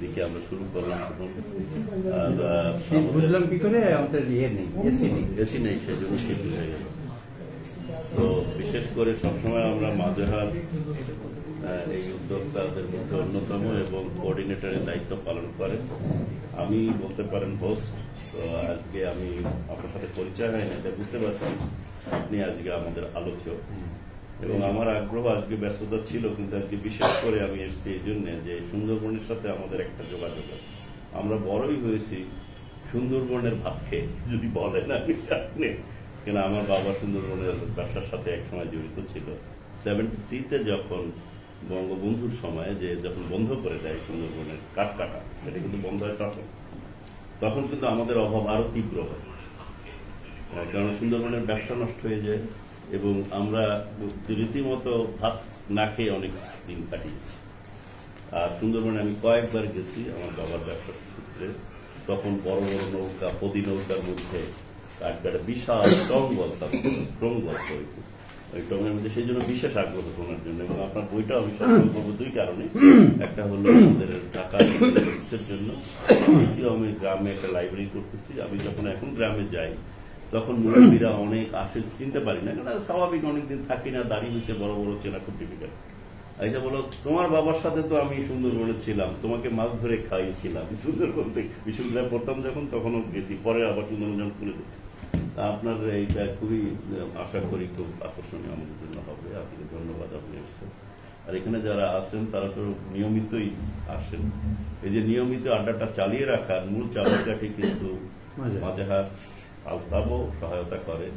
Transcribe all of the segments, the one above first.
দিকে আমরা শুরু করলাম। বুঝলাম কি করে আমাদের এসি নেই, সেই জন্য শিফট হয়ে গেল। তো বিশেষ করে সবসময় আমরা মাজেহার এই উদ্যোক্তাদের মধ্যে অন্যতম এবং কোঅর্ডিনেটরের দায়িত্ব পালন করেন। আমি বলতে পারেন হোস্ট। তো আজকে আমি আপনার সাথে পরিচয় হয় না, এটা বুঝতে পারছি আপনি আজকে আমাদের আলোচক, এবং আমার আগ্রহ আজকে ব্যস্ততা ছিল, কিন্তু আজকে বিশেষ করে আমি এসেছি এই জন্য যে সুন্দরবনের সাথে আমাদের একটা যোগাযোগ আছে। আমরা বড়ই হয়েছি সুন্দরবনের ভাত খেয়ে, যদি বলেন আপনি, কেন আমার বাবা সুন্দরবনের ব্যবসার সাথে একসময় জড়িত ছিল। 73-তে যখন বঙ্গবন্ধুর সময় যে যখন বন্ধ করে দেয় সুন্দরবনের কাঠ কাটা, সেটা কিন্তু বন্ধ হয় তখন কিন্তু আমাদের অভাব আরো তীব্র হয়, কারণ সুন্দরবনের ব্যবসা নষ্ট হয়ে যায় এবং আমরা রীতিমতো ভাত না খেয়ে অনেক দিন কাটিয়েছি। আর সুন্দরবনে আমি কয়েকবার গেছি আমার বাবার ব্যবসার সূত্রে। তখন বড় বড় নৌকা, পদি নৌকার মধ্যে কাঠকাটা বিশাল টং বলতাম, টং বলতো ওই টঙের মধ্যে, সেই জন্য বিশেষ আগ্রহ শোনার জন্য। এবং আপনার বইটা আমি সচেতন করবো দুই কারণে। একটা হলো আমাদের ঢাকার জন্য, দ্বিতীয় আমি গ্রামে একটা লাইব্রেরি করতেছি। আমি যখন এখন গ্রামে যাই তখন মুরব্বীরা অনেক আসে, চিনতে পারি না, কারণ স্বাভাবিক অনেকদিন থাকি না, দাঁড়িয়ে হয়েছে বড় বড় চেনা খুব ডিফিকাল্ট। আচ্ছা বলো, তোমার বাবার সাথে তো আমি সুন্দরবনে ছিলাম, তোমাকে মাছ ধরে খাইয়েছিলাম সুন্দরবন থেকে। বিশ্ববিদ্যালয়ে পড়তাম যখন, তখনও গেছি, পরে আবার সুন্দরবন যখন খুলে দিচ্ছি। আপনার এইটা খুবই আশা করি খুব আকর্ষণীয় আমাদের জন্য হবে। আপনাকে ধন্যবাদ, আপনি এসছেন। আর এখানে যারা আসেন তারা তো নিয়মিতই আসেন। এই যে নিয়মিত আড্ডাটা চালিয়ে রাখার মূল চাবিকাঠি কিন্তু মাজেহার আলতাবও সহায়তা করে।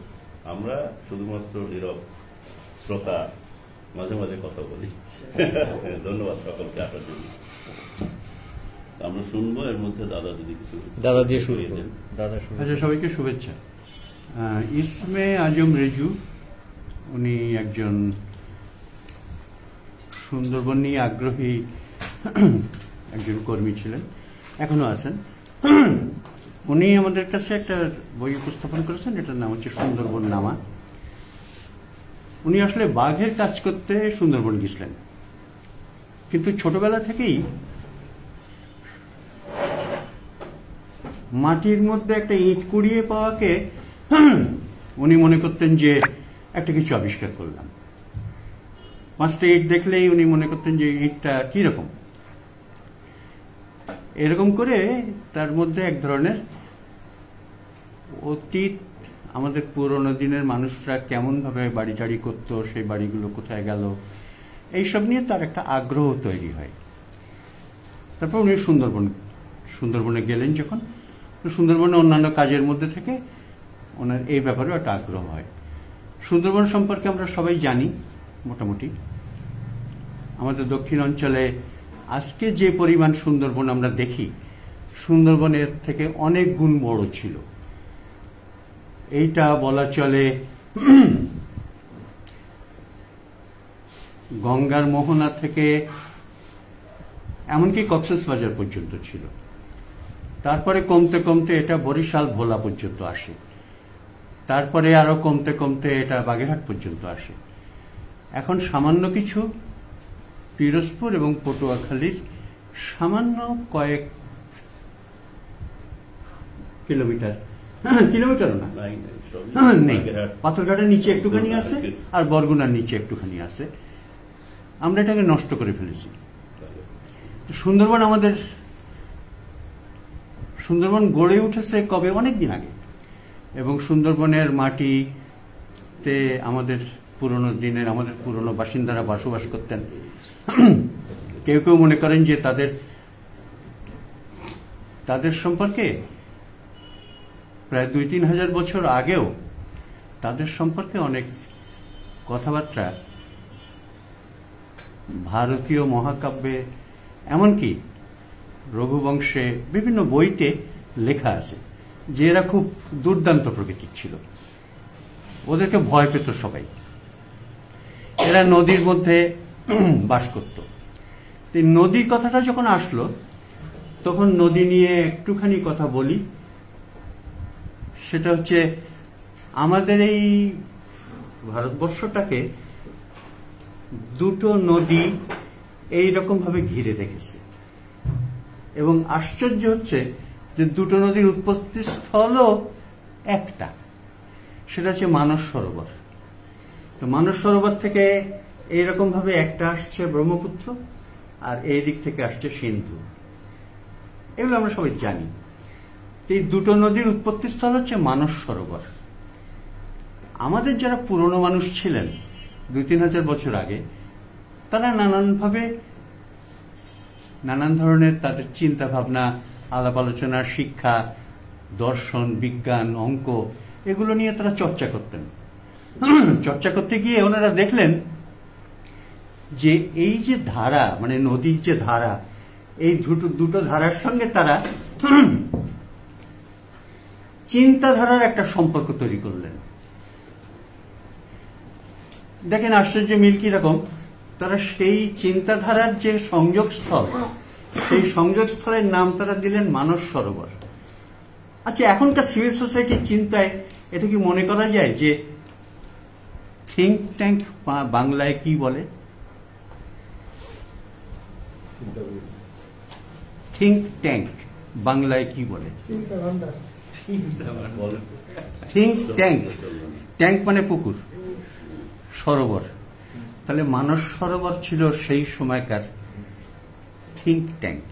আমরা শুধুমাত্র নীরব শ্রোতা, মাঝে মাঝে কথা বলি। ধন্যবাদ সকলকে আসার জন্য। আমরা শুনবো, এর মধ্যে দাদা যদি কিছু দাদা দিয়ে শুরু করেন। আচ্ছা, সবাইকে শুভেচ্ছা। ইসমে আজম রেজু, উনি একজন সুন্দরবন নিয়ে আগ্রহী একজন কর্মী ছিলেন, এখনো আছেন। উনি আমাদের কাছে একটা বই উপস্থাপন করেছেন, এটার নাম হচ্ছে সুন্দরবন নামা। উনি আসলে বাঘের কাজ করতে সুন্দরবন গেছিলেন, কিন্তু ছোটবেলা থেকেই মাটির মধ্যে একটা ইট কুড়িয়ে পাওয়াকে উনি মনে করতেন যে একটা কিছু আবিষ্কার করলাম। 5টা ইট দেখলেই উনি মনে করতেন যে ইটটা কিরকম। এরকম করে তার মধ্যে এক ধরনের অতীত, আমাদের পুরোনো দিনের মানুষরা কেমন ভাবে বাড়ি টাড়ি করতো, সেই বাড়িগুলো কোথায় গেল, এইসব নিয়ে তার একটা আগ্রহ তৈরি হয়। তারপর উনি সুন্দরবনে গেলেন যখন, সুন্দরবনে অন্যান্য কাজের মধ্যে থেকে ওনার এই ব্যাপারেও একটা আগ্রহ হয়। সুন্দরবন সম্পর্কে আমরা সবাই জানি মোটামুটি। আমাদের দক্ষিণ অঞ্চলে আজকে যে পরিমাণ সুন্দরবন আমরা দেখি, সুন্দরবনের থেকে অনেক গুণ বড় ছিল। এইটা বলা চলে গঙ্গার মোহনা থেকে এমনকি কক্সবাজার পর্যন্ত ছিল। তারপরে কমতে কমতে এটা বরিশাল ভোলা পর্যন্ত আসে, তারপরে আরো কমতে কমতে এটা বাগেরহাট পর্যন্ত আসে। এখন সামান্য কিছু পিরোজপুর এবং পটুয়াখালীর সামান্য কয়েক কিলোমিটারও না নেই, পাথরঘাটের নিচে একটুখানি আছে আর বরগুনার নিচে একটুখানি আছে। আমরা এটাকে নষ্ট করে ফেলেছি। সুন্দরবন গড়ে উঠেছে কবে? অনেকদিন আগে। এবং সুন্দরবনের মাটিতে আমাদের পুরনো বাসিন্দারা বসবাস করতেন। কেউ কেউ মনে করেন যে তাদের সম্পর্কে প্রায় 2-3 হাজার বছর আগেও তাদের সম্পর্কে অনেক কথাবার্তা ভারতীয় মহাকাব্যে, এমনকি রঘুবংশে, বিভিন্ন বইতে লেখা আছে যে এরা খুব দুর্দান্ত প্রকৃতির ছিল। ওদেরকে ভয় পেত সবাই। এরা নদীর মধ্যে বাস করত। নদীর কথাটা যখন আসলো, তখন নদী নিয়ে একটুখানি কথা বলি। সেটা হচ্ছে আমাদের এই ভারতবর্ষটাকে দুটো নদী এইরকম ভাবে ঘিরে রেখেছে। এবং আশ্চর্য হচ্ছে যে দুটো নদীর উৎপত্তি স্থলও একটা, সেটা হচ্ছে মানস সরোবর। তো মানস সরোবর থেকে এইরকম ভাবে একটা আসছে ব্রহ্মপুত্র, আর এই দিক থেকে আসছে সিন্ধু। এগুলো আমরা সবাই জানি। এই দুটো নদীর উৎপত্তি স্থল হচ্ছে মানস সরোবর। আমাদের যারা পুরনো মানুষ ছিলেন ২-৩ হাজার বছর আগে, তারা নানানভাবে নানান ধরনের তাদের চিন্তা ভাবনা, আলাপ আলোচনা, শিক্ষা, দর্শন, বিজ্ঞান, অঙ্ক এগুলো নিয়ে তারা চর্চা করতেন। চর্চা করতে গিয়ে ওনারা দেখলেন যে এই যে ধারা, মানে নদীর যে ধারা, এই দুটো ধারার সঙ্গে তারা চিন্তাধারার একটা সম্পর্ক তৈরি করলেন। দেখেন আশ্চর্য মিল কিরকম, তারা সেই চিন্তাধারার যে সংযোগস্থল, সেই সংযোগস্থলের নাম তারা দিলেন মানস সরোবর। আচ্ছা, এখনকার সিভিল সোসাইটির চিন্তায় এটা কি মনে করা যায় যে থিঙ্ক ট্যাঙ্ক বাংলায় কি বলে? থিঙ্ক ট্যাঙ্ক বাংলায় কি বলে? থিঙ্ক ট্যাঙ্ক, ট্যাঙ্ক মানে পুকুর, সরোবর। তাহলে মানস সরোবর ছিল সেই সময়কার থিঙ্ক ট্যাঙ্ক।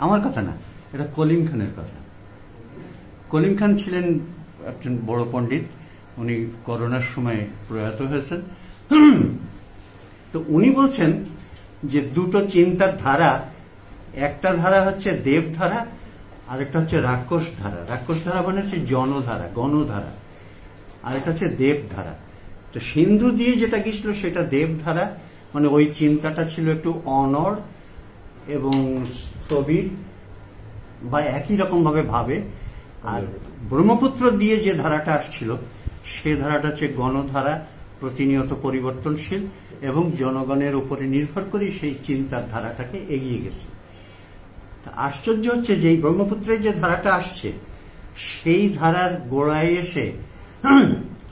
আমার কথা না, এটা কলিম খানের কথা। কলিম খান ছিলেন একজন বড় পণ্ডিত, উনি করোনার সময় প্রয়াত হয়েছেন। তো উনি বলছেন যে দুটো চিন্তার ধারা, একটা ধারা হচ্ছে দেবধারা, আরেকটা হচ্ছে রাক্ষস ধারা। রাক্ষস ধারা মানে হচ্ছে জনধারা, গণধারা, আরেকটা হচ্ছে দেবধারা। তো সিন্ধু দিয়ে যেটা গিয়েছিল সেটা দেবধারা, মানে ওই চিন্তাটা ছিল একটু অনড় এবং স্থবির বা একই রকম ভাবে ভাবে। আর ব্রহ্মপুত্র দিয়ে যে ধারাটা আসছিল সে ধারাটা হচ্ছে গণধারা, প্রতিনিয়ত পরিবর্তনশীল এবং জনগণের উপরে নির্ভর করে সেই চিন্তার ধারাটাকে এগিয়ে গেছে। আশ্চর্য হচ্ছে যে ব্রহ্মপুত্রের যে ধারাটা আসছে সেই ধারার গোড়ায় এসে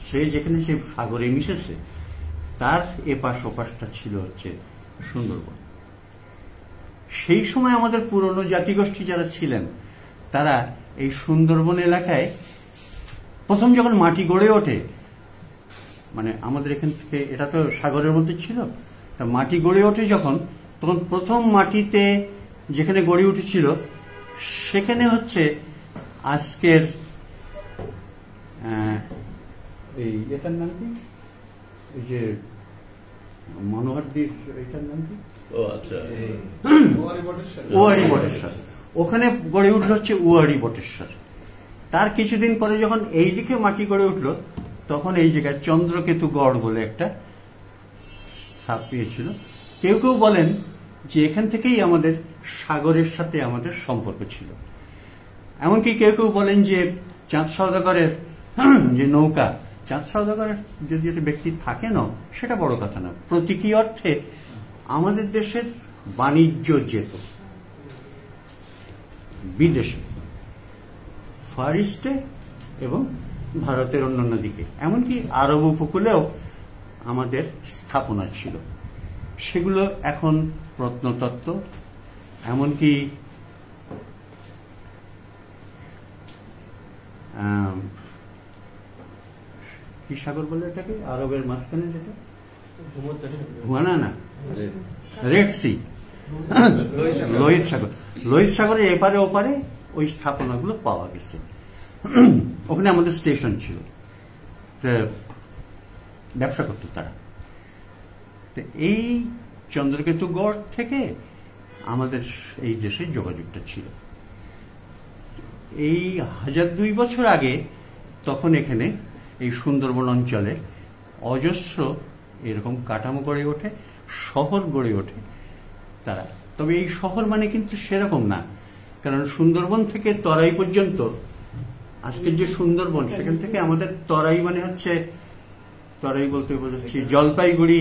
সে যেখানে সে সাগরে মিশেছে তার এপাশ ওপাশটা ছিল হচ্ছে সুন্দরবন। সেই সময় আমাদের পুরনো জাতিগোষ্ঠী যারা ছিলেন তারা এই সুন্দরবন এলাকায় প্রথম যখন মাটি গড়ে ওঠে, মানে আমাদের এখান থেকে, এটা তো সাগরের মধ্যে ছিল, তা মাটি গড়ে ওঠে যখন, তখন প্রথম মাটিতে যেখানে গড়ে উঠেছিল সেখানে হচ্ছে আজকের এই এটার নাম কি, এই যে মনোহরদীর, এটার নাম কি, উয়ারি বটেশ্বর। ওখানে গড়ে উঠল হচ্ছে উয়ারি বটেশ্বর। তার কিছুদিন পরে যখন এই দিকে মাটি গড়ে উঠল তখন এই জায়গায় চন্দ্রকেতু গড় বলে একটা স্থাপিত ছিল। কেউ কেউ বলেন যে এখান থেকেই আমাদের সাগরের সাথে আমাদের সম্পর্ক ছিল। এমনকি কেউ কেউ বলেন যে চাঁদ সওদাগরের যে নৌকা, চাঁদ সওদাগরের যদি একটা ব্যক্তি থাকে না সেটা বড় কথা না, প্রতীকী অর্থে আমাদের দেশের বাণিজ্য যেত বিদেশে, ফার ইস্টে এবং ভারতের অন্যান্য দিকে, এমনকি আরব উপকূলেও আমাদের স্থাপনা ছিল। সেগুলো এখন প্রত্নতত্ত্ব, এমনকি কি সাগর বলে এটাকে, আরবের মাঝখানে যেটা, ভুয়ানা না, রেড সি, লোহিত সাগর, লোহিত সাগরের এপারে ওপারে ওই স্থাপনাগুলো পাওয়া গেছে। ওখানে আমাদের স্টেশন ছিল, ব্যবসা করত তারা। এই চন্দ্রকেতু গড় থেকে আমাদের এই দেশে যোগাযোগটা ছিল। এই 1002 বছর আগে তখন এখানে এই সুন্দরবন অঞ্চলে অজস্র এরকম কাঠামো গড়ে ওঠে, শহর গড়ে ওঠে তারা। তবে এই শহর মানে কিন্তু সেরকম না, কারণ সুন্দরবন থেকে তরাই পর্যন্ত, আজকের যে সুন্দরবন সেখান থেকে আমাদের তরাই মানে হচ্ছে, তরাই বলতে বোঝাচ্ছি জলপাইগুড়ি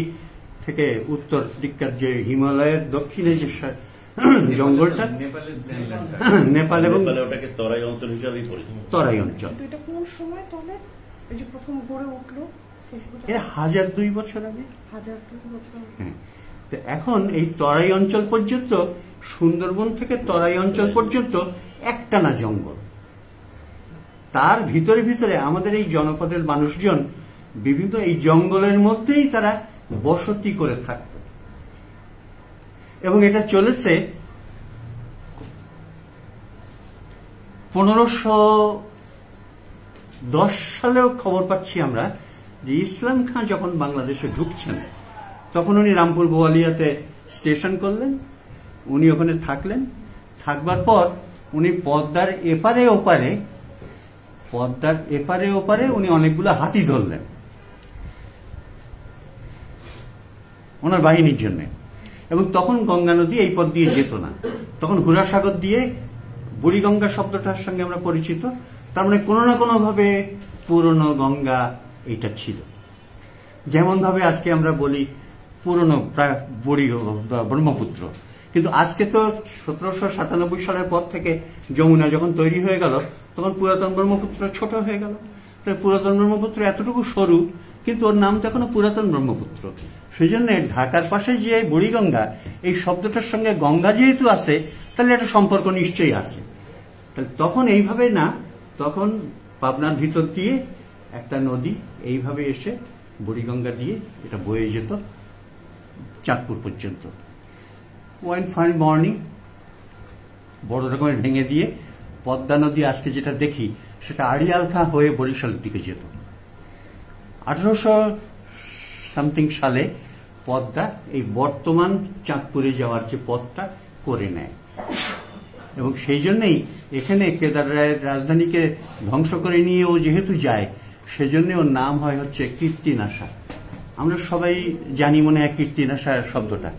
থেকে উত্তর দিককার যে হিমালয়ের দক্ষিণে যে জঙ্গলটা, নেপাল এবং ওটাকে তরাই অঞ্চল হিসাবেই পরিচিত। তরাই অঞ্চল। এটা কোন সময় তাহলে এই যে প্রথম গড়ে উঠলো? এটা 1002 বছর আগে। 1002 বছর। হ্যাঁ, তো এখন এই তরাই অঞ্চল পর্যন্ত সুন্দরবন থেকে তরাই অঞ্চল পর্যন্ত একটানা জঙ্গল। তার ভিতরে ভিতরে আমাদের এই জনপদের মানুষজন বিভিন্ন এই জঙ্গলের মধ্যেই তারা বসতি করে থাকত, এবং এটা চলেছে 1510 সালেও খবর পাচ্ছি আমরা যে ইসলাম খাঁ যখন বাংলাদেশে ঢুকছেন তখন উনি রামপুর বোয়ালিয়াতে স্টেশন করলেন, উনি ওখানে থাকলেন। থাকবার পর উনি পদ্মার এপারে ওপারে উনি অনেকগুলো হাতি ধরলেন ওনার বাহিনীর জন্য, এবং তখন গঙ্গা নদী এই পথ দিয়ে যেত না, তখন হুরাসাগর দিয়ে বুড়িগঙ্গা শব্দটার সঙ্গে আমরা পরিচিত। তার মানে কোনো না কোনো ভাবে পুরনো গঙ্গা এটা ছিল, যেমন ভাবে আজকে আমরা বলি পুরনো ব্রহ্মপুত্র। কিন্তু আজকে তো 1797 সালের পর থেকে যমুনা যখন তৈরি হয়ে গেল তখন পুরাতন ব্রহ্মপুত্র ছোট হয়ে গেল। পুরাতন ব্রহ্মপুত্র এতটুকু সরু, কিন্তু ওর নাম তো এখনো পুরাতন ব্রহ্মপুত্র। সেই জন্য ঢাকার পাশে যে বুড়িগঙ্গা, এই শব্দটার সঙ্গে গঙ্গা যেহেতু আছে তাহলে একটা সম্পর্ক নিশ্চয়ই আছে। তাহলে তখন এইভাবে না, তখন পাবনার ভিতর দিয়ে একটা নদী এইভাবে এসে বুড়িগঙ্গা দিয়ে এটা বয়ে যেত চাঁদপুর পর্যন্ত। ওয়ান ফাইন মর্নিং বড় রকমের ভেঙে দিয়ে পদ্মা নদী আজকে যেটা দেখি সেটা আড়িয়ালখা হয়ে বরিশালের দিকে যেত। 1800 সালে পদ্মা এই বর্তমান চাঁদপুরে যাওয়ার যে পথটা করে নেয়, এবং সেই জন্যই এখানে কেদার রায়ের রাজধানীকে ধ্বংস করে নিয়ে ও যেহেতু যায়, সেজন্য ওর নাম হয় হচ্ছে কীর্তিনাশা। আমরা সবাই জানি মনে হয় কীর্তিনাশা শব্দটা,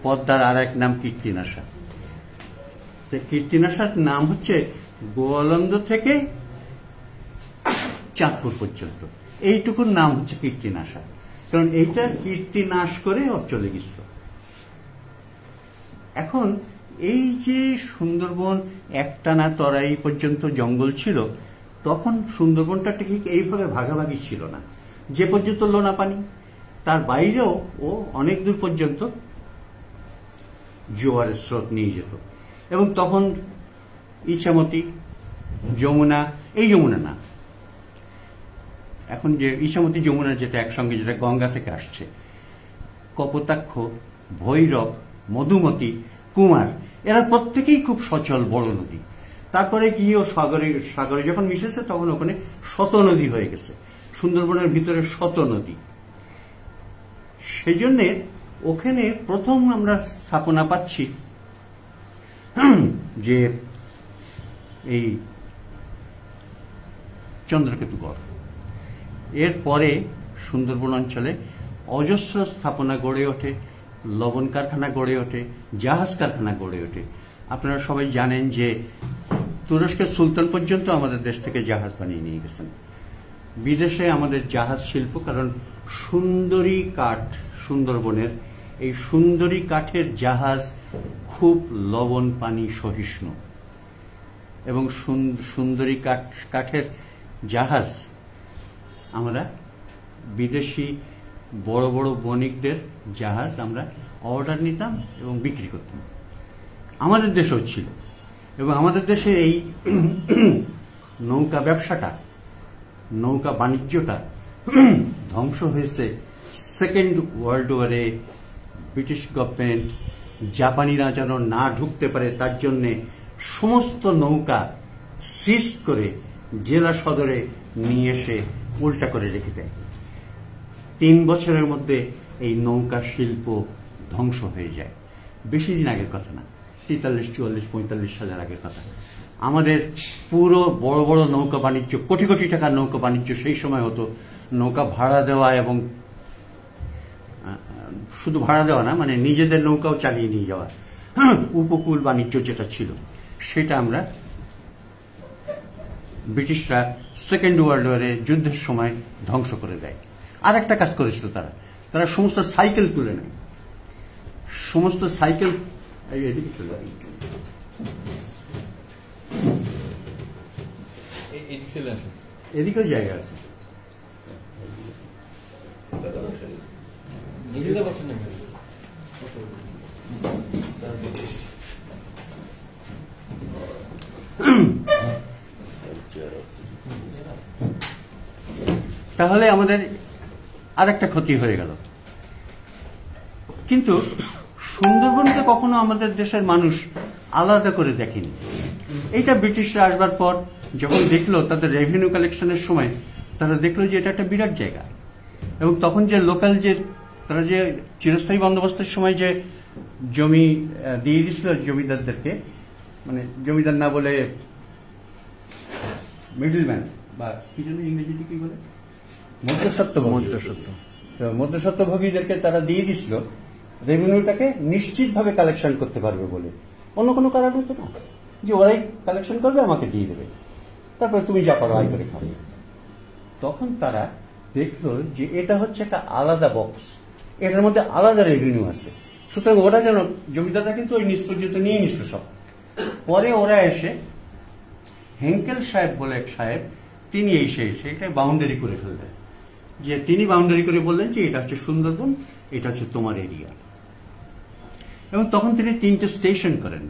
পদ্মার আর এক নাম কীর্তিনাশা। কীর্তিনাশার নাম হচ্ছে গোয়ালন্দ থেকে চাঁদপুর পর্যন্ত, এইটুকুর নাম হচ্ছে কীর্তিনাশা, কারণ এইটা কীর্তি নাশ করে ওর চলে গেছিল। এখন এই যে সুন্দরবন একটানা তরাই পর্যন্ত জঙ্গল ছিল, তখন সুন্দরবনটা ঠিক এইভাবে ভাগাভাগি ছিল না। যে পর্যন্ত লোনা পানি, তার বাইরেও ও অনেক দূর পর্যন্ত জোয়ারের স্রোত নিয়ে যেত। এবং তখন ইছামতি, যমুনা, এই যমুনা না, এখন যে ইছামতি যমুনা যেটা একসঙ্গে, যেটা গঙ্গা থেকে আসছে, কপোতাক্ষ, ভৈরব, মধুমতি, কুমার, এরা প্রত্যেকেই খুব সচল বড় নদী। তারপরে গিয়ে ও সাগরে যখন মিশেছে তখন ওখানে শত নদী হয়ে গেছে, সুন্দরবনের ভিতরে শত নদী। সেই জন্যে ওখানে প্রথম আমরা স্থাপনা পাচ্ছি যে এই চন্দ্রকেতুগড়। এরপরে সুন্দরবন অঞ্চলে অজস্র স্থাপনা গড়ে ওঠে, লবণ কারখানা গড়ে ওঠে, জাহাজ কারখানা গড়ে ওঠে। আপনারা সবাই জানেন যে তুরস্কের সুলতান পর্যন্ত আমাদের দেশ থেকে জাহাজ বানিয়ে নিয়ে গেছেন। বিদেশে আমাদের জাহাজ শিল্প, কারণ সুন্দরী কাঠ, সুন্দরবনের এই সুন্দরী কাঠের জাহাজ খুব লবণ পানি সহিষ্ণু, এবং সুন্দরী কাঠের জাহাজ আমরা বিদেশি বড় বড় বণিকদের জাহাজ আমরা অর্ডার নিতাম এবং বিক্রি করতাম। আমাদের দেশেও ছিল, এবং আমাদের দেশে এই নৌকা ব্যবসাটা, নৌকা বাণিজ্যটা ধ্বংস হয়েছে সেকেন্ড ওয়ার্ল্ড ওয়ারে। ব্রিটিশ গভর্নমেন্ট জাপানিরা যেন না ঢুকতে পারে তার জন্যে সমস্ত নৌকা সিজ করে জেলা সদরে নিয়ে এসে উল্টা করে রেখে দেয়। 3 বছরের মধ্যে এই নৌকা শিল্প ধ্বংস হয়ে যায়। বেশি দিন আগের কথা না, 43, 44, 45 সালের আগের কথা। আমাদের পুরো বড় বড় নৌকা বাণিজ্য, কোটি কোটি টাকার নৌকা বাণিজ্য সেই সময় হতো। নৌকা ভাড়া দেওয়া, এবং শুধু ভাড়া দেওয়া না, মানে নিজেদের নৌকাও চালিয়ে নিয়ে যাওয়া, উপকূল বাণিজ্য যেটা ছিল, সেটা আমরা ব্রিটিশরা সেকেন্ড ওয়ার্ল্ড ওয়ারে যুদ্ধের সময় ধ্বংস করে দেয়। আর একটা কাজ করেছিল তারা সমস্ত সাইকেল তুলে নেয়, সমস্ত সাইকেল এদিকে চলে যায়, এদিকেও জায়গা আছে। তাহলে আমাদের আরেকটা ক্ষতি হয়ে গেল। কিন্তু সুন্দরবনকে কখনো আমাদের দেশের মানুষ আলাদা করে দেখেনি। এইটা ব্রিটিশরা আসবার পর যখন দেখলো তাদের রেভিনিউ কালেকশনের সময়, তারা দেখলো যে এটা একটা বিরাট জায়গা, এবং তখন যে লোকাল যে তারা যে চিরস্থায়ী বন্দোবস্তের সময় যে জমি দিয়ে দিয়েছিল জমিদারদেরকে, মানে জমিদার না বলে মিডলম্যান বা কি জন্য ইংরেজিতে কি বলে, মধ্যস্বত্বভোগীদেরকে তারা দিয়ে দিছিল রেভিনিউটাকে নিশ্চিতভাবে কালেকশন করতে পারবে বলে। অন্য কোনো কারণ হতো না, যে ওরাই কালেকশন করবে, আমাকে দিয়ে দেবে, তারপরে তুমি যা পারো আয় করে খাবে। তখন তারা দেখলো যে এটা হচ্ছে একটা আলাদা বক্স, এটার মধ্যে আলাদা রেভিনিউ আছে। সুতরাং ওরা যেন, জমিদাররা কিন্তু ওই নিজ পর্যন্ত নিয়ে নিছিল সব। পরে ওরা এসে হেঙ্কেল সাহেব বলে এক সাহেব, তিনি এটা বাউন্ডারি করে ফেললেন, যে তিনি বাউন্ডারি করে বললেন যে এটা হচ্ছে সুন্দরবন, এটা হচ্ছে তোমার এরিয়া। এবং তখন তিনি 3টে স্টেশন করেন,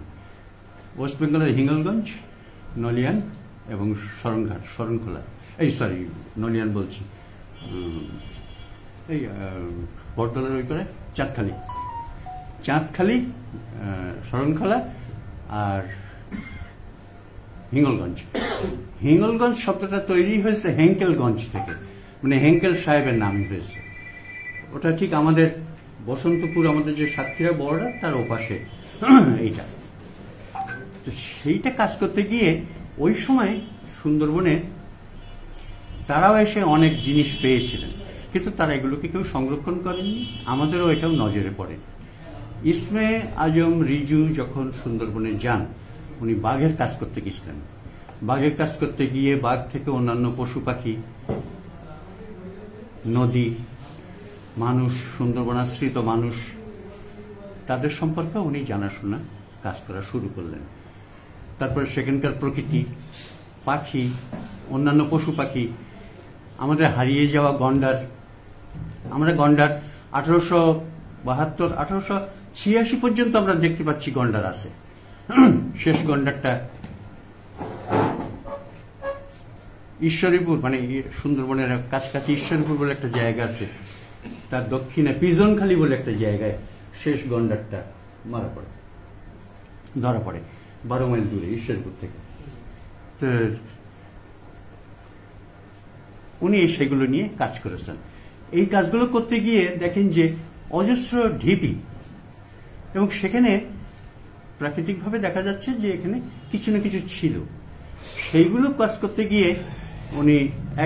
ওয়েস্ট বেঙ্গলের হিঙ্গলগঞ্জ, নলিয়ান এবং শরণখোলা, নলিয়ান বলছি, এই বটদলের ওই করে চাঁদখালি, শরণখোলা আর হিঙ্গলগঞ্জ শব্দটা তৈরি হয়েছে হেঙ্কেলগঞ্জ থেকে, মানে হেঙ্কেল সাহেবের নাম হয়েছে। ওটা ঠিক আমাদের বসন্তপুর, আমাদের যে সাতক্ষীরা বর্ডার, তার ওপাশে এইটা। তো সেইটা কাজ করতে গিয়ে ওই সময় সুন্দরবনে তারাও এসে অনেক জিনিস পেয়েছিলেন, কিন্তু তারা এগুলোকে কেউ সংরক্ষণ করেননি, আমাদেরও এটাও নজরে পড়ে। ইসমে আজম রিজু যখন সুন্দরবনে যান, উনি বাঘের কাজ করতে গেছিলেন। বাঘের কাজ করতে গিয়ে বাঘ থেকে অন্যান্য পশু পাখি, নদী, মানুষ, সুন্দরবন আশ্রিত মানুষ, তাদের সম্পর্কে উনি জানাশোনা কাজ করা শুরু করলেন। তারপরে সেখানকার প্রকৃতি, পাখি, অন্যান্য পশু পাখি, আমাদের হারিয়ে যাওয়া গন্ডার, আমরা গন্ডার 1872, 1886 পর্যন্ত আমরা দেখতে পাচ্ছি গন্ডার আছে। শেষ গন্ডারটা ঈশ্বরীপুর, মানে সুন্দরবনের কাছাকাছি ঈশ্বরীপুর বলে একটা জায়গা আছে, তার দক্ষিণে পিজনখালি বলে একটা জায়গায় শেষ গন্ডারটা ধরা পড়ে 12 মাইল দূরে ঈশ্বরীপুর থেকে। তো উনি সেগুলো নিয়ে কাজ করেছেন। এই কাজগুলো করতে গিয়ে দেখেন যে অজস্র ঢিপি, এবং সেখানে প্রাকৃতিকভাবে দেখা যাচ্ছে যে এখানে কিছু না কিছু ছিল। সেইগুলো কাজ করতে গিয়ে উনি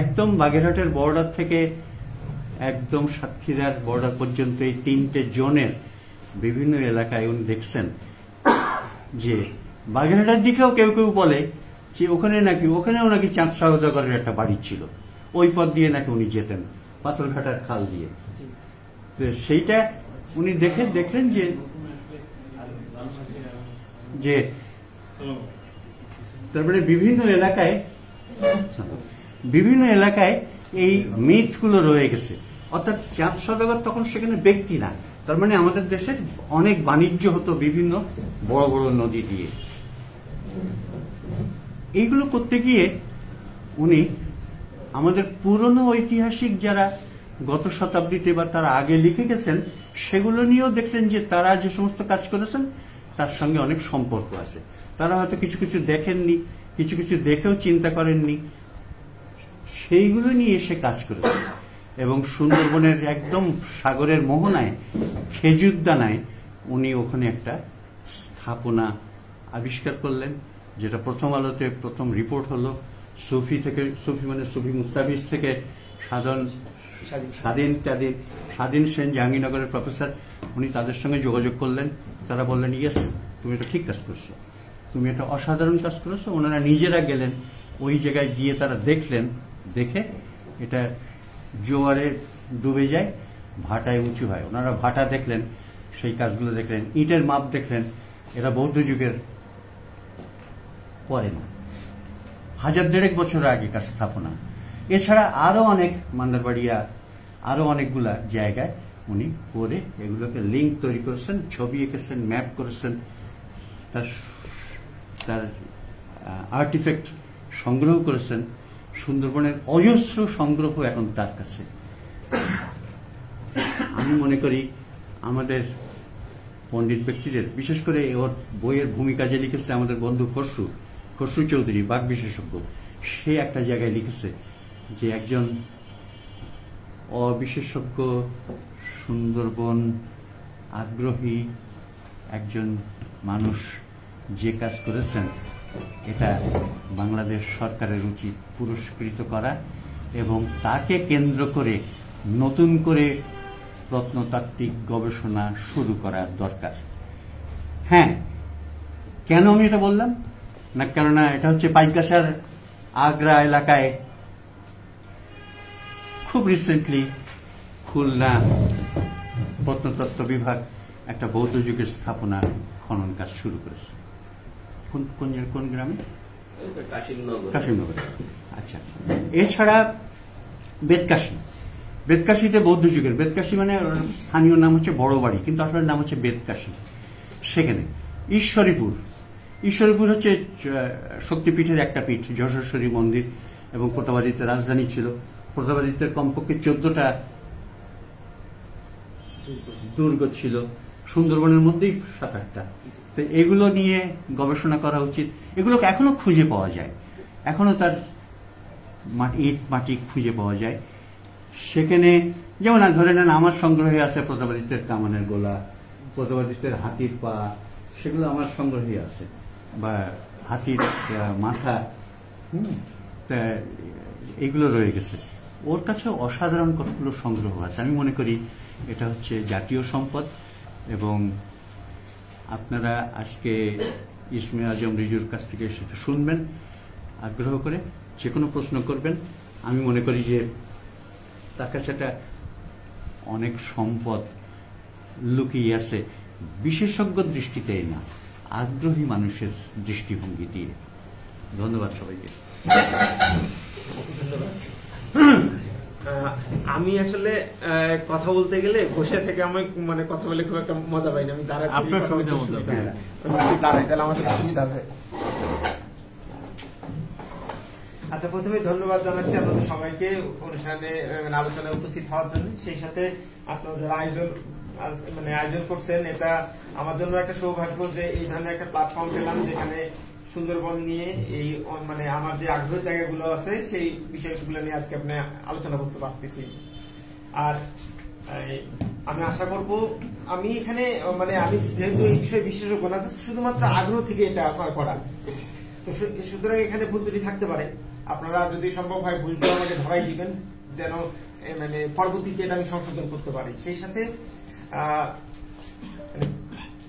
একদম বাগেরহাটের বর্ডার থেকে একদম সাতক্ষীরার বর্ডার পর্যন্ত এই 3টে জোনের বিভিন্ন এলাকায় উনি দেখছেন যে বাগেরহাটের দিকেও কেউ কেউ বলে যে ওখানেও নাকি চাঁদ সওদাগরের একটা বাড়ি ছিল, ওই পথ দিয়ে নাকি উনি যেতেন, পাথরঘাটার খাল দিয়ে। তো সেইটা উনি দেখলেন যে তারপরে বিভিন্ন এলাকায় এই মিথগুলো রয়ে গেছে। অর্থাৎ চাঁদ সওদাগর তখন সেখানে ব্যক্তি না, তার মানে আমাদের দেশের অনেক বাণিজ্য হতো বিভিন্ন বড় বড় নদী দিয়ে। এইগুলো করতে গিয়ে উনি আমাদের পুরনো ঐতিহাসিক যারা গত শতাব্দীতে বা তার আগে লিখে গেছেন, সেগুলো নিয়েও দেখলেন যে তারা যে সমস্ত কাজ করেছেন তার সঙ্গে অনেক সম্পর্ক আছে। তারা হয়তো কিছু কিছু দেখেননি, কিছু কিছু দেখেও চিন্তা করেননি, সেইগুলো নিয়ে এসে কাজ করেছে। এবং সুন্দরবনের একদম সাগরের মোহনায়, খেজুরদানায় উনি ওখানে একটা স্থাপনা আবিষ্কার করলেন, যেটা প্রথম আলোতে প্রথম রিপোর্ট হলো। সুফি মুস্তাফিজ থেকে স্বাধীন সেন জাহাঙ্গীরনগরের প্রফেসর, উনি তাদের সঙ্গে যোগাযোগ করলেন। তারা বললেন, ইয়েস, তুমি এটা ঠিক কাজ করছো, তুমি এটা অসাধারণ কাজ করেছো। ওনারা নিজেরা গেলেন ওই জায়গায়, গিয়ে তারা দেখলেন, দেখে এটা জোয়ারে ডুবে যায়, ভাটায় উঁচু হয়। ওনারা ভাটা দেখলেন, সেই কাজগুলো দেখলেন, ইটের মাপ দেখলেন, এরা বৌদ্ধ যুগের পরে না, 1000-1500 বছর আগেকার স্থাপনা। এছাড়া আরো অনেক মান্দারবাড়িয়া, আরো অনেকগুলা জায়গায় উনি করে এগুলোকে লিঙ্ক তৈরি করেছেন, ছবি এঁকেছেন, ম্যাপ করেছেন, তার আর্টিফ্যাক্ট সংগ্রহ করেছেন, সুন্দরবনের অজস্র সংগ্রহ এখন তার কাছে। আমি মনে করি আমাদের পণ্ডিত ব্যক্তিদের, বিশেষ করে ওর বইয়ের ভূমিকা যে লিখেছে আমাদের বন্ধু খসরু চৌধুরী, বাঘ বিশেষজ্ঞ, সে একটা জায়গায় লিখেছে যে একজন অবিশেষজ্ঞ সুন্দরবন আগ্রহী একজন মানুষ যে কাজ করেছেন, এটা বাংলাদেশ সরকারের উচিত পুরস্কৃত করা এবং তাকে কেন্দ্র করে নতুন করে প্রত্নতাত্ত্বিক গবেষণা শুরু করার দরকার। হ্যাঁ, কেন আমি এটা বললাম না, কেননা এটা হচ্ছে পাইকগাছার আগ্রা এলাকায় খুব রিসেন্টলি খুলনা প্রত্নতত্ত্ব বিভাগ একটা বৌদ্ধ যুগের স্থাপনা খনন কাজ শুরু করেছে। কোন গ্রামে? কাশিমনগর। আচ্ছা, এছাড়া বেদকাশিতে বৌদ্ধ যুগের, বেদকাশি মানে স্থানীয় নাম হচ্ছে বড় বাড়ি, কিন্তু আসলে নাম হচ্ছে বেদকাশি। সেখানে ঈশ্বরীপুর হচ্ছে শক্তিপীঠের একটা পীঠ, যশস্বরী মন্দির, এবং প্রতাপাদিত্যের রাজধানী ছিল। প্রতাপাদিত্যের কমপক্ষে 14টা দুর্গ ছিল, সুন্দরবনের মধ্যেই 7-8টা। তো এগুলো নিয়ে গবেষণা করা উচিত। এগুলোকে এখনো খুঁজে পাওয়া যায়, এখনো তার ইট মাটি খুঁজে পাওয়া যায় সেখানে। যেমন ধরে নেন আমার সংগ্রহে আছে প্রতাপাদিত্যের কামানের গোলা, প্রতাপাদিত্যের হাতির পা, সেগুলো আমার সংগ্রহে আছে, বা হাতির মাথা, এগুলো রয়ে গেছে। ওর কাছে অসাধারণ কতগুলো সংগ্রহ আছে। আমি মনে করি এটা হচ্ছে জাতীয় সম্পদ। এবং আপনারা আজকে ইসমাইল আজম রিজুর কাছ থেকে সেটা শুনবেন, আগ্রহ করে যে কোনো প্রশ্ন করবেন। আমি মনে করি যে তার কাছে একটা অনেক সম্পদ লুকিয়ে আছে, বিশেষজ্ঞ দৃষ্টিতেই না, আগ্রহী মানুষের দৃষ্টিভঙ্গি দিয়ে। ধন্যবাদ সবাইকে। আমি আসলে কথা বলতে গেলে বসে থেকে আমি মানে কথা বলে খুব একটা মজা পাই না। আমি দাঁড়াই, আপনার সুবিধা মতো দাঁড়াই, তাহলে আমাদের সুবিধা হবে। আচ্ছা, প্রথমে ধন্যবাদ জানাচ্ছি আপনাদের সবাইকে অনুষ্ঠানে আলোচনায় উপস্থিত হওয়ার জন্য। সেই সাথে আপনারা যারা আয়োজন করছেন, এটা আমার জন্য একটা সৌভাগ্য যে এই ধরনের একটা প্ল্যাটফর্ম পেলাম যেখানে সুন্দরবন নিয়ে এই মানে আমার যে আগ্রহের জায়গাগুলো আছে সেই বিষয়গুলো নিয়ে আজকে আপনি আলোচনা করতে পারতেছি। আর আমি আশা করব, আমি এখানে মানে আমি যেহেতু এই বিষয়ে বিশেষজ্ঞ না, শুধুমাত্র আগ্রহ থেকে এটা আমার করা, তো সুতরাং এখানে ভুল ত্রুটি থাকতে পারে। আপনারা যদি সম্ভব হয় ভুলটা আমাকে ধরাই দিবেন, যেন মানে পরবর্তীতে এটা আমি সংশোধন করতে পারি। সেই সাথে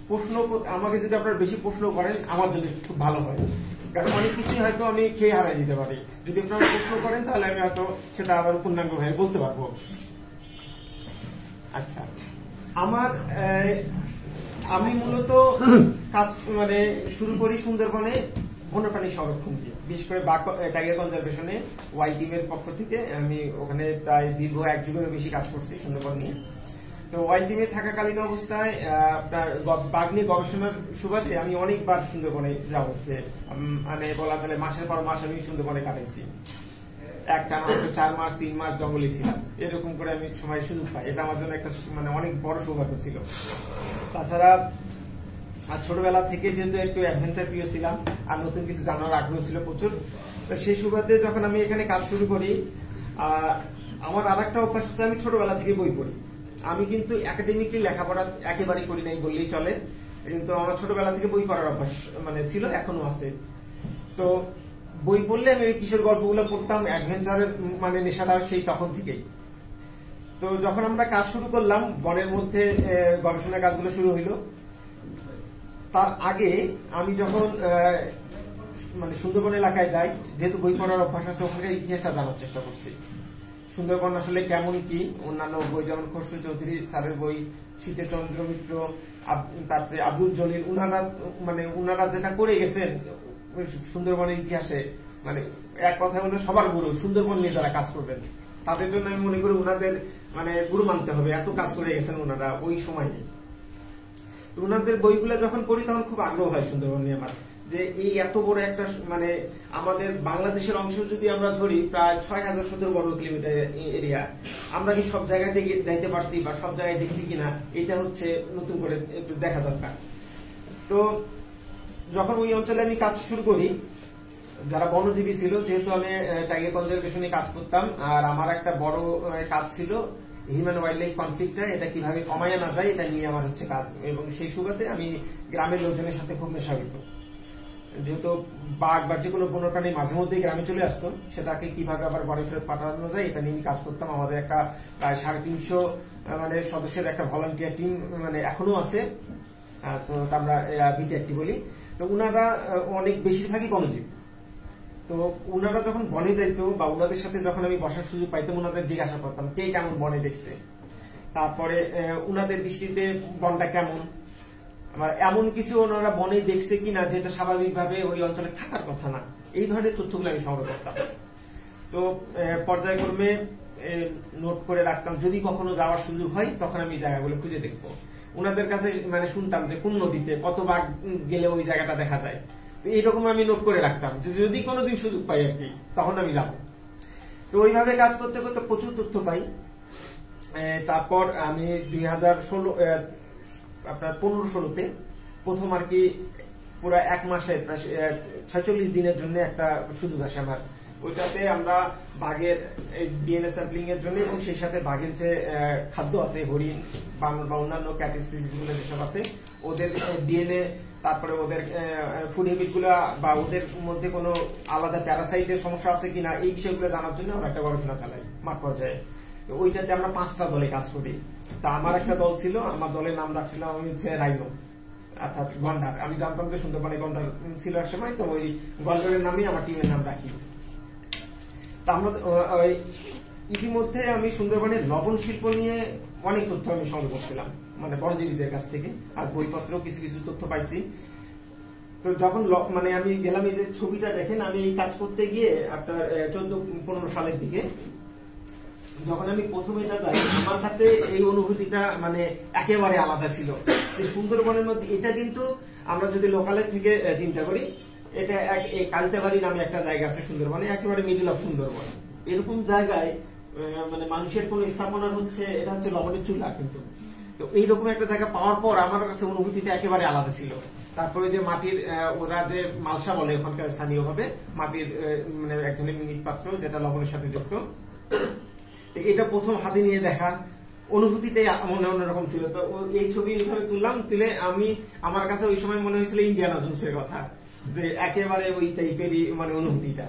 প্রশ্ন আমাকে যদি আপনারা বেশি প্রশ্ন করেন আমার জন্য খুব ভালো হয়, কারণ অনেক কিছুই হয়তো আমি খেয়ে হারাই দিতে পারি। যদি আপনারা প্রশ্ন করেন তাহলে আমি হয়তো সেটা আবার পূর্ণাঙ্গ ভাবে বলতে পারবো। আচ্ছা, আমি মূলত কাজ মানে শুরু করি সুন্দরবনে বন্যপ্রাণী সংরক্ষণ দিয়ে, বিশেষ করে টাইগার কনজারভেশনে ওয়াই টিমের পক্ষ থেকে আমি ওখানে প্রায় দীর্ঘ 1 যুগের বেশি কাজ করছি সুন্দরবন নিয়ে। তো ওয়াই টিমে থাকাকালীন অবস্থায় আপনার বাঘ নিয়ে গবেষণার সুবাদে আমি অনেকবার সুন্দরবনে যাওয়া হচ্ছে, মানে বলা চলে মাসের পর মাস আমি সুন্দরবনে কাটাইছি। একটা 4 মাস 3 মাস জঙ্গলে ছিলাম, এরকম করে আমি সময় সুযোগ পাই। এটা আমার জন্য একটা মানে অনেক বড় সৌভাগ্য ছিল। তাছাড়া ছোটবেলা থেকে যেহেতু একটু অ্যাডভেঞ্চার প্রিয় ছিলাম আর নতুন কিছু জানার আগ্রহ ছিল প্রচুর, তো সেই সুবাদে যখন আমি এখানে কাজ শুরু করি, আমার আর একটা অভ্যাস আছে, আমি ছোটবেলা থেকে বই পড়ি। আমি কিন্তু একাডেমিকলি লেখাপড়া একেবারেই করি নাই বললেই চলে, কিন্তু আমার ছোটবেলা থেকে বই পড়ার অভ্যাস মানে ছিল, এখনো আছে। তো বই পড়লে আমি ওই কিশোর গল্পগুলো পড়তাম, অ্যাডভেঞ্চারের মানে নেশাটা সেই তখন থেকেই। তো যখন আমরা কাজ শুরু করলাম, বনের মধ্যে গবেষণার কাজগুলো শুরু হইলো, তার আগে আমি যখন মানে সুন্দরবন এলাকায় যাই, যেহেতু বই পড়ার অভ্যাস আছে, ওখানকার ইতিহাসটা জানার চেষ্টা করছি। সুন্দরবন আসলে কেমন কি, অন্যান্য বই যেমন খসরু চৌধুরী স্যারের বই, শীতে চন্দ্র মিত্র, তারপরে আব্দুল জলিল, উনারা যেটা করে গেছেন সুন্দরবনের ইতিহাসে, মানে এক কথা হলো সবার গুরু সুন্দরবন নিয়ে যারা কাজ করবেন তাদের জন্য আমি মনে করি উনাদের মানে গুরু মানতে হবে, এত কাজ করে গেছেন ওনারা ওই সময়। উনাদের বইগুলো যখন পড়ি তখন খুব আগ্রহ হয় সুন্দরবন নিয়ে আমার, যে এই এত বড় একটা মানে আমাদের বাংলাদেশের অংশ যদি আমরা ধরি প্রায় 6017 বর্গ কিলোমিটার এরিয়া, আমরা কি সব জায়গাতে যাইতে পারছি বা সব জায়গায় দেখছি কিনা, এটা হচ্ছে নতুন করে একটু দেখা দরকার। তো যখন ওই অঞ্চলে আমি কাজ শুরু করি, যারা বনজীবী ছিল, যেহেতু আমি টাইগার কনজারভেশনে কাজ করতাম, আর আমার একটা বড় কাজ ছিল হিউম্যান ওয়াইল্ড লাইফ কনফ্লিক্টটা এটা কিভাবে কমায় আনা যায়, এটা নিয়ে আমার হচ্ছে কাজ। এবং সেই সুবাদে আমি গ্রামের লোকজনের সাথে খুব মেশা হইতো, যেহেতু বাঘ বা যে কোনো বন্যপ্রাণী মাঝে মধ্যেই গ্রামে চলে আসতো, সেটাকে কিভাবে আবার বনে ফেরত পাঠানো যায় এটা নিয়ে কাজ করতাম। আমাদের একটা প্রায় 350 মানে সদস্যের একটা ভলান্টিয়ার টিম মানে এখনো আছে, তো আমরা বিটিআরটি বলি। তো উনারা অনেক বেশিরভাগই বনজীবী। তো উনারা যখন বনে যাইতো বা উনাদের সাথে যখন আমি বসার সুযোগ পাইতাম, উনাদের জিজ্ঞাসা করতাম কে কেমন বনে দেখছে, তারপরে উনাদের দৃষ্টিতে বনটা কেমন, এমন কিছু ওনারা বনে দেখছে কিনা যেটা স্বাভাবিকভাবে ওই অঞ্চলে থাকার কথা না, এই ধরনের তথ্যগুলো আমি সংগ্রহ করতাম। তো পর্যায়ক্রমে নোট করে রাখতাম, যদি কখনো যাওয়ার সুযোগ হয় তখন আমি জায়গাগুলো খুঁজে দেখবো। উনাদের কাছে মানে শুনতাম যে কোন নদীতে কত বাঘ গেলে ওই জায়গাটা দেখা যায়, তো এইরকম আমি নোট করে রাখতাম যে যদি কোনোদিন সুযোগ পাই আর কি তখন আমি যাব। তো ওইভাবে কাজ করতে করতে প্রচুর তথ্য পাই। তারপর আমি 2015-16তে প্রথম আর কি পুরো 1 মাসে 46 দিনের জন্য একটা সুযোগ আসে আমার। ওইটাতে আমরা বাঘের ডিএনএ স্যাম্পলিং এর জন্য এবং সেই সাথে বাঘের যে খাদ্য আছে, হরিণ বা অন্যান্য ক্যাট স্পিসিস গুলো যেসব আছে, ওদের ডিএনএ, তারপরে ওদের ফুড হ্যাবিট গুলা বা ওদের মধ্যে কোনো আলাদা প্যারাসাইটের সমস্যা আছে কিনা, এই বিষয়গুলো জানার জন্য আমরা একটা গবেষণা চালাই মাঠ পর্যায়ে। তো ওইটাতে আমরা 5টা দলে কাজ করি। তা আমার একটা দল ছিল, আমার দলের নাম রাখছিলাম আমি হচ্ছে রাইনো, অর্থাৎ গন্ডার। আমি জানতাম যে সুন্দরবনে গন্ডার ছিল এক সময়, তো ওই গন্ডারের নামেই আমার টিমের নাম রাখি। তা আমরা ইতিমধ্যে আমি সুন্দরবনের লবণ শিল্প নিয়ে অনেক তথ্য আমি সংগ্রহ করছিলাম, মানে বনজীবীদের কাছ থেকে, আর বইপত্র কিছু কিছু তথ্য পাইছি। তো যখন মানে আমি গেলাম, এই যে ছবিটা দেখেন, আমি এই কাজ করতে গিয়ে আপনার 14-15 সালের দিকে যখন আমি প্রথমে এটা যাই, আমার কাছে এই অনুভূতিটা মানে একেবারে আলাদা ছিল। সুন্দরবনের মধ্যে এটা কিন্তু আমরা যদি লোকালের থেকে চিন্তা করি, এটা কালিতাবাড়ি নামে একটা জায়গা আছে সুন্দরবনে, একেবারে মিডল অফ সুন্দরবন। এরকম জায়গায় মানে মানুষের কোন স্থাপনা হচ্ছে, এটা হচ্ছে লবণের চুলা কিন্তু। তো এইরকম একটা জায়গা পাওয়ার পর আমার কাছে অনুভূতিটা একেবারে আলাদা ছিল। তারপরে যে মাটির ওরা যে মালসা বলে ওখানকার স্থানীয় ভাবে, মাটির মানে এক ধরনের মৃৎপাত্র যেটা লবণের সাথে যুক্ত, এটা প্রথম হাতে নিয়ে দেখা অনুভূতিটাই অন্যরকম ছিল। তো এই ছবি এইভাবে তুললাম, তুলে আমার কাছে ওই সময় মনে হয়েছিল ইন্ডিয়ানা জোনসের কথা, যে একেবারে ওই টাইপেরই মানে অনুভূতিটা।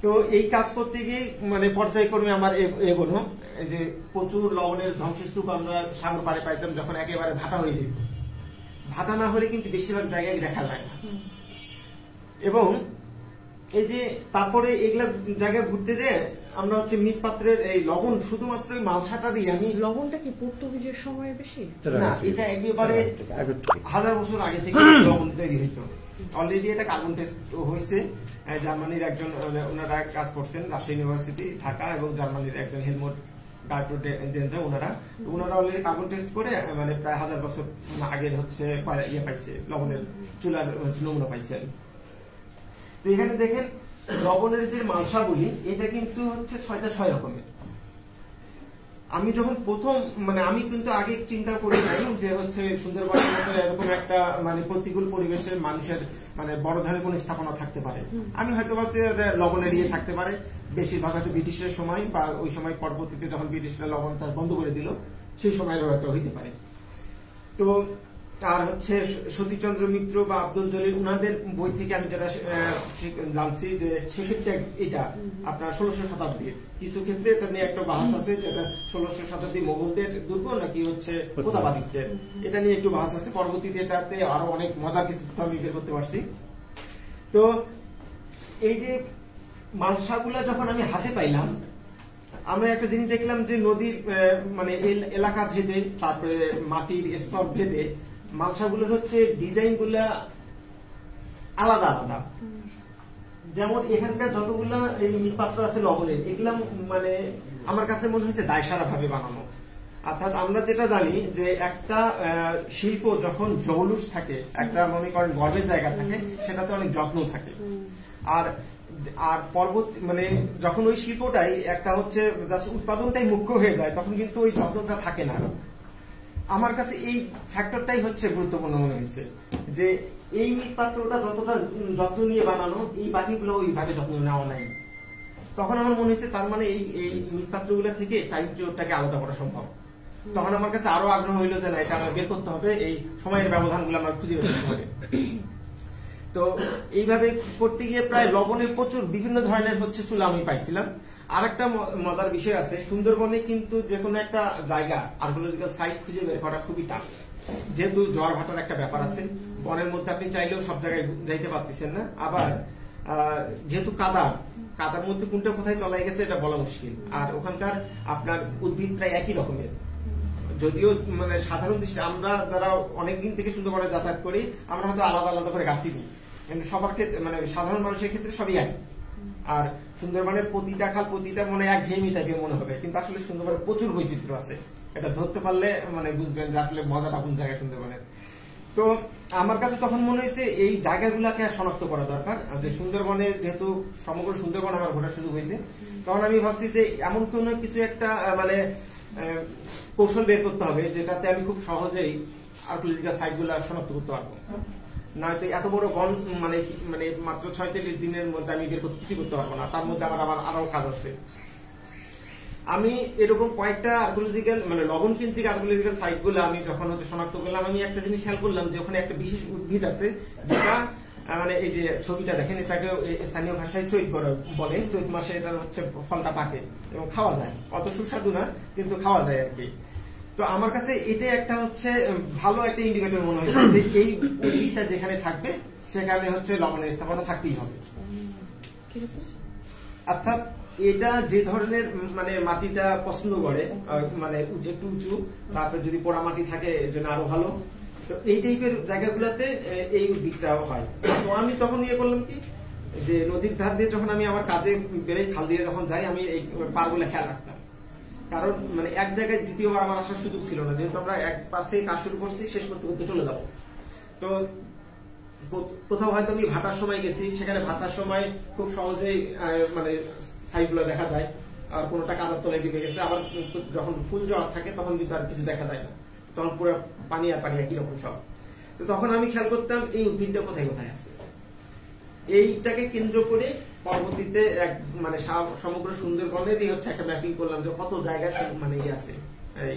তো এই কাজ করতে গিয়ে মানে পর্যায়ক্রমে আমার এগোনো, এই যে প্রচুর লবণের ধ্বংসস্তূপ আমরা সাগর পাড়ে পাইতাম, যখন একেবারে ভাটা হয়ে যেত। ভাটা না হলে কিন্তু বেশিরভাগ জায়গায় দেখা যায় না। এবং এই যে তারপরে এগুলা জায়গায় ঘুরতে যে আমরা হচ্ছে মৃৎপাত্রের এই লবণ শুধুমাত্র ওই মালসাটা দিয়ে, আমি লবণটা কি পর্তুগিজের সময় বেশি না, এটা একেবারে 1000 বছর আগে থেকে লবণ তৈরি হইতো। অলরেডি এটা কার্বন টেস্ট হয়েছে, জার্মানির একজন ওনারা কাজ করছেন, রাজশাহী ইউনিভার্সিটি ঢাকা, এবং জার্মানির একজন হেলমুট গার্ট্রুডেনজার, ওনারা অলরেডি কার্বন টেস্ট করে মানে প্রায় 1000 বছর আগের হচ্ছে ইয়ে পাইছে, লবণের চুলার নমুনা পাইছেন। তো এখানে দেখেন লবণের যে মালসাগুলি, এটা কিন্তু হচ্ছে 6 রকমের। আমি যখন প্রথম মানে আমি কিন্তু আগে চিন্তা করি নাই যে হচ্ছে সুন্দরবনের মতো এরকম একটা মানে প্রতিকূল পরিবেশে মানুষের মানে বড় ধরনের কোন স্থাপনা থাকতে পারে। আমি হয়তো ভাবছি লবণের ইয়ে থাকতে পারে, বেশিরভাগ হয়তো ব্রিটিশের সময় বা ওই সময় পরবর্তীতে যখন ব্রিটিশরা লবণ চাষ বন্ধ করে দিল সেই সময় হয়তো হইতে পারে। তো আর হচ্ছে সতীচন্দ্র মিত্র বা আব্দুল জলিল, উনাদের বই থেকে আমি যেটা জানছি যে সেক্ষেত্রে এটা আপনার 16শো শতাব্দীর, কিছু ক্ষেত্রে এটা নিয়ে একটা বাহাস আছে যেটা 16শো শতাব্দী মোগলদের দুর্গ নাকি হচ্ছে প্রতাপাদিত্যের, এটা নিয়ে একটু বাহাস আছে। পরবর্তীতে এটাতে আরো অনেক মজার কিছু আমি বের করতে পারছি। তো এই যে মালসাগুলা যখন আমি হাতে পাইলাম, আমরা একটা জিনিস দেখলাম যে নদীর মানে এলাকা ভেদে, তারপরে মাটির স্তর ভেদে মালসাগুলোর হচ্ছে ডিজাইন গুলা আলাদা আলাদা। যেমন এখানকার যতগুলা মৃৎপাত্র আছে লবণের, এগুলা মানে আমার কাছে মনে হয়েছে দায়সারা ভাবে বানানো। অর্থাৎ আমরা যেটা জানি যে একটা শিল্প যখন জৌলুস থাকে, একটা মনে করেন গর্বের জায়গা থাকে, সেটাতে অনেক যত্ন থাকে। আর পরবর্তী মানে যখন ওই শিল্পটাই একটা হচ্ছে জাস্ট উৎপাদনটাই মুখ্য হয়ে যায়, তখন কিন্তু ওই যত্নটা থাকে না। আমার কাছে এই ফ্যাক্টরটাই হচ্ছে গুরুত্বপূর্ণ মনে হয়েছে, যে এই মৃৎপাত্রটা যতটা যত্ন নিয়ে বানানো, এই বাকিগুলো ওইভাবে যত্ন নেওয়া নাই। তখন আমার মনে হয়েছে তার মানে এই মৃৎপাত্রগুলো থেকে টাইম পিরিয়ডটাকে আলাদা করা সম্ভব। তখন আমার কাছে আরো আগ্রহ হইলো যে না, এটা আমার বের করতে হবে, এই সময়ের ব্যবধানগুলো আমার খুঁজে বের করতে হবে। তো এইভাবে করতে গিয়ে প্রায় লবণের প্রচুর বিভিন্ন ধরনের হচ্ছে চুলা আমি পাইছিলাম। আর একটা মজার বিষয় আছে, সুন্দরবনে কিন্তু যে কোনো একটা জায়গা আর্কিওলজিক্যাল সাইট খুঁজে বের করা খুবই টাফ, যেহেতু জ্বর ভাটার একটা ব্যাপার আছে। বনের মধ্যে আপনি চাইলেও সব জায়গায় যাইতে পারতেছেন না, আবার যেহেতু কাদার মধ্যে কোনটা কোথায় চলাই গেছে এটা বলা মুশকিল। আর ওখানকার আপনার উদ্ভিদ প্রায় একই রকমের, যদিও মানে সাধারণ দৃষ্টি আমরা যারা অনেকদিন থেকে সুন্দরবনে যাতায়াত করি, আমরা হয়তো আলাদা আলাদা করে গাছ চিনি, কিন্তু সবার ক্ষেত্রে মানে সাধারণ মানুষের ক্ষেত্রে সবই এক। আর সুন্দরবনের প্রতিটা খাল প্রতিটা মনে একঘেয়েমি টাইপের মনে হবে, কিন্তু আসলে সুন্দরবনের প্রচুর বৈচিত্র্য আছে। এটা ধরতে পারলে মানে বুঝবেন যে আসলে মজাটা কোন জায়গায় সুন্দরবনের। তো আমার কাছে তখন মনে হয়েছে এই জায়গাগুলোকে শনাক্ত করা দরকার, যে সুন্দরবনের যেহেতু সমগ্র সুন্দরবন আমার ঘোরার সুযোগ হয়েছে, তখন আমি ভাবছি যে এমন কোন কিছু একটা মানে কৌশল বের করতে হবে যেটাতে আমি খুব সহজেই আর্কিওলজিক্যাল সাইটগুলো শনাক্ত করতে পারবো। নয়তো এত বড় বন মানে মানে মাত্র 46 দিনের মধ্যে আমি বের কিছু করতে পারবো না, তার মধ্যে আমার আরো কাজ আছে। আমি এরকম কয়েকটা আর্কিওলজিক্যাল মানে লবণ কেন্দ্রিক আর্কিওলজিক্যাল সাইটগুলো আমি যখন হচ্ছে শনাক্ত করলাম, আমি একটা জিনিস খেয়াল করলাম যে ওখানে একটা বিশেষ উদ্ভিদ আছে যেটা মানে এই যে ছবিটা দেখেন, এটাকে স্থানীয় ভাষায় চৈত বলে। চৈত মাসে এটা হচ্ছে ফলটা পাকে এবং খাওয়া যায়, অত সুস্বাদু না কিন্তু খাওয়া যায় আর কি। তো আমার কাছে এটা একটা হচ্ছে ভালো একটা ইন্ডিকেটর মনে হয়েছে যে এই উদ্ভিদটা যেখানে থাকবে সেখানে হচ্ছে লবণের স্থাপনা থাকতেই হবে। অর্থাৎ এটা যে ধরনের মানে মাটিটা পছন্দ করে, মানে একটু উঁচু, তারপরে যদি পোড়া মাটি থাকে এর জন্য আরো ভালো। তো এই টাইপের জায়গাগুলোতে এই উদ্ভিদটা হয়। তো আমি তখন ইয়ে করলাম কি, যে নদীর ধার দিয়ে যখন আমি আমার কাজে বেরোই, খাল দিয়ে যখন যাই, আমি এই পাড়গুলো খেয়াল রাখতাম। কারণ মানে এক জায়গায় দ্বিতীয়বার আমার আসার সুযোগ ছিল না, যেহেতু আমরা এক পাশ থেকে কাজ শুরু করছি, শেষ করতে করতে চলে যাবো। তো কোথাও হয়তো আমি ভাটার সময় গেছি, সেখানে ভাটার সময় খুব সহজেই মানে সাইডগুলো দেখা যায়, আর কোনোটা কাদার তলায় ঢুকে গেছে। আবার যখন ফুল জল থাকে তখন কিন্তু আর কিছু দেখা যায় না, তখন পুরো পানি আর পানি একই রকম সব। তো তখন আমি খেয়াল করতাম এই উদ্ভিদটা কোথায় কোথায় আছে। এইটাকে কেন্দ্র করে পরবর্তীতে এক মানে সমগ্র সুন্দরবনেরই হচ্ছে একটা ম্যাপিং করলাম যে কত জায়গায় মানে ইয়ে আছে, এই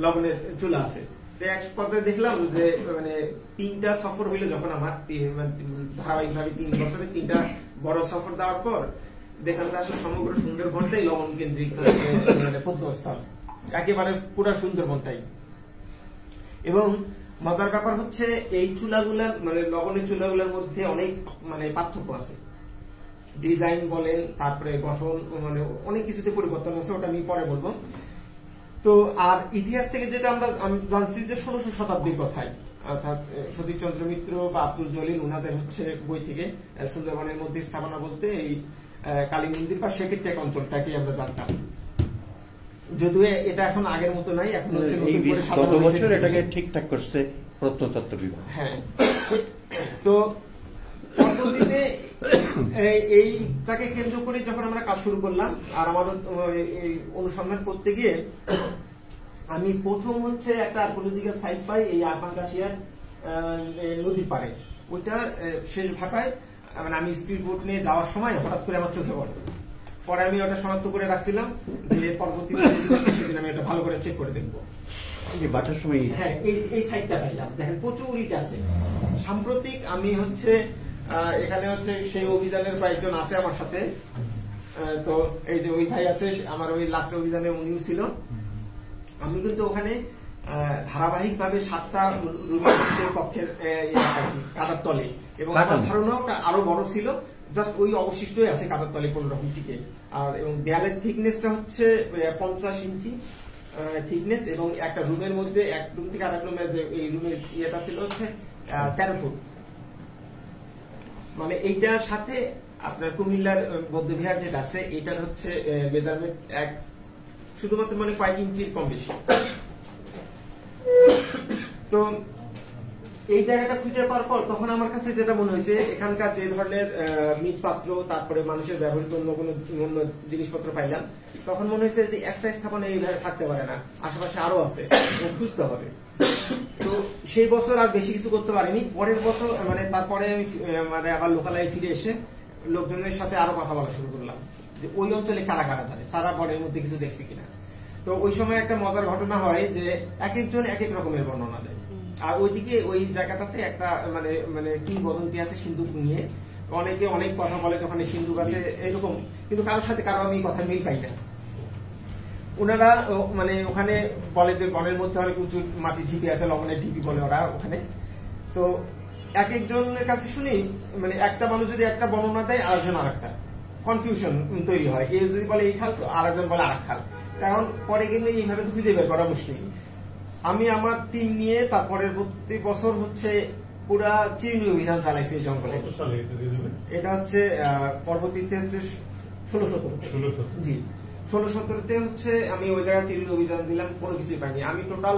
লবণের চুলা আছে। এক পর্যায়ে দেখলাম যে মানে 3টা সফর হইলো যখন আমার ধারাবাহিকভাবে 3 বছরে 3টা বড় সফর দেওয়ার পর দেখলাম যে আসলে সমগ্র সুন্দরবনটাই লবণ কেন্দ্রিক মানে প্রত্নস্থল, একেবারে পুরো সুন্দরবনটাই। এবং মজার ব্যাপার হচ্ছে এই চুলাগুলার মানে লবণের চুলাগুলোর মধ্যে অনেক মানে পার্থক্য আছে, ডিজাইন বলেন, তারপরে গঠন, মানে অনেক কিছুতে পরিবর্তন আছে, ওটা আমি পরে বলবো। তো আর ইতিহাস থেকে যেটা আমরা জানছি যে 16শ শতাব্দীর কথাই, অর্থাৎ সতীশচন্দ্র মিত্র বা আব্দুল জলিল ওনাদের হচ্ছে বই থেকে সুন্দরবনের মধ্যে স্থাপনা বলতে এই কালী মন্দির বা সেকেটেক অঞ্চলটাকে আমরা জানতাম। যদিও এটা এখন আগের মতো নাই, এখন হচ্ছে গত বছর এটাকে ঠিকঠাক করছে প্রত্নতত্ত্ব বিভাগ। হ্যাঁ, তো পরবর্তীতে এইটাকে কেন্দ্র করে যখন আমরা কাজ শুরু করলাম, আর আমার এই অনুসন্ধান করতে গিয়ে আমি প্রথম হচ্ছে একটা আর্কিওলজিক্যাল সাইট পাই এই আরবানগাছিয়ার নদীর পাড়ে। ওইটা শেষ ভাটায় মানে আমি স্পিড বোট নিয়ে যাওয়ার সময় হঠাৎ করে আমার চোখে পড়ে। পরে আমি ওটা শনাক্ত করে রাখছিলাম যে পরবর্তীতে সেদিন আমি এটা ভালো করে চেক করে দেখবো। বাটার সময় হ্যাঁ, এই সাইটটা পাইলাম, দেখেন প্রচুর ইট আছে। সাম্প্রতিক আমি হচ্ছে এখানে হচ্ছে সেই অভিযানের কয়েকজন আছে আমার সাথে। তো এই যে ওই ভাই আছে, আমার ওই লাস্ট অভিযানে উনিও ছিল। আমি কিন্তু ওখানে ধারাবাহিক ভাবে 7টা রুমের কক্ষের কাদার তলে, এবং আমার ধারণা ওটা আরো বড় ছিল, জাস্ট ওই অবশিষ্টই আছে কাদার তলে কোন রকম টিকে। আর এবং দেয়ালের থিকনেসটা হচ্ছে 50 ইঞ্চি থিকনেস, এবং একটা রুমের মধ্যে এক রুম থেকে আরেক রুমের যে এই রুমের ইয়েটা ছিল হচ্ছে 13 ফুট। মানে এইটার সাথে আপনার কুমিল্লার বৌদ্ধবিহার যেটা আছে এটার হচ্ছে মেজারমেন্ট শুধুমাত্র মানে কয়েক ইঞ্চির কম বেশি। তো এই জায়গাটা খুঁজে পাওয়ার পর তখন আমার কাছে যেটা মনে হয়েছে, এখানকার যে ধরনের মৃৎপাত্র, তারপরে মানুষের ব্যবহৃত অন্য কোনো অন্য জিনিসপত্র পাইলাম, তখন মনে হয়েছে যে একটা স্থাপনা এইভাবে থাকতে পারে না, আশেপাশে আরো আছে, খুঁজতে হবে। তো সেই বছর আর বেশি কিছু করতে পারিনি। পরের বছর মানে তারপরে আমি মানে আবার লোকালয়ে ফিরে এসে লোকজনের সাথে আরো কথা বলা শুরু করলাম যে ওই অঞ্চলে কারা কারা জানে, তারা বনের মধ্যে কিছু দেখছে কিনা। তো ওই সময় একটা মজার ঘটনা হয় যে এক একজন এক এক রকমের বর্ণনা দেয়। আর ওইদিকে ওই জায়গাটাতে একটা মানে মানে কিংবদন্তি আছে সিন্ধুক নিয়ে, অনেকে অনেক কথা বলে ওখানে সিন্ধুক আছে এরকম, কিন্তু কারোর সাথে কারো আমি কথা মিল পাই না। ওনারা মানে ওখানে বলে যে বনের মধ্যে অনেক উঁচু মাটির ঢিপি আছে, লবণের ঢিপি বলে ওরা ওখানে। তো এক একজনের কাছে শুনি মানে একটা মানুষ যদি একটা বর্ণনা দেয় আরেকজন আরেকটা, কনফিউশন তৈরি হয়। কেউ যদি বলে এই খাল তো আরেকজন বলে আরেক খাল। কারণ পরে কিন্তু এইভাবে তো খুঁজে বের করা মুশকিল। আমি আমার টিম নিয়ে তারপরের প্রতি বছর হচ্ছে পুরা চিরুনি অভিযান চালাইছি জঙ্গলে। এটা হচ্ছে পরবর্তীতে হচ্ছে 16-17 জি 16-17 হচ্ছে আমি ওই জায়গায় চিরুনি অভিযান দিলাম, কোনো কিছুই পাইনি। আমি টোটাল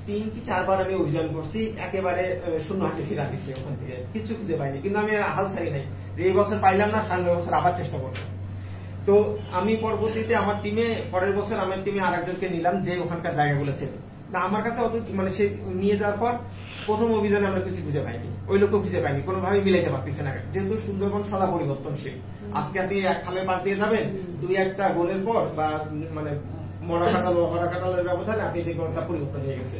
3 কি 4 বার আমি অভিযান করছি, একেবারে শূন্য হাতে ফিরে আসছি ওখান থেকে, কিছু খুঁজে পাইনি। কিন্তু আমি হাল ছাড়ি নাই যে এই বছর পাইলাম না, সামনের বছর আবার চেষ্টা করবো। তো আমি পরবর্তীতে আমার টিমে পরের বছর আমার টিমে আরেকজনকে নিলাম যে ওখানকার জায়গাগুলো চেনে। না আমার কাছে অত মানে সে নিয়ে যাওয়ার পর প্রথম অভিযানে আমরা কিছু খুঁজে পাইনি, ওই লোকও খুঁজে পাইনি, কোনোভাবে মিলাইতে পারতেছে না। যেহেতু সুন্দরবন সদা পরিবর্তনশীল, আজকে আপনি এক খালের পাশ দিয়ে যাবেন, 2-1টা গোলের পর বা মানে মরা কাটালের ব্যবধানে আপনি দেখবেন ওটা পরিবর্তন হয়ে গেছে।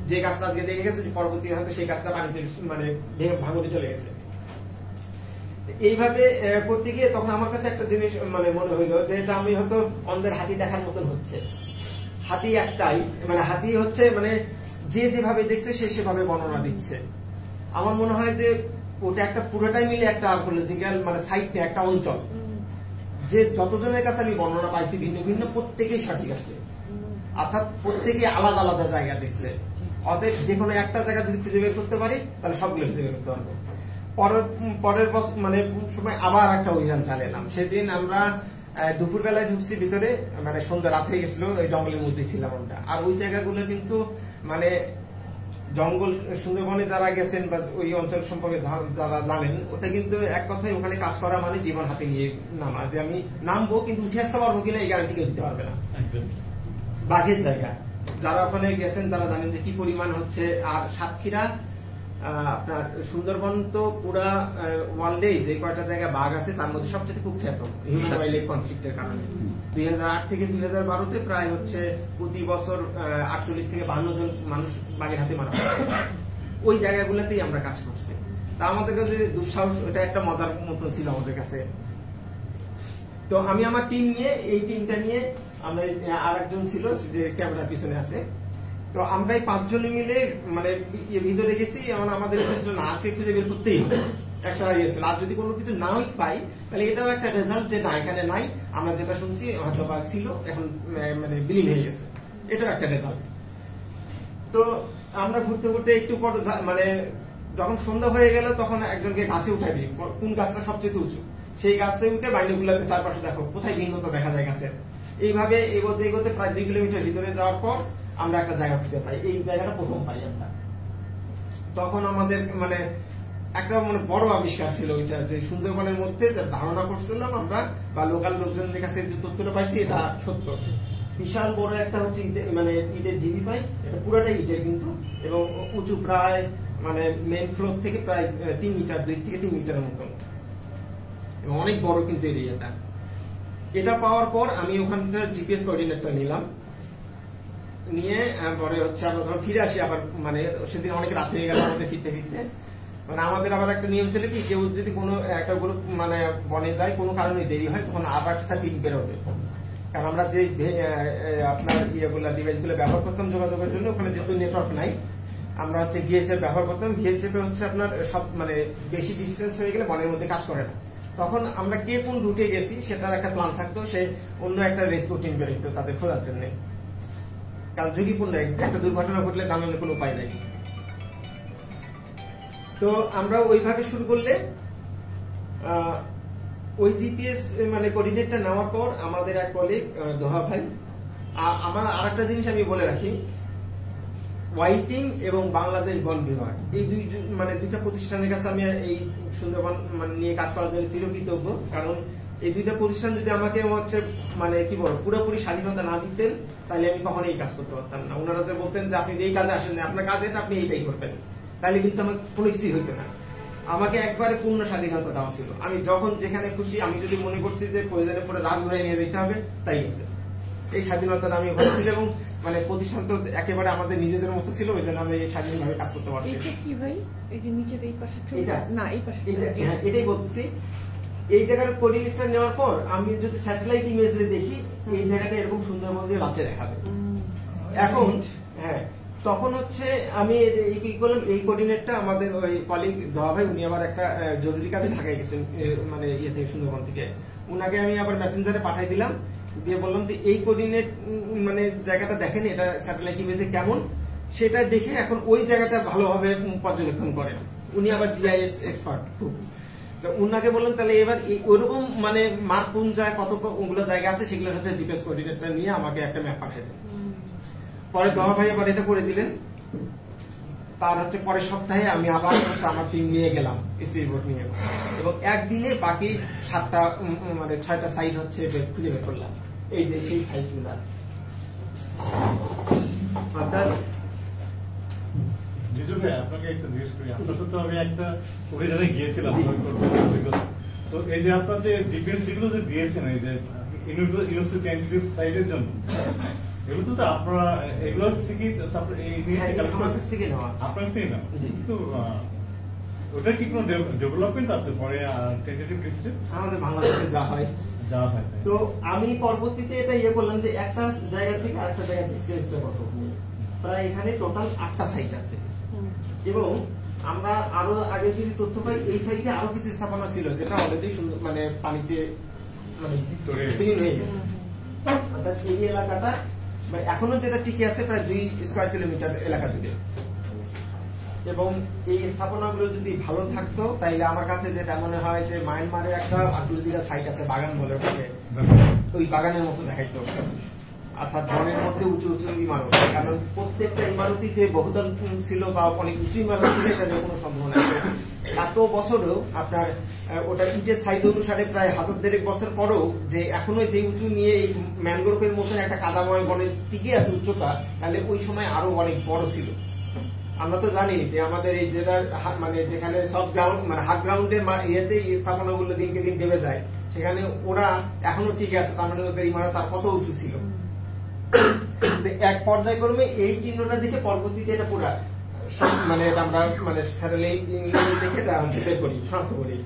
যে গাছটা আজকে দেখে গেছে পরবর্তী হয়তো সেই গাছটা পানিতে মানে ভাঙনে চলে গেছে। এইভাবে করতে গিয়ে তখন আমার কাছে একটা জিনিস মানে মনে হইলো যে এটা আমি হয়তো অন্ধের হাতি দেখার মতন হচ্ছে। হাতি একটাই, মানে হাতি হচ্ছে মানে যে যেভাবে দেখছে সে সেভাবে বর্ণনা দিচ্ছে। আমার মনে হয় যে ওটা একটা পুরোটাই মিলে একটা আর্কোলজিক্যাল মানে সাইট নিয়ে একটা অঞ্চল, যে যতজনের কাছে আমি বর্ণনা পাইছি ভিন্ন ভিন্ন, প্রত্যেকেই সঠিক আছে, অর্থাৎ প্রত্যেকেই আলাদা আলাদা জায়গা দেখছে। অতএব যে কোনো একটা জায়গা যদি খুঁজে বের করতে পারি তাহলে সবগুলো খুঁজে বের করতে পারবো। পরের মানে সময় আবার একটা অভিযান চালালাম। সেদিন আমরা দুপুর বেলায় ঢুকছি ভিতরে, মানে সন্ধ্যা রাত হয়ে গেছিল, ওই জঙ্গলের মধ্যে ছিলাম আমরা। আর ওই জায়গাগুলো কিন্তু মানে জঙ্গল সুন্দরবনে যারা গেছেন বা ওই অঞ্চল সম্পর্কে যারা জানেন, ওটা কিন্তু এক কথায় ওখানে কাজ করা মানে জীবন হাতে নিয়ে নামা, যে আমি নামবো কিন্তু উঠে আসতে পারবো কিনা এই গ্যারান্টি কেউ দিতে পারবে না। বাঘের জায়গা, যারা ওখানে গেছেন তারা জানেন যে কি পরিমাণ হচ্ছে। আর সাতক্ষীরা আপনার সুন্দরবন তো পুরা ওয়ার্ল্ডে যে কয়টা জায়গায় বাঘ আছে তার মধ্যে সবচেয়ে কুখ্যাত হিউম্যান ওয়াইল্ড লাইফ কনফ্লিক্টের কারণে। 2008 থেকে 2012-তে প্রায় হচ্ছে প্রতি বছর 48 থেকে 52 জন মানুষ বাঘের হাতে মারা পড়ছে। ওই জায়গাগুলোতেই আমরা কাজ করছি। তা আমাদের কাছে দুঃসাহস, এটা একটা মজার মতো ছিল আমাদের কাছে। তো আমি আমার টিম নিয়ে, এই টিমটা নিয়ে আমরা আর একজন ছিল যে ক্যামেরার পিছনে আছে, তো আমরা এই 5 জনে মিলে মানে ভিতরে গেছি। এমন আমাদের না আজকে খুঁজে বের করতেই হবে একটা ইয়ে ছিল। আর যদি কোনো কিছু নাই পাই তাহলে এটাও একটা রেজাল্ট যে না এখানে নাই, আমরা যেটা শুনছি হয়তো বা ছিল এখন মানে বিলীন হয়ে গেছে, এটাও একটা রেজাল্ট। তো আমরা ঘুরতে ঘুরতে একটু পর মানে যখন সন্ধ্যা হয়ে গেল তখন একজনকে গাছে উঠাই দিই, কোন গাছটা সবচেয়ে উঁচু, সেই গাছে উঠে বাইনোকুলারে চারপাশে দেখো কোথায় ভিন্নতা দেখা যায় গাছের। এইভাবে এগোতে এগোতে প্রায় 2 কিলোমিটার ভিতরে যাওয়ার পর আমরা একটা জায়গা খুঁজে পাই। এই জায়গাটা প্রথম পাই আমরা। তখন আমাদের মানে একটা মানে বড় আবিষ্কার ছিল ওইটা, যে সুন্দরবনের মধ্যে যে ধারণা করছিলাম আমরা বা লোকাল লোকজনের কাছে যে তথ্যটা পাইছি এটা সত্য। বিশাল বড় একটা হচ্ছে মানে ইটের ঢিবি পাই, এটা পুরোটাই ইটের কিন্তু, এবং উঁচু প্রায় মানে মেইন ফ্লোর থেকে প্রায় 3 মিটার, 2 থেকে 3 মিটারের মতন, এবং অনেক বড় কিন্তু এরিয়াটা। এটা পাওয়ার পর আমি ওখান থেকে জিপিএস কোঅর্ডিনেটটা নিলাম, নিয়ে পরে হচ্ছে আমরা যখন ফিরে আসি আবার মানে সেদিন অনেক রাত হয়ে গেল আমাদের ফিরতে ফিরতে। মানে আমাদের আবার একটা নিয়ম ছিল কি, কেউ যদি কোনো একটা গ্রুপ মানে বনে যায় কোনো কারণে দেরি হয় তখন আবার একটা টিম বেরোবে। কারণ আমরা যে আপনার ইয়েগুলা ডিভাইসগুলো ব্যবহার করতাম যোগাযোগের জন্য, ওখানে যেহেতু নেটওয়ার্ক নাই আমরা হচ্ছে ভিএচএফ ব্যবহার করতাম। ভিএচএফ হচ্ছে আপনার সব মানে বেশি ডিস্টেন্স হয়ে গেলে বনের মধ্যে কাজ করে না। তখন আমরা কে কোন রুটে গেছি সেটার একটা প্ল্যান থাকতো, সে অন্য একটা রেস্কিউ টিম বেরোতো তাদের খোঁজার জন্য। কারণ ঝুঁকিপূর্ণ একটা দুর্ঘটনা ঘটলে জানানোর কোনো উপায় নাই। তো আমরা ওইভাবে শুরু করলে ওই জিপিএস মানে কোঅর্ডিনেটটা নেওয়ার পর আমাদের এক কলিগ দোহা ভাই, আমার আরেকটা জিনিস আমি বলে রাখি, ওয়াইটিং এবং বাংলাদেশ বন বিভাগ এই দুইটা প্রতিষ্ঠানের কাছে আমি এই সুন্দরবন নিয়ে কাজ করার জন্য চিরকৃতজ্ঞ। কারণ এই দুইটা প্রতিষ্ঠান যদি আমাকে হচ্ছে কি বলবো পুরোপুরি স্বাধীনতা না দিতেন, তাহলে আমি কখনোই এই কাজ করতে পারতাম না। ওনারা যে বলতেন যে আপনি এই কাজে আসেন না, আপনার কাজ এটা, আপনি এইটাই করবেন, তাহলে কিন্তু আমার কোনো কিছুই হইতো না। আমাকে একবারে পূর্ণ স্বাধীনতা দেওয়া ছিল। আমি যখন যেখানে খুশি, আমি যদি মনে করছি যে প্রয়োজনে পরে রাজঘরে নিয়ে যেতে হবে, তাই গেছে। এই স্বাধীনতাটা আমি হয়েছিল এবং প্রতিষ্ঠান তো একেবারে আমাদের নিজেদের মতো ছিল, ওই জন্য আমি স্বাধীনভাবে কাজ করতে পারছি। কি ভাই, এই যে নিচের এই পাশে না এই পাশে, এটাই বলতেছি। এই জায়গার কোঅর্ডিনেটটা নেওয়ার পর আমি যদি স্যাটেলাইট ইমেজে দেখি, এই জায়গাটা এরকম সুন্দরবন দিয়ে লাচে দেখাবে। এখন তখন হচ্ছে আমি কি করলাম, এই কোঅর্ডিনেটটা আমাদের ওই কলিগ দোয়া ভাই, উনি আবার একটা জরুরি কাজে ঢাকায় গেছেন ইয়ে থেকে, সুন্দরবন থেকে। উনাকে আমি আবার মেসেঞ্জারে পাঠাই দিলাম, দিয়ে বললাম যে এই কোঅর্ডিনেট জায়গাটা দেখেন, এটা স্যাটেলাইট ইমেজে কেমন, সেটা দেখে এখন ওই জায়গাটা ভালোভাবে পর্যবেক্ষণ করেন। উনি আবার জিআইএস এক্সপার্ট খুব। তো উনাকে বললাম তাহলে এবার ওইরকম মার্ক কোন জায়গায় কতগুলো জায়গা আছে, সেগুলো হচ্ছে জিপিএস কোঅর্ডিনেটটা নিয়ে আমাকে একটা ম্যাপ পাঠিয়ে দেন। পরে দোয়া ভাই আবার এটা করে দিলেন। তার হচ্ছে পরের সপ্তাহে আমি আবার আমার টিম নিয়ে গেলাম, স্পিড বোট নিয়ে, এবং একদিনে বাকি 6টা সাইট হচ্ছে খুঁজে বের করলাম। এই যে সেই সাইটগুলো, অর্থাৎ আপনাকে একটা জিজ্ঞেস করি, আপনার তো আমি একটা অভিযানে গিয়েছিলাম, তো এই যে আপনার যে জিপিএস যেগুলো যে দিয়েছেন এই যে ইউনিভার্সিটি সাইটের জন্য, এগুলো তো আপনারা এগুলো থেকে আপনার কাছ থেকে নেওয়া, কিন্তু ওটা কি কোনো ডেভেলপমেন্ট আছে পরে টেন্টেটিভ লিস্টে? আমাদের বাংলাদেশে যা হয়। তো আমি পরবর্তীতে এটা করলাম যে একটা জায়গা থেকে আরেকটা জায়গার ডিসটেন্সটা কত, প্রায় এখানে টোটাল 8টা সাইট আছে। এবং আমরা আরো আগে যদি তথ্য পাই, এই সাইটে আরো কিছু স্থাপনা ছিল যেটা অলরেডি পানিতে হয়ে গেছে। অর্থাৎ এই এলাকাটা এখনো যেটা টিকে আছে প্রায় 2 স্কয়ার কিলোমিটার এলাকা জুড়ে। এবং এই স্থাপনাগুলো যদি ভালো থাকতো, তাইলে আমার কাছে যেটা মনে হয় যে মায়ানমারের একটা আটুলিদিঘা সাইট আছে, বাগান বলে, ওই বাগানের মতো দেখাইতো। অর্থাৎ বনের মধ্যে উঁচু উঁচু ইমারত, কারণ প্রত্যেকটা ইমারতই যে বহুতল ছিল বা অনেক উঁচু ইমারত ছিল, এটা যে কোনো সম্ভব না। এত বছরও আপনার ওটা ইটের সাইজ অনুসারে প্রায় 1000 বছর পরেও যে এখনো যে উঁচু নিয়ে এই ম্যানগ্রোভের মতন একটা কাদাময় বনে টিকে আছে উচ্চতা, তাহলে ওই সময় আরো অনেক বড় ছিল। আমরা তো জানি যে আমাদের এই জেলার যেখানে সব গ্রাউন্ড হার্ড গ্রাউন্ডের ইয়েতে স্থাপনাগুলো দিনকে দিন দেবে যায়, সেখানে ওরা এখনো ঠিক আছে, তার মানে ওদের ইমারত তার কত উঁচু ছিল। এক পর্যায়ক্রমে এই চিহ্নটা দেখে পরবর্তীতে এটা পুরা আমরা স্যাটেলাইট দেখে বের করি, শনাক্ত করি,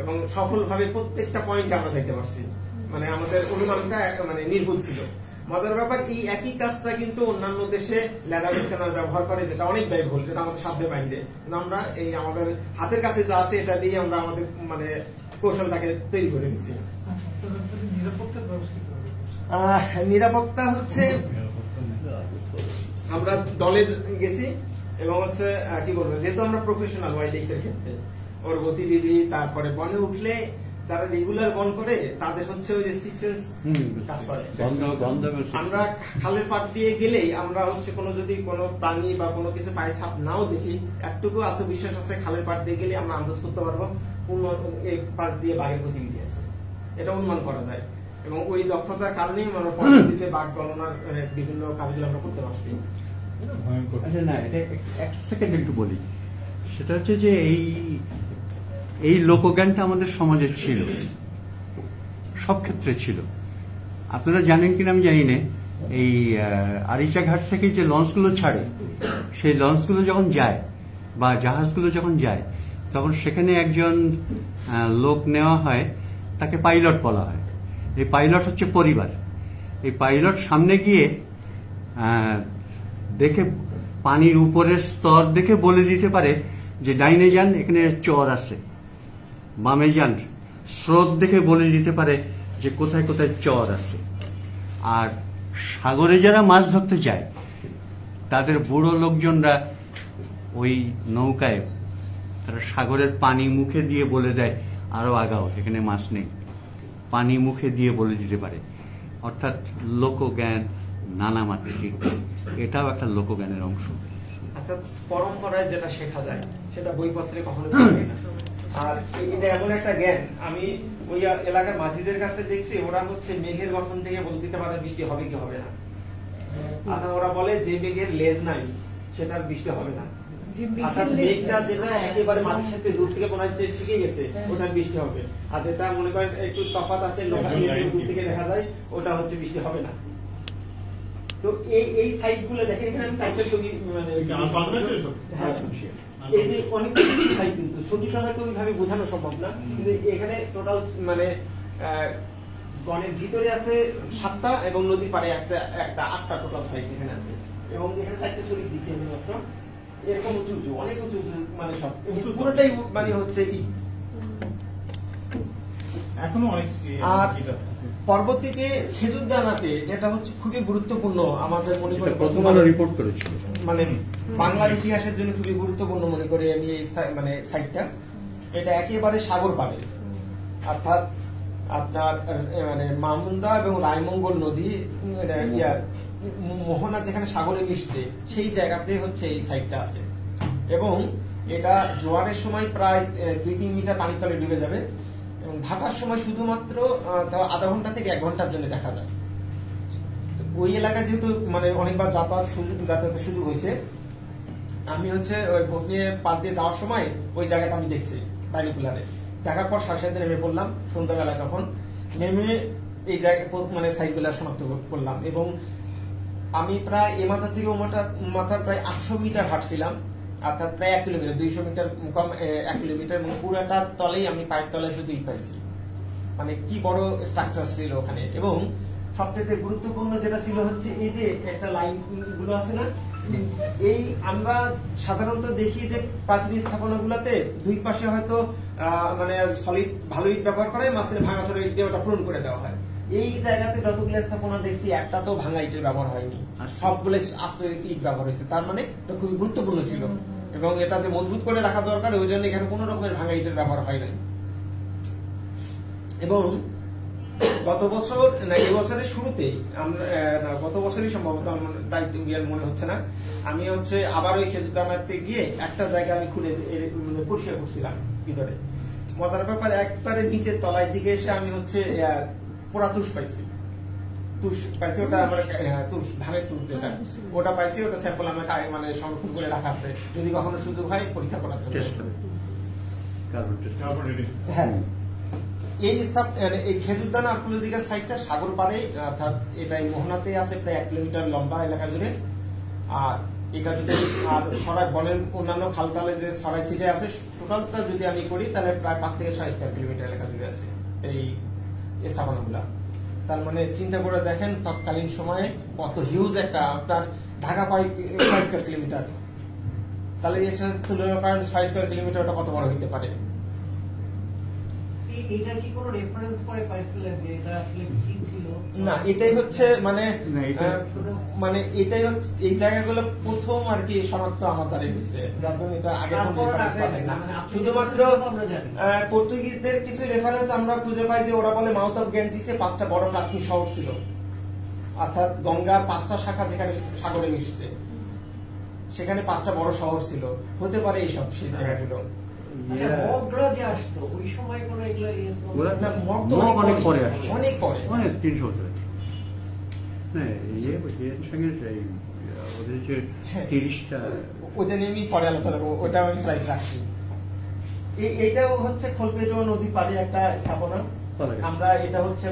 এবং সফলভাবে প্রত্যেকটা পয়েন্ট আমরা দেখতে পাচ্ছি। আমাদের অনুমানটা নির্ভুল ছিল। মজার ব্যাপার, এই একই কাজটা কিন্তু অন্যান্য দেশে ল্যাডার স্ক্যানার ব্যবহার করে, যেটা অনেক ব্যয়বহুল, যেটা আমাদের সাধ্যের বাইরে। কিন্তু আমরা এই আমাদের হাতের কাছে যা আছে এটা দিয়ে আমরা আমাদের কৌশলটাকে তৈরি করে নিচ্ছি। নিরাপত্তা হচ্ছে আমরা দলে গেছি এবং হচ্ছে কি বলবো, যেহেতু আমরা প্রফেশনাল ওয়াইল্ড লাইফের ক্ষেত্রে, ওর গতিবিধি, তারপরে বনে উঠলে যারা রেগুলার বন করে তাদের হচ্ছে ওই যে 6 সেন্স কাজ করে। আমরা খালের পাড় দিয়ে গেলেই আমরা হচ্ছে যদি কোনো প্রাণী বা কোনো কিছু পায়ে ছাপ নাও দেখি, একটুকু আত্মবিশ্বাস আছে খালের পাড় দিয়ে গেলে আমরা আন্দাজ করতে পারবো এই পাশ দিয়ে বাঘের গতিবিধি আছে, এটা অনুমান করা যায়। এবং ওই দক্ষতার কারণেই আমরা পরবর্তীতে বাঘ গণনার বিভিন্ন কাজগুলো আমরা করতে পারছি। আচ্ছা, না, এটা এক সেকেন্ড একটু বলি। সেটা হচ্ছে যে এই লোকজ্ঞানটা আমাদের সমাজে ছিল, সব ক্ষেত্রে ছিল। আপনারা জানেন কিনা আমি জানি না, এই আরিচা ঘাট থেকে যে লঞ্চগুলো ছাড়ে, সেই লঞ্চগুলো যখন যায় বা জাহাজগুলো যখন যায়, তখন সেখানে একজন লোক নেওয়া হয়, তাকে পাইলট বলা হয়। এই পাইলট হচ্ছে পরিবার। এই পাইলট সামনে গিয়ে দেখে পানির উপরের স্তর দেখে বলে দিতে পারে যে ডাইনে যান, এখানে চর আছে, বামে যান, স্রোত দেখে বলে দিতে পারে যে কোথায় কোথায় চর আছে। আর সাগরে যারা মাছ ধরতে যায়, তাদের বুড়ো লোকজনরা ওই নৌকায় তারা সাগরের পানি মুখে দিয়ে বলে দেয় আরো আগাও, এখানে মাছ নেই, পানি মুখে দিয়ে বলে দিতে পারে। অর্থাৎ লোকজ্ঞান, নানা মাতৃক, এটাও একটা লোকজ্ঞানের অংশ। অর্থাৎ পরম্পরায় যেটা শেখা যায় সেটা বইপত্রে কখনো পাওয়া যায় না। আর এটা এমন একটা জ্ঞান, আমি ওই এলাকার মাঝিদের কাছে দেখছি, ওরা হচ্ছে মেঘের গঠন থেকে বলে দিতে পারে বৃষ্টি হবে কি হবে না। অর্থাৎ ওরা বলে যে মেঘের লেজ নাই সেটার বৃষ্টি হবে না, অর্থাৎ মেঘটা যেটা একেবারে মাটির সাথে দূর থেকে মনে হচ্ছে টিকে গেছে ওটার বৃষ্টি হবে, আর যেটা মনে করেন একটু তফাৎ আছে দূর থেকে দেখা যায় ওটা হচ্ছে বৃষ্টি হবে না। তো এই সাইট গুলো দেখেন, এখানে আমি চারটা ছবি মানে এই যে অনেক সাইট, কিন্তু ছবিটা হয়তো ওইভাবে বোঝানো সম্ভব না, কিন্তু এখানে টোটাল মানে গণের ভিতরে আছে 7টা এবং নদীর পাড়ে আছে একটা, 8টা টোটাল সাইট এখানে আছে। এবং এখানে 4টে ছবি দিচ্ছি আমি মাত্র, এরকম উঁচু উঁচু অনেক উঁচু উঁচু মানে সব পুরোটাই মানে হচ্ছে এখনো অনেক। আর পরবর্তীতে খেজুর দানাতে যেটা হচ্ছে খুবই গুরুত্বপূর্ণ আমাদের মনে করে, প্রথম আলো রিপোর্ট করেছিল, মানে বাংলার ইতিহাসের জন্য খুবই গুরুত্বপূর্ণ মনে করি আমি এই মানে সাইটটা। এটা একেবারে সাগর পাড়ে, অর্থাৎ আপনার মানে মামুন্দা এবং রায়মঙ্গল নদী মোহনা যেখানে সাগরে মিশছে সেই জায়গাতে হচ্ছে এই সাইটটা আছে। এবং এটা জোয়ারের সময় প্রায় 2-3 মিটার পানির তলে ডুবে যাবে, এবং ভাটার সময় শুধুমাত্র আধা ঘন্টা থেকে 1 ঘন্টার জন্য দেখা যায়। ওই এলাকা যেহেতু মানে অনেকবার যাতায়াতের সুযোগ হয়েছে, আমি হচ্ছে ওই বোট নিয়ে পাশ দিয়ে যাওয়ার সময় ওই জায়গাটা আমি দেখছি বাইনোকুলারে। দেখার পর সাথে সাথে নেমে পড়লাম সন্ধ্যাবেলা, তখন নেমে এই জায়গায় মানে সাইটগুলো শনাক্ত করলাম। এবং আমি প্রায় এ মাথা থেকে ও মাথা প্রায় 800 মিটার হাঁটছিলাম, অর্থাৎ প্রায় 1 কিলোমিটার, 200 মিটার কম 1 কিলোমিটার, মানে পুরাটার তলেই আমি পায়ের তলে শুধুই পাইছি, মানে কি বড় স্ট্রাকচার ছিল ওখানে। এবং সবচেয়ে গুরুত্বপূর্ণ যেটা ছিল হচ্ছে এই যে একটা লাইন গুলো আছে না, এই আমরা সাধারণত দেখি যে প্রাচীন স্থাপনাগুলোতে দুই পাশে হয়তো মানে সলিড ভালো ইট ব্যবহার করে, মাঝখানে ভাঙাচোরা ইট দিয়ে ওটা পূরণ করে দেওয়া হয়। এই জায়গাতে যতগুলো স্থাপনা দেখছি একটা তো ভাঙা ইটের ব্যবহার হয়নি, সবগুলো আস্ত ইট ব্যবহার হয়েছে। তার মানে এটা খুবই গুরুত্বপূর্ণ ছিল, এবং এটা যে মজবুত করে রাখা দরকার ওই জন্য এখানে কোন রকমের ভাঙা ইটের ব্যবহার হয় নাই। এবং গত বছর না এই বছরের শুরুতেই আমরা গত বছরই সম্ভবত, দায়িত্ব মনে হচ্ছে না, আমি হচ্ছে আবার ওই খেজুর দানাতে গিয়ে একটা জায়গা আমি খুলে পরিষ্কার করছিলাম ভিতরে। মজার ব্যাপার, একবারে নিচের তলায় দিকে এসে আমি হচ্ছে পোড়া তুষ পাইছি, ওটা আমার তুষ, ধানের তুষ যেটা, ওটা পাইছি। ওটা স্যাম্পল আমার মানে সংরক্ষণ করে রাখা আছে, যদি কখনো সুযোগ হয় পরীক্ষা করার জন্য। হ্যাঁ, এই খেজুরদানা আর্কিওলজিক্যাল সাইটটা সাগর পাড়ে, অর্থাৎ এটা মোহনাতে আছে প্রায় 1 কিলোমিটার লম্বা এলাকা জুড়ে। আর এটা যদি আর সরাই বনের অন্যান্য খালতালে যে সরাই সিটে আছে টোটালটা যদি আমি করি তাহলে প্রায় 5 থেকে 6 স্কয়ার কিলোমিটার এলাকা জুড়ে আছে এই স্থাপনাগুলা। তার মানে চিন্তা করে দেখেন তৎকালীন সময়ে কত হিউজ একটা, আপনার ঢাকা 5 স্কয়ার কিলোমিটার, তাহলে এর সাথে তুলনা করেন 6 স্কয়ার কিলোমিটার ওটা কত বড় হইতে পারে। এটার কি কোনো রেফারেন্স করে পাইছিলেন যে এটা আসলে কি ছিল? না, এটাই হচ্ছে মানে এটাই হচ্ছে এই জায়গাগুলো প্রথম আর কি শনাক্ত আমার দ্বারা হয়েছে, যার জন্য এটা আগে কোনো রেফারেন্স পাই না। শুধুমাত্র পর্তুগিজদের কিছু রেফারেন্স আমরা খুঁজে পাই যে ওরা বলে মাউথ অফ গ্যাঞ্জিসে 5টা বড় প্রাচীন শহর ছিল, অর্থাৎ গঙ্গার 5টা শাখা যেখানে সাগরে মিশছে সেখানে 5টা বড় শহর ছিল, হতে পারে এইসব সেই জায়গাগুলো। অনেক পরে 300 বছর ওদের যে 30টা, ওটা নিয়ে আমি পরে আলোচনা করবো, ওটা আমি স্লাইড রাখছি। এইটাও হচ্ছে খোলপেটো নদী পাড়ে একটা স্থাপনা। আমরা এটা হচ্ছে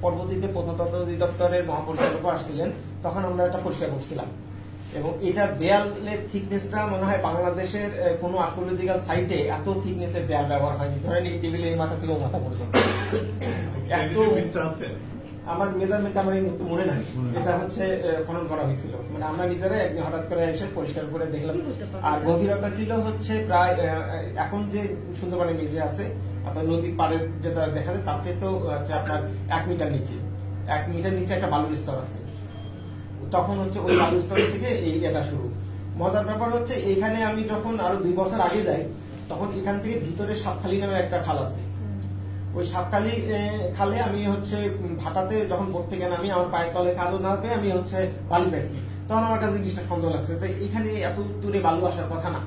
পরবর্তীতে প্রত্নতত্ত্ব অধিদপ্তরের মহাপরিচালক আসছিলেন, তখন আমরা এটা পরিষ্কার করছিলাম। এবং এটার দেয়ালের থিকনেসটা মনে হয় বাংলাদেশের কোন আর্কিওলজিক্যাল সাইটে এত থিকনেসের দেয়াল ব্যবহার হয়নি। ধরেন এই টেবিলের মাথা থেকে মাথা পর্যন্ত আমার মেজারমেন্ট আমার এই মুহূর্তে মনে নাই, এটা হচ্ছে খনন করা হয়েছিল, মানে আমরা নিজেরা একদিন হঠাৎ করে এসে পরিষ্কার করে দেখলাম। আর গভীরতা ছিল হচ্ছে প্রায় এখন যে সুন্দরবনে মেঝে আছে অর্থাৎ নদীর পাড়ের যেটা দেখা যায় তার চেয়ে তো আপনার 1 মিটার নিচে, 1 মিটার নিচে একটা বালুর স্তর আছে। তখন হচ্ছে ওই বালুর স্তর থেকে এই এটা শুরু। মজার ব্যাপার হচ্ছে এখানে আমি যখন আরো 2 বছর আগে যাই তখন এখান থেকে ভিতরে সাতখালি নামে একটা খাল আছে, ওই সাপখালি খালে আমি হচ্ছে ভাটাতে যখন পড়তে গেলাম আমি আমার পায়ের তলে কাদো না পেয়ে আমি হচ্ছে বালু পেয়েছি। তখন আমার কাছে জিনিসটা সন্দেহ লাগছে যে এখানে এত দূরে বালু আসার কথা না,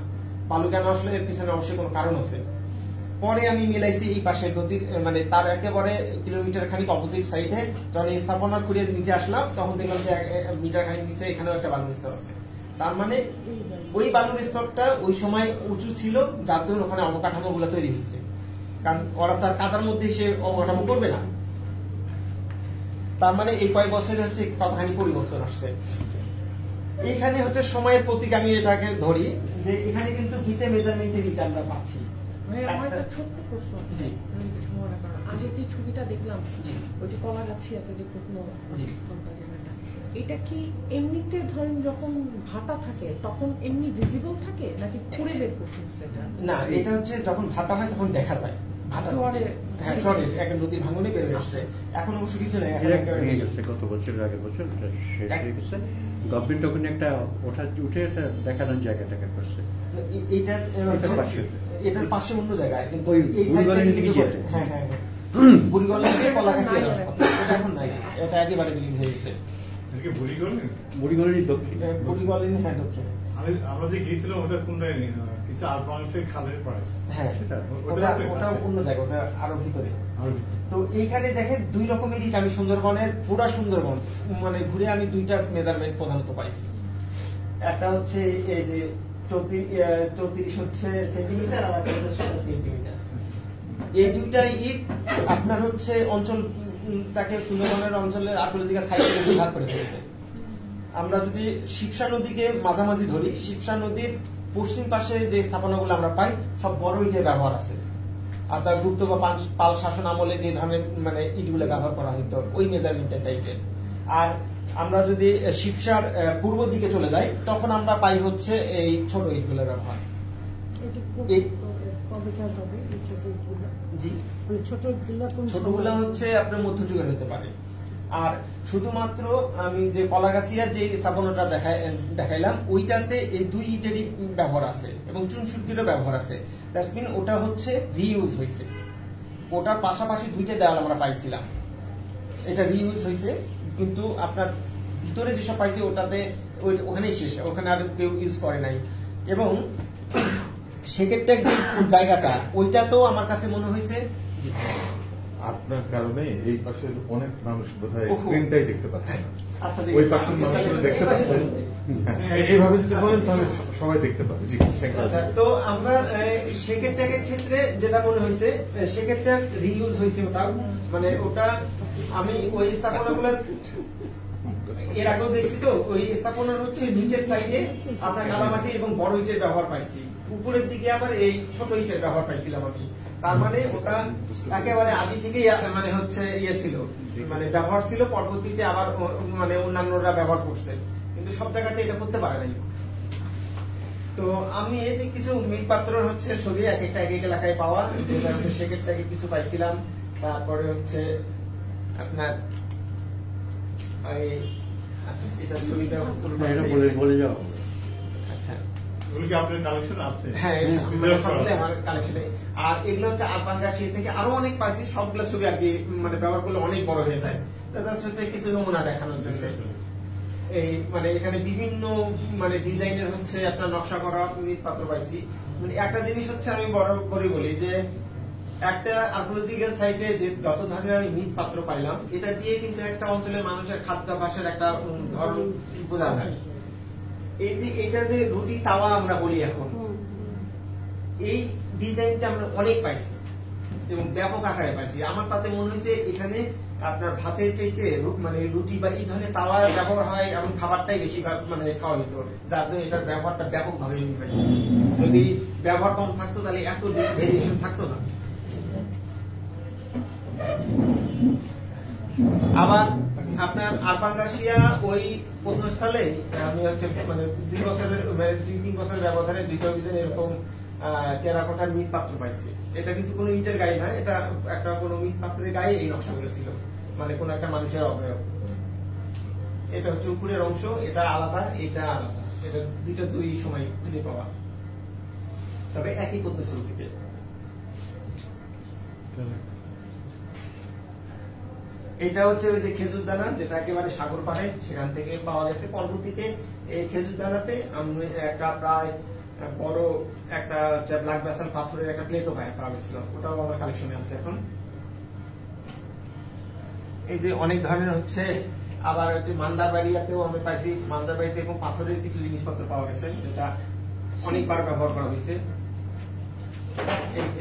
বালু কেন আসলে এর পিছনে অবশ্যই কোনো কারণ আছে। পরে আমি মিলাইছি এই পাশে নদীর মানে তার একেবারে কিলোমিটার খানিক অপোজিট সাইডে যখন এই স্থাপনা খুঁড়িয়ে নিচে আসলাম তখন দেখলাম যে মিটার খানিক নিচে এখানেও একটা বালুর স্তর আছে। তার মানে ওই বালুর স্তরটা ওই সময় উঁচু ছিল, যার জন্য ওখানে অবকাঠামো গুলো তৈরি হচ্ছে, কারণ ওরা তার কাদার মধ্যে সে অবকাঠামো করবে না। তার মানে এই কয়েক বছরে হচ্ছে কতখানি পরিবর্তন আসছে। এইখানে হচ্ছে সময়ের প্রতীক আমি এটাকে ধরি যে এখানে কিন্তু ভিতে মেজারমেন্টের ভিতে আমরা পাচ্ছি। আমার একটা ছোট্ট প্রশ্ন আছে, জি। আমি কিছু মনে করেন আজ যে ছবিটা দেখলাম জি। ওই যে কলাগাছিয়াতে যে প্রত্ন জি। এটা কি এমনিতে ধরেন যখন ভাটা থাকে তখন এমনি ভিজিবল থাকে নাকি পুড়ে বের করতে সেটা? না, এটা হচ্ছে যখন ভাটা হয় তখন দেখা যায় ভাটা জোয়ারে। হ্যাঁ জোয়ারে একটা নদীর ভাঙনে বের হয়ে আসছে। এখন অবশ্য কিছু নেই, এখন এটা একেবারে ভেঙে গেছে গত বছর, আগের বছর এটা শেষ হয়ে গেছে। গভর্নমেন্ট তখন একটা উঠে এটা দেখানোর জায়গাটাকে করছে। এটার এটার পাশে। এটার পাশে অন্য জায়গায় কিন্তু ওই এই সাইডে বুড়িগলের নিচে। হ্যাঁ হ্যাঁ হ্যাঁ বুড়িগলের দিকে কলাগাছিয়া হাসপাতাল, এটা এখন নাই, এটা একেবারে বিলীন হয়ে গেছে। এটা কি ভুলি করলেন? বুড়িগলেরই দক্ষিণ। বুড়িগলের হ্যাঁ দক্ষিণে। আমরা যে গিয়েছিলাম ওটা কোনটায় নেই, কিছু আর মানুষের খালের পাড়ে। হ্যাঁ সেটা ওটা অন্য জায়গা, ওটা আরো ভিতরে। তো এইখানে দেখেন দুই রকমের ইট আমি সুন্দরবনের পুরা সুন্দরবন মানে ঘুরে আমি দুইটা মেজারমেন্ট প্রধানত পাইছি। একটা হচ্ছে এই যে 34 হচ্ছে সেন্টিমিটার আর একটা হচ্ছে 17 সেন্টিমিটার। এই দুইটা ইট আপনার হচ্ছে অঞ্চল তাকে সুন্দরবনের অঞ্চলের আটলান্টিকা সাইডে বিভাগ করে ফেলেছে। আমরা যদি শিবসা নদীকে মাঝামাঝি ধরি, শিবসা নদীর পশ্চিম পাশে যে স্থাপনাগুলো আমরা পাই সব বড় ইটের ব্যবহার আছে। আপনার গুপ্ত বা পাল শাসন আমলে যে ধরনের মানে ইটগুলো ব্যবহার করা হতো ওই মেজারমেন্টের টাইপের। আর আমরা যদি শিবসার পূর্ব দিকে চলে যাই তখন আমরা পাই হচ্ছে এই ছোট ইটগুলোর ব্যবহার। জি, ছোটগুলো হচ্ছে আপনার মধ্যযুগের হতে পারে। আর শুধুমাত্র আমি যে কলাগাছিয়ার যে স্থাপনাটা দেখাইলাম ওইটাতে এই দুই ইটেরই ব্যবহার আছে এবং চুনসুরকিরও ব্যবহার আছে। দ্যাটস মিন ওটা হচ্ছে রিইউজ হয়েছে, ওটার পাশাপাশি দুইটা দেওয়াল আমরা পাইছিলাম, এটা রিইউজ হয়েছে। কিন্তু আপনার ভিতরে যেসব পাইছি ওটাতে ওখানেই শেষ, ওখানে আর কেউ ইউজ করে নাই। এবং সেক্ষেত্রে যে জায়গাটা ওইটা তো আমার কাছে মনে হয়েছে আপনার কারণে এই পাশের অনেক মানুষ বোধহয় স্ক্রিনটাই দেখতে পাচ্ছে না, আচ্ছা ওই পাশের মানুষগুলো দেখতে পাচ্ছে। এইভাবে যদি বলেন তাহলে সবাই দেখতে পাবে। জি, আচ্ছা, তো আমরা সেক্ষেত্রে ক্ষেত্রে যেটা মনে হয়েছে সেক্ষেত্রে রিইউজ হয়েছে ওটা, মানে ওটা আমি ওই স্থাপনাগুলোর এর আগেও দেখছি। তো ওই স্থাপনার হচ্ছে নিচের সাইডে আপনার কাদামাটি এবং বড় ইটের ব্যবহার পাইছি, উপরের দিকে আবার এই ছোট ইটের ব্যবহার পাইছিলাম আমি। তার মানে ওটা একেবারে আদি থেকে মানে হচ্ছে ইয়ে ছিল, মানে ব্যবহার ছিল, পরবর্তীতে আবার মানে অন্যান্যরা ব্যবহার করছে, কিন্তু সব জায়গাতে এটা করতে পারে নাই। তো আমি এই যে কিছু মৃৎপাত্র হচ্ছে ছবি এক একটা এক এক এলাকায় পাওয়া, যেটা হচ্ছে সেক্ষেত্রে কিছু পাইছিলাম। তারপরে হচ্ছে আপনার আচ্ছা এটা ছবিটা বলে যাও। আচ্ছা এগুলো কি আপনার কালেকশন আছে? হ্যাঁ সবগুলো আমার কালেকশনে। আর এগুলো হচ্ছে আরবাঙ্গাসি থেকে আরো অনেক পাইছি, সবগুলো ছবি আর কি মানে ব্যবহার করলে অনেক বড় হয়ে যায়। হচ্ছে কিছু নমুনা দেখানোর জন্য এই মানে এখানে বিভিন্ন মানে ডিজাইনের হচ্ছে আপনার নকশা করা মৃৎপাত্র পাইছি। মানে একটা জিনিস হচ্ছে আমি বরাবরই বলি যে একটা আর্কিওলজিক্যাল সাইটে যে যত ধরনের আমি মৃৎপাত্র পাইলাম এটা দিয়ে কিন্তু একটা অঞ্চলের মানুষের খাদ্যাভ্যাসের একটা ধরন বোঝা যায়। এই যে এটা যে রুটি তাওয়া আমরা বলি এখন, এই ডিজাইনটা আমরা অনেক পাইছি এবং ব্যাপক আকারে পাইছি। আমার তাতে মনে হয়েছে এখানে আপনার ভাতের চাইতে মানে রুটি বা এই ধরনের তাওয়া ব্যবহার হয় এমন খাবারটাই বেশি মানে খাওয়া হতো, যার জন্য এটার ব্যবহারটা ব্যাপক ভাবে আমি পাইছি। যদি ব্যবহার কম থাকতো তাহলে এত ভেরিয়েশন থাকতো না। আবার আপনার আরবাঙ্গাসিয়া ওই প্রত্নস্থলে আমি হচ্ছে মানে 2-3 বছরের ব্যবধানে দুইটা অভিযানে এরকম টেরাকোটার মৃৎপাত্র পাইছি। এটা কিন্তু কোনো ইটের গায়ে নয়, এটা একটা কোনো মৃৎপাত্রের গায়ে এই নকশাগুলো ছিল, মানে কোন একটা মানুষের অবয়ব। এটা হচ্ছে উপরের অংশ, এটা আলাদা, এটা আলাদা, এটা দুইটা দুই সময় খুঁজে পাওয়া, তবে একই প্রত্নস্থল থেকে। এটা হচ্ছে ওই যে খেজুর দানা, যেটা একেবারে সাগর পাড়ে সেখান থেকে পাওয়া গেছে। পরবর্তীতে এই খেজুর দানাতে আমি একটা প্রায় বড় একটা ব্ল্যাক বেসাল পাথরের একটা প্লেটও পাওয়া গেছিল, ওটাও আমার কালেকশনে আছে এখন। এই যে অনেক ধরনের হচ্ছে, আবার হচ্ছে মান্দারবাড়িয়াতেও আমি পাইছি, মান্দারবাড়িতে এবং পাথরের কিছু জিনিসপত্র পাওয়া গেছে যেটা অনেকবার ব্যবহার করা হয়েছে।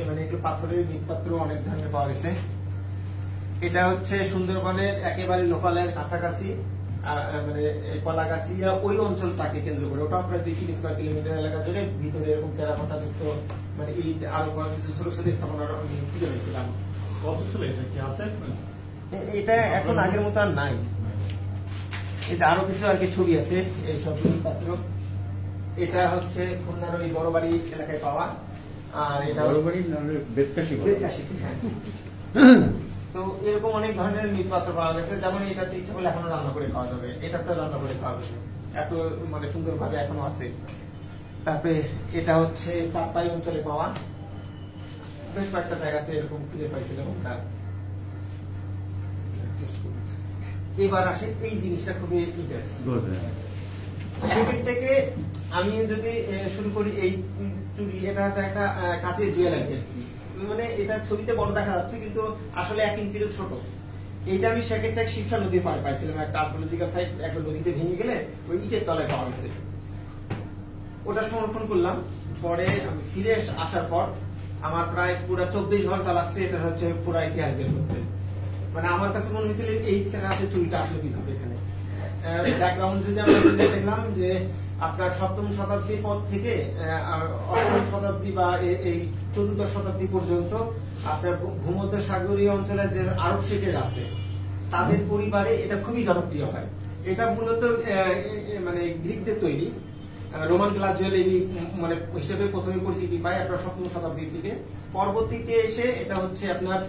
মানে একটু পাথরের মৃৎপাত্র অনেক ধরনের পাওয়া গেছে। এটা হচ্ছে সুন্দরবনের একেবারে লোকালের কাছাকাছি, মানে কলাগাছিয়া ওই অঞ্চলটাকে কেন্দ্র করে, ওটা প্রায় 2-3 স্কয়ার কিলোমিটার এলাকা জুড়ে ভিতরে এরকম টেরাকোটা যুক্ত মানে ইট আরো কিছু ছোট ছোট স্থাপনা আমি খুঁজে পেয়েছিলাম। কত ছিল এটা কি আছে? এটা এখন আগের মতো আর নাই, এটা আরো কিছু আর কি ছবি আছে এইসব পাত্র। এটা হচ্ছে খুলনার ওই বড়বাড়ি এলাকায় পাওয়া, আর এটা বড়বাড়ি বেতকাশি। হ্যাঁ। তো এরকম অনেক ধরনের মৃৎপাত্র পাওয়া গেছে, যেমন এটাতে ইচ্ছা করলে এখনো রান্না করে খাওয়া যাবে, এটাতে রান্না করে খাওয়া যাবে, এত মানে সুন্দর ভাবে এখনো আছে। তারপরে এটা হচ্ছে চাঁদপাই অঞ্চলে পাওয়া, বেশ কয়েকটা জায়গাতে এরকম খুঁজে পাইছিলাম আমরা। এবার আসে এই জিনিসটা খুবই ইন্টারেস্টিং। সেখান থেকে আমি যদি শুরু করি, এই চুড়ি, এটা একটা কাঁচের জুয়েলারি, মানে এটা ছবিতে বড় দেখা যাচ্ছে কিন্তু আসলে 1 ইঞ্চির ছোট। এইটা আমি সেকেন্ডটা শিবসা নদীর পাড়ে পাইছিলাম, একটা আর্কিওলজিক্যাল সাইট, একটা নদীতে ভেঙে গেলে ওই ইটের তলায় পাওয়া গেছে, ওটা সংরক্ষণ করলাম। পরে আমি ফিরে আসার পর আমার প্রায় পুরো 24 ঘন্টা লাগছে এটা হচ্ছে পুরো ইতিহাস বের করতে। মানে আমার কাছে মনে হয়েছিল এই জায়গাতে চুরিটা আসলে কিভাবে এখানে ব্যাকগ্রাউন্ড যদি আমরা দেখলাম যে আপনার 7ম শতাব্দীর পর থেকে 8ম শতাব্দী বা এই 14th শতাব্দী পর্যন্ত আপনার ভূমধ্য সাগরীয় অঞ্চলের যে আরব শেখের আছে তাদের পরিবারে এটা খুবই জনপ্রিয় হয়। এটা মূলত মানে গ্রিকদের তৈরি, রোমান গ্লাস জুয়েলারি মানে হিসেবে প্রথমে পরিচিতি পায় আপনার 7ম শতাব্দীর দিকে। পরবর্তীতে এসে এটা হচ্ছে আপনার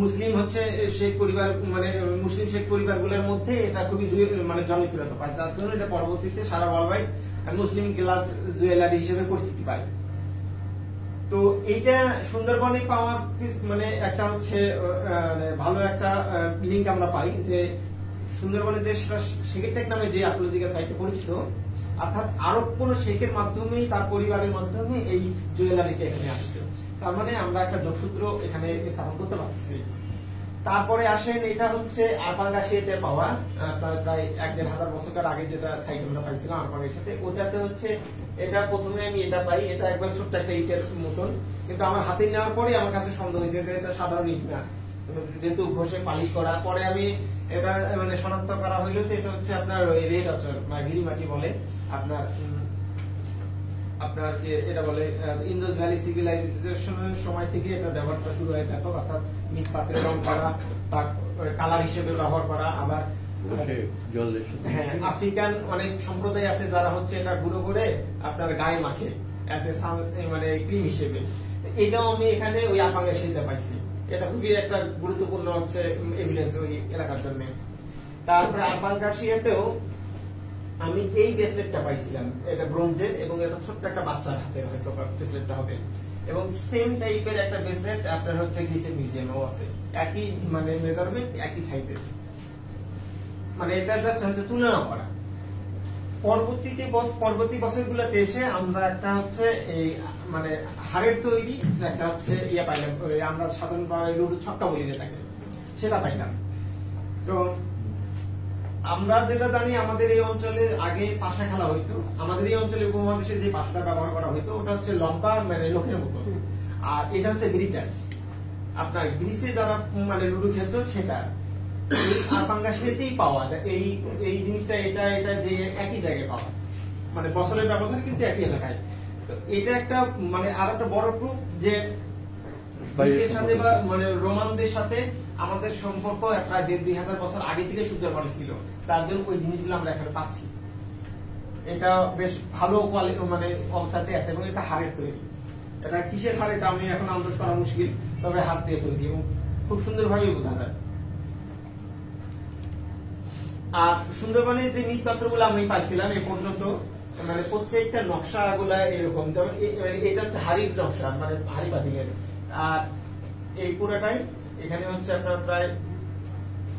মুসলিম হচ্ছে শেখ পরিবার, মানে মুসলিম শেখ পরিবারগুলোর মধ্যে এটা খুবই মানে জনপ্রিয়তা পায়, যার জন্য এটা পরবর্তীতে সারা ওয়ার্ল্ড মুসলিম গ্লাস জুয়েলারি হিসেবে পরিচিতি পায়। তো এইটা সুন্দরবনে পাওয়ার মানে একটা হচ্ছে ভালো একটা লিঙ্ক আমরা পাই যে সুন্দরবনে যে শেখের টেক নামে যে আর্কিওলজিক্যাল সাইটে পরিচিত, অর্থাৎ আরব কোন শেখের মাধ্যমেই তার পরিবারের মাধ্যমে এই জুয়েলারিটা এখানে আসছে, তার মানে আমরা একটা যোগসূত্র এখানে স্থাপন করতে পারছি। তারপরে আসেন, এটা হচ্ছে আরপাঙ্গাশিয়াতে পাওয়া প্রায় 1-1.5 বছর আগে যেটা সাইট আমরা পাইছিলাম আরপাঙ্গাশিয়াতে, ওটাতে হচ্ছে এটা প্রথমে আমি এটা পাই, এটা একবার ছোট্ট একটা ইটের মতন, কিন্তু আমার হাতে নেওয়ার পরে আমার কাছে সন্দেহ হয়েছে যে এটা সাধারণ ইট না, যেহেতু ঘষে পালিশ করা। পরে আমি এটা মানে শনাক্ত করা হইলো যে এটা হচ্ছে আপনার রেড অচর বা গিরিমাটি বলে, আপনার এটা বলে ইন্দাস ভ্যালি সিভিলাইজেশনের সময় থেকে এটা ব্যবহারটা শুরু হয় ব্যাপক, অর্থাৎ মৃৎপাত্রে রং করা, তার কালার হিসেবে ব্যবহার করা। আবার হ্যাঁ, আফ্রিকান অনেক সম্প্রদায় আছে যারা হচ্ছে এটা গুঁড়ো করে আপনার গায়ে মাখে মানে ক্রিম হিসেবে, এটাও আমি এখানে ওই আরপাঙ্গাশিয়াতে পাইছি। এটা খুবই একটা গুরুত্বপূর্ণ হচ্ছে এভিডেন্স ওই এলাকার জন্য। তারপরে আরপাঙ্গাশিয়াতেও আমি এই ব্রেসলেটটা পাইছিলাম, এটা ব্রোঞ্জের এবং এটা ছোট্ট একটা বাচ্চার হাতের হয়তো ব্রেসলেটটা হবে, এবং সেম টাইপের একটা ব্রেসলেট আপনার হচ্ছে গ্রিসের মিউজিয়ামেও আছে, একই মানে মেজারমেন্ট, একই সাইজের, মানে এটা জাস্ট হচ্ছে তুলনা করা। পরবর্তী বছরগুলোতে এসে আমরা একটা হচ্ছে এই মানে হাড়ের তৈরি একটা হচ্ছে ইয়া পাইলাম, আমরা সাধারণভাবে লুডু ছক্কা বলি যেটাকে, সেটা পাইলাম। তো আমরা যেটা জানি আমাদের এই অঞ্চলে আগে পাশা খেলা হইতো, আমাদের এই অঞ্চলে উপমহাদেশে যে পাশাটা ব্যবহার করা হইতো ওটা হচ্ছে লম্বা মানে লোকের মতো, আর এটা হচ্ছে গ্রিটার্স। আপনার গ্রিসে যারা মানে লুডু খেলতো সেটা আরপাঙ্গাশিয়াতেই পাওয়া যায় এই জিনিসটা, এটা যে একই জায়গায় পাওয়া, মানে বছরের ব্যবধানে কিন্তু একই এলাকায়। তো এটা একটা মানে আর একটা বড় প্রুফ যে গ্রিসের সাথে বা মানে রোমানদের সাথে আমাদের সম্পর্ক প্রায় 1,500 বছর আগে থেকে সুন্দরবনে ছিল, তার জন্য ওই জিনিসগুলো আমরা এখানে পাচ্ছি। এটা বেশ ভালো মানে অবস্থাতে আছে, এবং এটা হাড়ের তৈরি। এটা কিসের হাড় এটা আমি এখন আন্দাজ করা মুশকিল, তবে হাত দিয়ে তৈরি এবং খুব সুন্দরভাবে বোঝা যায়। আর সুন্দরবনের যে মৃৎপাত্রগুলো আমি পাইছিলাম এ পর্যন্ত, মানে প্রত্যেকটা নকশা গুলা এরকম, যেমন এটা হচ্ছে হাড়ির নকশা, মানে হাড়ি পাতিলের, আর এই পুরোটাই এখানে হচ্ছে আপনার প্রায়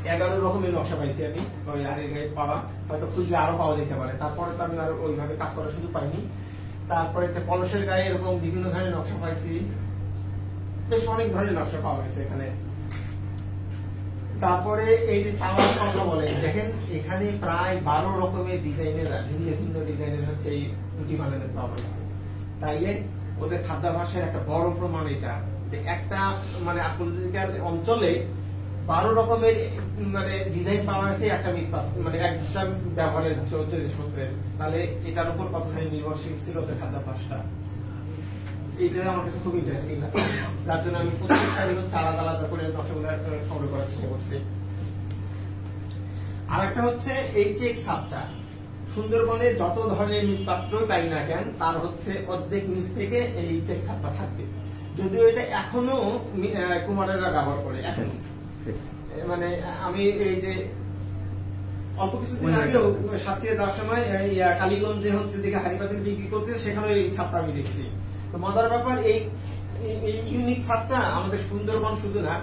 11 রকমের নকশা পাইছি আমি, ওই আরের গায়ে পাওয়া, হয়তো খুঁজলে আরো পাওয়া যেতে পারে। তারপরে তো আমি আর ওইভাবে কাজ করার সুযোগ পাইনি। তারপরে হচ্ছে কলসের গায়ে এরকম বিভিন্ন ধরনের নকশা পাইছি, বেশ অনেক ধরনের নকশা পাওয়া গেছে এখানে। তারপরে এই যে তামার কথা বলে দেখেন, এখানে প্রায় 12 রকমের ডিজাইনের, ভিন্ন ভিন্ন ডিজাইনের হচ্ছে এই রুটি বানাতে পাওয়া গেছে। তাইলে ওদের খাদ্যাভ্যাসের একটা বড় প্রমাণ এটা, যে একটা মানে আর্কিওলজিক্যাল অঞ্চলে 12 রকমের মানে ডিজাইন পাওয়া গেছে একটা মানে একটা ব্যবহারের জিনিসপত্রের। তাহলে এটার উপর কতখানি নির্ভরশীল ছিল ওদের খাদ্যাভ্যাসটা, এইটা আমার কাছে খুব ইন্টারেস্টিং লাগে। যার জন্য আমি প্রত্যেকটা হচ্ছে আলাদা আলাদা করে নকশাগুলো সংগ্রহ করার চেষ্টা করছি। আর একটা হচ্ছে এই যে ছাপটা, সুন্দরবনে যত ধরনের মৃৎপাত্রই পাই না কেন তার হচ্ছে অর্ধেক নিচ থেকে এই চেক ছাপটা থাকবে। যদিও এটা এখনো কুমারেরা ব্যবহার করে, এখন মানে আমি এই যে অল্প কিছুদিন আগে সাতক্ষীরা যাওয়ার সময় কালীগঞ্জে হচ্ছে দিকে হাড়িপাতিল বিক্রি করছে, সেখানে এই ছাপটা আমি দেখছি। তো মজার ব্যাপার, এই ইউনিক ছাপটা আমাদের সুন্দরবন শুধু না,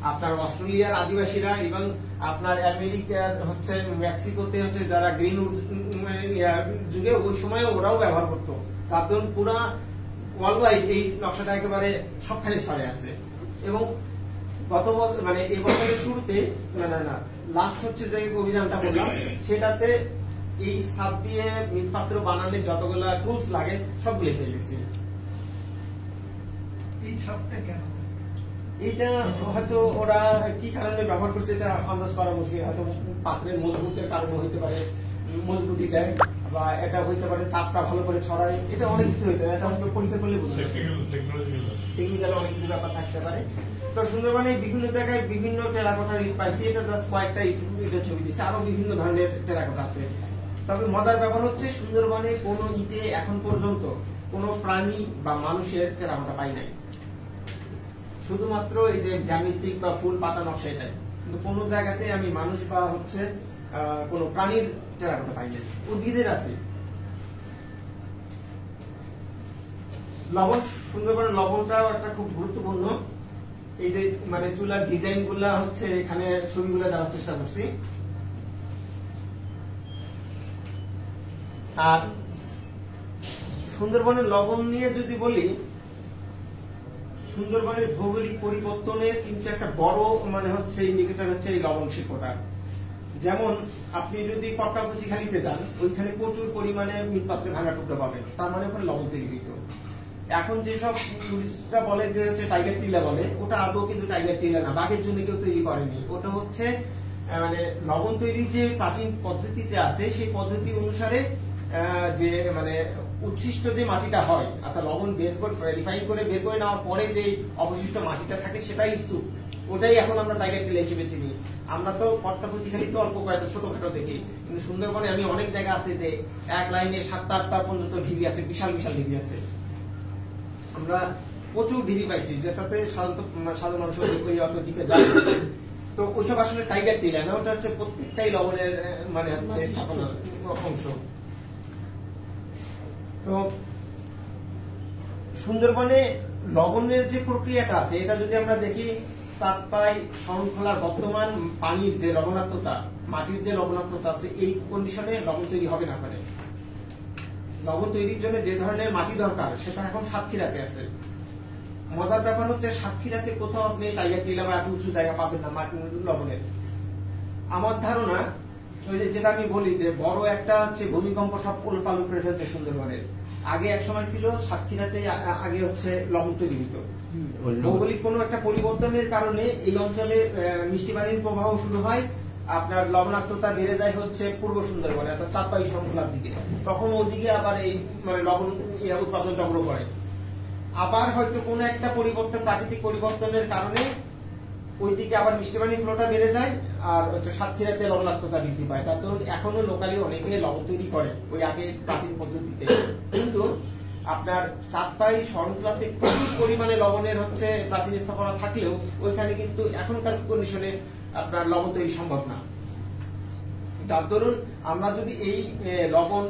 আপনার অস্ট্রেলিয়ার আদিবাসীরা এবং আপনার আমেরিকার হচ্ছে মেক্সিকোতে হচ্ছে যারা গ্রিন যুগে ওই সময় ওরাও ব্যবহার করতো। তার জন্য পুরা ওয়ার্ল্ড ওয়াইড এই নকশাটা একেবারে সবখানে ছড়ে আছে। এবং গত বছর মানে এই বছরের শুরুতে না লাস্ট হচ্ছে যে অভিযানটা করলাম, সেটাতে এই ছাপ দিয়ে মৃৎপাত্র বানানোর যতগুলা টুলস লাগে সবগুলো পেয়ে গেছি। এই ছাপটা কেন? এটা হয়তো ওরা কি কারণে ব্যবহার করছে এটা আন্দাজ করা মুশকিল। হয়তো পাত্রের মজবুতের কারণে হইতে পারে, মজবুতি দেয়, বা এটা হইতে পারে তাপটা ভালো করে ছড়ায়, এটা অনেক কিছু হইতে পারে। এটা হয়তো পরীক্ষা করলে বুঝতে পারবে, টেকনিক্যাল অনেক কিছু ব্যাপার থাকতে পারে। তো সুন্দরবনে বিভিন্ন জায়গায় বিভিন্ন টেরাকোটার ইট পাইছি, এটা জাস্ট কয়েকটা ইটের ছবি দিচ্ছে, আরো বিভিন্ন ধরনের টেরাকোটা আছে। তবে মজার ব্যাপার হচ্ছে সুন্দরবনে কোন ইটে এখন পর্যন্ত কোন প্রাণী বা মানুষের টেরাকোটা পাই নাই, শুধুমাত্র এই যে জ্যামিতিক বা ফুল পাতা নকশা এটাই। কিন্তু কোন জায়গাতে আমি মানুষ বা হচ্ছে কোন প্রাণীর টেরাকোটা পাই নাই। উদ্ভিদের আছে। লবণ, সুন্দরবনের লবণটাও একটা খুব গুরুত্বপূর্ণ। এই যে মানে চুলার ডিজাইন গুলা হচ্ছে এখানে ছবিগুলো দেওয়ার চেষ্টা করছি। আর সুন্দরবনের লবণ নিয়ে যদি বলি, সুন্দরবনের ভৌগোলিক পরিবর্তনের কিন্তু একটা বড় মানে হচ্ছে ইন্ডিকেটর হচ্ছে এই লবণ শিল্পটা। যেমন আপনি যদি কটকাকুচি খালিতে যান, ওইখানে প্রচুর পরিমাণে মৃৎপাত্রে ভাঙা টুকরো পাবেন, তার মানে ওখানে লবণ তৈরি হইত। এখন যেসব টুরিস্টরা বলে যে হচ্ছে টাইগার টিলা বলে, ওটা আদৌ কিন্তু টাইগার টিলা না, বাঘের জন্য কেউ তৈরি করেনি। ওটা হচ্ছে মানে লবণ তৈরির যে প্রাচীন পদ্ধতিটা আছে, সেই পদ্ধতি অনুসারে যে মানে উচ্ছিষ্ট যে মাটিটা হয়, অর্থাৎ লবণ বের করে রিফাইন করে বের করে নেওয়ার পরে যে অবশিষ্ট মাটিটা থাকে সেটাই স্তূপ, ওটাই এখন আমরা টাইগার টিলা হিসেবে চিনি। আমরা তো কটকাকুচি খালি তো অল্প কয়েকটা ছোটখাটো দেখি, কিন্তু সুন্দরবনে আমি অনেক জায়গা আছে যে এক লাইনে 7-8টা পর্যন্ত ঢিবি আছে, বিশাল বিশাল ঢিবি আছে। আমরা প্রচুর ঢিবি পাইছি, যেটাতে সাধারণ মানুষ অত দিকে যায়। তো ওইসব আসলে টাইগার টিলা না, ওটা হচ্ছে প্রত্যেকটাই লবণের মানে হচ্ছে স্থাপনার অংশ। তো সুন্দরবনে লবণের যে প্রক্রিয়াটা আছে, এটা যদি আমরা দেখি, চাঁদপাই শৃঙ্খলার বর্তমান পানির যে লবণাক্ততা, মাটির যে লবণাক্ততা আছে, এই কন্ডিশনে লবণ তৈরি হবে না পারে। লবণ তৈরির জন্য যে ধরনের মাটি দরকার সেটা এখন সাতক্ষীরাতে আছে। মজার ব্যাপার হচ্ছে সাতক্ষীরাতে কোথাও আপনি টাইগার টিলা বা এত উঁচু জায়গা পাবেন না লবণের। আমার ধারণা ওই যেটা আমি বলি যে বড় একটা হচ্ছে ভূমিকম্প সব পালু করে ফেলছে সুন্দরবনের। আগে এক সময় ছিল সাতক্ষীরাতে আগে হচ্ছে লবণ তৈরি হতো, ভৌগোলিক কোনো একটা পরিবর্তনের কারণে এই অঞ্চলে মিষ্টি পানির প্রবাহ শুরু হয়, আপনার লবণাক্ততা বেড়ে যায় হচ্ছে পূর্ব সুন্দরবনে অর্থাৎ চাঁদপাই শৃঙ্খলার দিকে, তখন ওদিকে আবার এই মানে লবণ উৎপাদনটা গ্রো করে। আবার হয়তো কোনো একটা পরিবর্তন, প্রাকৃতিক পরিবর্তনের কারণে ওইদিকে আবার মিষ্টি পানির ফ্লোটা বেড়ে যায়, আর হচ্ছে সাতক্ষীরাতে লবণাক্ততা বৃদ্ধি পায়। তার জন্য এখনো লোকালি অনেকে লবণ তৈরি করে ওই আগে প্রাচীন পদ্ধতিতে। কিন্তু আপনার চাঁদপাই শৃঙ্খলাতে প্রচুর পরিমাণে লবণের হচ্ছে প্রাচীন স্থাপনা থাকলেও ওইখানে কিন্তু এখনকার কন্ডিশনে আপনার লবণ তৈরি সম্ভব না। যার দরুন আমরা যদি এই লবণ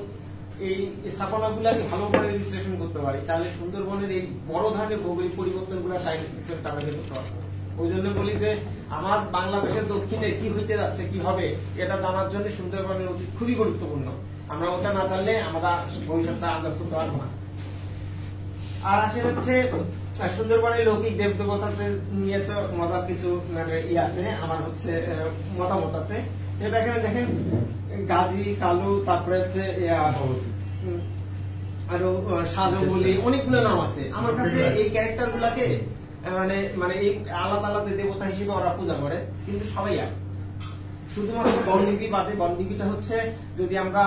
এই স্থাপনাগুলোকে ভালোভাবে বিশ্লেষণ করতে পারি, তাহলে সুন্দরবনের এই বড় ধরনের ভৌগোলিক পরিবর্তনগুলো টাইম করতে পারবো। ওই জন্য বলি যে আমার বাংলাদেশের দক্ষিণে কি হইতে যাচ্ছে, কি হবে, এটা জানার জন্য সুন্দরবনের অতীত খুবই গুরুত্বপূর্ণ। আমরা ওটা না জানলে আমরা ভবিষ্যৎটা আন্দাজ করতে পারবো না। আর আসে হচ্ছে সুন্দরবনের লৌকিক দেবদেবতাদের নিয়ে তো মজার কিছু আছে, আমার হচ্ছে মতামত আছে। এটা এখানে দেখেন গাজী, কালু, তারপরে হচ্ছে আরো সাজঙ্গলি, অনেকগুলো নাম আছে। আমার কাছে এই ক্যারেক্টার গুলাকে মানে এই আলাদা আলাদা দেবতা হিসেবে ওরা পূজা করে, কিন্তু সবাই এক। শুধুমাত্র বনদেবী বাদে, বনদেবীটা হচ্ছে যদি আমরা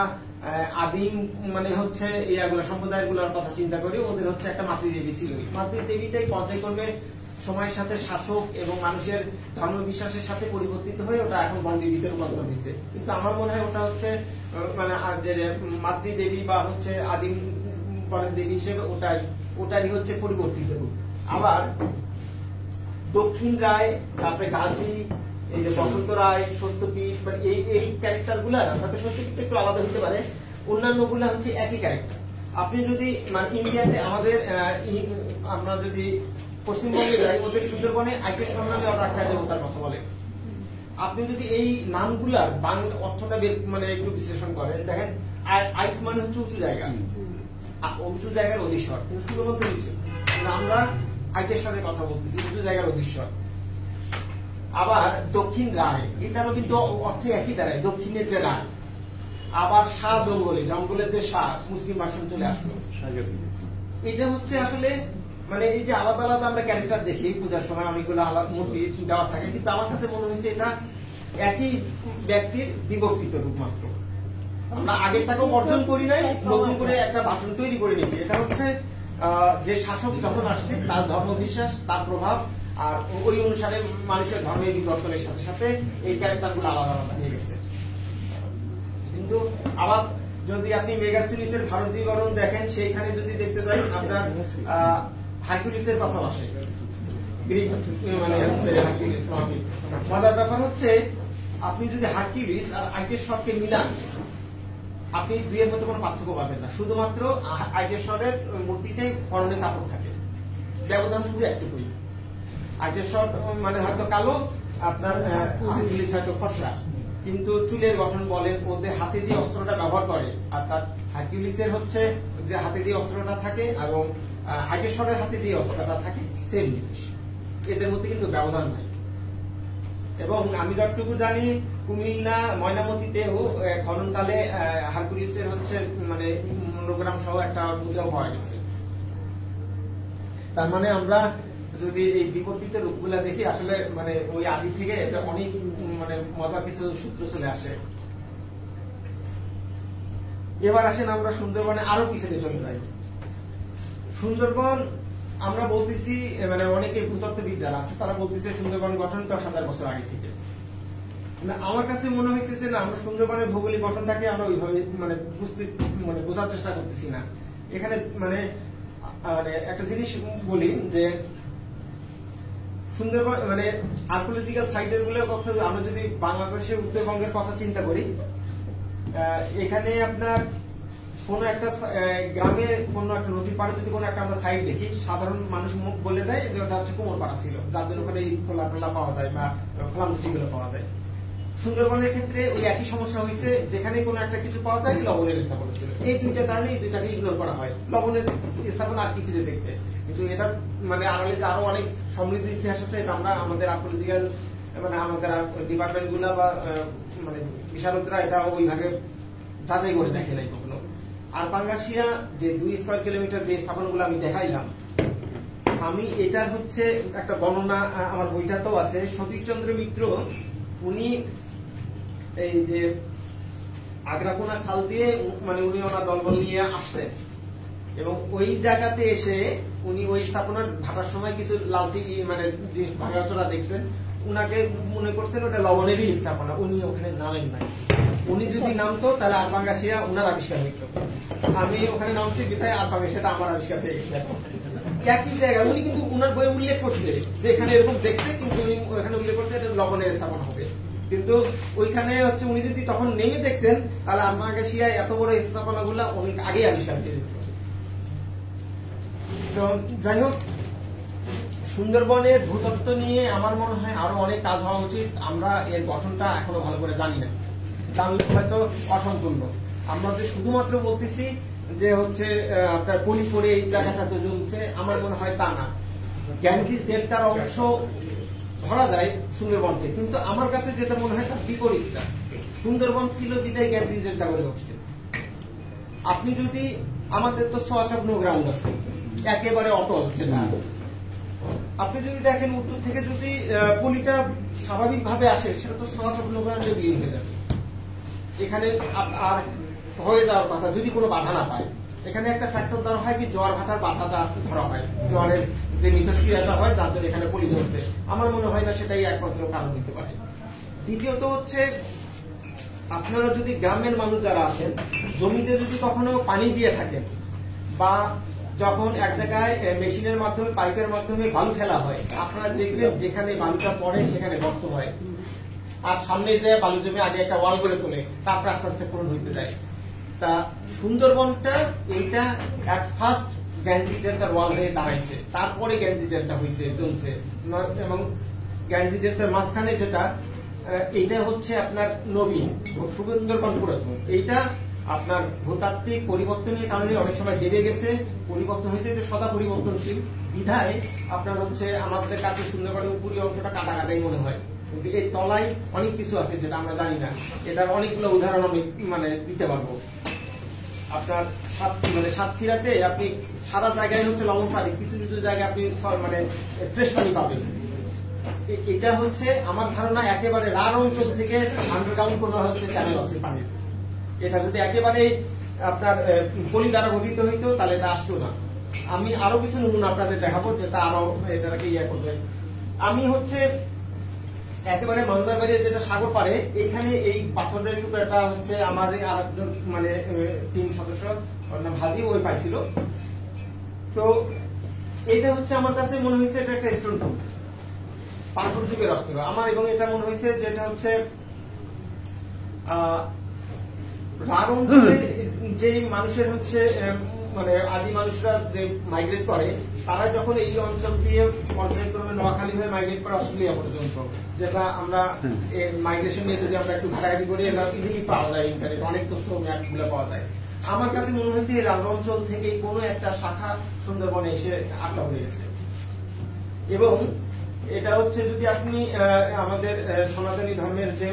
আদিম মানে হচ্ছে ইয়াগুলো সম্প্রদায়গুলোর কথা চিন্তা করি, ওদের হচ্ছে একটা মাতৃদেবী ছিল। মাতৃদেবীটাই পর্যায়ক্রমে সময়ের সাথে শাসক এবং মানুষের ধর্ম বিশ্বাসের সাথে পরিবর্তিত হয়ে ওটা এখন বনদেবীতে রূপান্তর হয়েছে। কিন্তু আমার মনে হয় ওটা হচ্ছে মানে যে মাতৃদেবী বা হচ্ছে আদিম বনের দেবী হিসেবে ওটারই হচ্ছে পরিবর্তিত রূপ। আবার দক্ষিণ রায়, তারপরে গাজী, এই যে বসন্ত রায়, সত্যপীঠ, মানে এই ক্যারেক্টার গুলা হয়তো সত্যপীঠটা একটু আলাদা হতে পারে, অন্যান্য গুলা হচ্ছে একই ক্যারেক্টার। আপনি যদি মানে ইন্ডিয়াতে আমাদের আমরা যদি পশ্চিমবঙ্গে যাই, ওদের সুন্দরবনে আইটের নামে ওরা একটা দেবতার কথা বলে। আপনি যদি এই নামগুলার বাংলা অর্থটা মানে একটু বিশ্লেষণ করেন, দেখেন আইট মানে হচ্ছে উঁচু জায়গা, উঁচু জায়গার অধীশ্বর, কিন্তু শুধুমাত্র নিচু। আমরা আইটেশ্বরের কথা বলতেছি, উঁচু জায়গার অধীশ্বর। আবার দক্ষিণ রায়, এটারও কিন্তু অর্থ একই দাঁড়ায়, দক্ষিণের যে রায়। আবার শাহ জঙ্গলে, জঙ্গলের যে শাহ, মুসলিম ভাষণ চলে আসলো, এটা হচ্ছে আসলে মানে এই যে আলাদা আলাদা আমরা ক্যারেক্টার দেখি পূজার সময়, অনেকগুলো আলাদা মূর্তি দেওয়া থাকে, কিন্তু আমার কাছে মনে হয়েছে এটা একই ব্যক্তির বিবর্তিত রূপ মাত্র। আমরা আগেরটাকেও অর্জন করি নাই, নতুন করে একটা ভাষণ তৈরি করে নিয়েছি। এটা হচ্ছে যে শাসক যখন আসছে তার ধর্মবিশ্বাস, তার প্রভাব, আর ওই অনুসারে মানুষের ধর্মের বিবর্তনের সাথে সাথে এই ক্যারেক্টার গুলো আলাদা আলাদা হয়ে গেছে। কিন্তু আবার যদি আপনি মেগাস্টুলিসের ভারত বিবরণ দেখেন, সেইখানে যদি দেখতে যাই আপনার হারকিউলিসের কথা আসে, গ্রিক মানে হচ্ছে হারকিউলিস। মজার ব্যাপার হচ্ছে আপনি যদি হারকিউলিস আর আইটেশ্বরকে মিলান, আপনি দুইয়ের মধ্যে কোনো পার্থক্য পাবেন না। শুধুমাত্র আইটেশ্বরের মূর্তিতে পরনে কাপড় থাকে, ব্যবধান শুধু একটুকুই। আইটেশ্বর মানে হয়তো কালো, আপনার হারকিউলিস হয়তো ফর্সা, কিন্তু চুলের গঠন বলেন, ওদের হাতে যে অস্ত্রটা ব্যবহার করে, অর্থাৎ হারকিউলিসের হচ্ছে যে হাতে যে অস্ত্রটা থাকে এবং আইটেশ্বরের হাতে যে অস্ত্রটা থাকে সেম জিনিস, এদের মধ্যে কিন্তু ব্যবধান নাই। এবং আমি যতটুকু জানি কুমিল্লা ময়নামতিতেও খননকালে হারকিউলিসের হচ্ছে মানে মনোগ্রাম সহ একটা পূজাও পাওয়া গেছে। তার মানে আমরা যদি এই বিবর্তিত রূপগুলা দেখি, আসলে মানে ওই আদি থেকে এটা অনেক মানে মজার কিছু সূত্র চলে আসে। এবার আসেন আমরা সুন্দরবনে আরো পিছনে চলে যাই। সুন্দরবন আমরা বলতেছি মানে অনেকে ভূতত্ত্ববিদ যারা আছে তারা বলতেছে সুন্দরবন গঠন 10,000 বছর আগে থেকে। আমার কাছে মনে হয়েছে যে না, আমরা সুন্দরবনের ভৌগোলিক গঠনটাকে আমরা ওইভাবে মানে বোঝার চেষ্টা করতেছি না। এখানে মানে একটা জিনিস বলি যে সুন্দরবন মানে আর্কোলজিক্যাল সাইটের গুলোর কথা আমরা যদি বাংলাদেশের উত্তরবঙ্গের কথা চিন্তা করি, এখানে আপনার কোন একটা গ্রামের কোন একটা নদীর পাড়ে যদি কোন একটা আমরা সাইট দেখি, সাধারণ মানুষ মুখ বলে দেয় যে ওটা হচ্ছে কুমোরপাড়া ছিল, যাদের ওখানে খোলা টোলা পাওয়া যায় বা খোলা নদীগুলো পাওয়া যায়। সুন্দরবনের ক্ষেত্রে ওই একই সমস্যা হয়েছে, যেখানে কোনো একটা কিছু পাওয়া যায় লবণের স্থাপনা ছিল। এই দুইটা কারণে এই দুইটাকে ইগনোর করা হয়, লবণের স্থাপনা আর কি খুঁজে দেখবে। কিন্তু এটা মানে আড়ালে যে আরো অনেক সমৃদ্ধ ইতিহাস আছে, এটা আমরা আমাদের আর্কোলজিক্যাল মানে আমাদের ডিপার্টমেন্ট গুলা বা মানে বিশারদরা এটা ওইভাবে যাচাই করে দেখে নাই কখনো। আর পাঙ্গাসিয়া যে 2 স্কয়ার কিলোমিটার যে স্থাপনাগুলো আমি দেখাইলাম, আমি এটার হচ্ছে একটা বর্ণনা আমার বইটাতেও আছে। সতীশচন্দ্র মিত্র উনি এই যে আগ্রাকোনা খাল দিয়ে মানে উনি ওনার দলবল নিয়ে আসছেন এবং ওই জায়গাতে এসে উনি ওই স্থাপনার ভাটার সময় কিছু লালচি মানে ভাঙাচোরা দেখছেন, উনাকে মনে করছেন ওটা লবণেরই স্থাপনা, উনি ওখানে নামেন নাই। উনি যদি নামতো তাহলে আরপাঙ্গাসিয়া উনার আবিষ্কার হইত। আমি ওখানে নামছি বিধায় আরপাঙ্গাসিয়াটা আমার আবিষ্কার হয়ে গেছে। একই জায়গা উনি কিন্তু উনার বই উল্লেখ করছে যে এখানে এরকম দেখছে, কিন্তু উনি ওখানে উল্লেখ করছে এটা লবণের স্থাপনা হবে। কিন্তু ওইখানে হচ্ছে উনি যদি তখন নেমে দেখতেন তাহলে আরপাঙ্গাসিয়ায় এত বড় স্থাপনা গুলা অনেক আগে আবিষ্কার করে দিত। তো যাই হোক, সুন্দরবনের ভূতত্ত্ব নিয়ে আমার মনে হয় আরো অনেক কাজ হওয়া উচিত। আমরা এর গঠনটা এখনো ভালো করে জানি না, জানলে হয়তো অসম্পূর্ণ। আমরা যে শুধুমাত্র বলতেছি যে হচ্ছে আপনার পলি পরে এই জায়গাটা তো জমছে, আমার মনে হয় তা না। গ্যাঞ্জিস ডেল্টার অংশ ধরা যায় সুন্দরবনকে, কিন্তু আমার কাছে যেটা মনে হয় তার বিপরীতটা। সুন্দরবন ছিল বিদায় গ্যাঞ্জিস ডেল্টা করে উঠছে। আপনি যদি আমাদের তো সোয়াচগ্ন গ্রাউন্ড আছে একেবারে অটল, যেটা আপনি যদি দেখেন উত্তর থেকে যদি পলিটা স্বাভাবিক ভাবে আসে, সেটা তো সোয়াচগ্ন গ্রাউন্ডে বিলীন হয়ে যাবে। এখানে আর হয়ে যাওয়ার কথা যদি কোনো বাধা না পায়। এখানে একটা ফ্যাক্টর ধরা হয় কি জোয়ার ভাটার বাধাটা ধরা হয়, জোয়ারের যে মিথস্ক্রিয়াটা হয় তার জন্য এখানে পলি ধরছে। আমার মনে হয় না সেটাই একমাত্র কারণ হতে পারে। দ্বিতীয়ত হচ্ছে আপনারা যদি গ্রামের মানুষ যারা আছেন জমিতে যদি কখনো পানি দিয়ে থাকেন, বা যখন এক জায়গায় মেশিনের মাধ্যমে পাইপের মাধ্যমে বালু ফেলা হয়, আপনারা দেখবেন যেখানে বালুটা পড়ে সেখানে গর্ত হয়, আর সামনে যে বালু জমে আগে একটা ওয়াল করে তোলে, তারপর আস্তে আস্তে পূরণ হইতে যায়। তা সুন্দরবনটা এইটা এট ফার্স্ট গ্যাঞ্জিস ডেল্টার ওয়াল হয়ে দাঁড়াইছে, তারপরে গ্যাঞ্জিস ডেল্টা হয়েছে জমছে, এবং গ্যাঞ্জিস ডেল্টার মাঝখানে যেটা এইটা হচ্ছে আপনার নবীন সুন্দরবন পুরাতন। এইটা আপনার ভূতাত্ত্বিক পরিবর্তনের কারণে অনেক সময় ডেবে গেছে, পরিবর্তন হয়েছে, যে সদা পরিবর্তনশীল বিধায় আপনার হচ্ছে আমাদের কাছে সুন্দরবনের উপরই অংশটা কাটা কাটাই মনে হয়, কিন্তু এই তলায় অনেক কিছু আছে যেটা আমরা জানি না। এটার অনেকগুলো উদাহরণ আমি দিতে পারবো। আপনার সাতক্ষীরাতে আপনি সারা জায়গায় হচ্ছে লবণ পানি, কিছু কিছু জায়গায় আপনি ফ্রেশ পানি পাবেন। এটা হচ্ছে আমার ধারণা একেবারে রার অঞ্চল থেকে আন্ডারগ্রাউন্ড করা হচ্ছে চ্যানেল আছে পানির। এটা যদি একেবারে আপনার পলি দ্বারা গঠিত হইতো তাহলে এটা আসতো না। আমি আরো কিছু নমুনা আপনাদের দেখাবো যেটা আরো এটাকে করবে। আমি হচ্ছে একেবারে মন্দার বাড়ি যেটা সাগর পাড়ে, এইখানে এই পাথরের টুকরাটা হচ্ছে আমার আরেকজন টিম সদস্য ভাদি ওই পাইছিল। তো এটা হচ্ছে আমার কাছে মনে হয়েছে এটা একটা স্টোন টুল, পাথর যুগের অস্ত্র আমার, এবং এটা মনে হয়েছে যেটা হচ্ছে রার অঞ্চলে যে মানুষের হচ্ছে আদি মানুষরা যে মাইগ্রেট করে, তারা যখন এই অঞ্চল দিয়ে পর্যায়ক্রমে নোয়াখালী হয়ে মাইগ্রেট করে অস্ট্রেলিয়া পর্যন্ত, যেটা আমরা মাইগ্রেশন নিয়ে যদি আমরা একটু ঘাটাঘাটি করি ইজিলি পাওয়া যায়, ইন্টারনেট অনেক তথ্য ম্যাপ গুলো পাওয়া যায়। আমার কাছে মনে হয়েছে এই রার অঞ্চল থেকে কোনো একটা শাখা সুন্দরবনে এসে আটকা হয়ে গেছে। এবং এটা হচ্ছে যদি আপনি আমাদের সনাতনী ধর্মের যে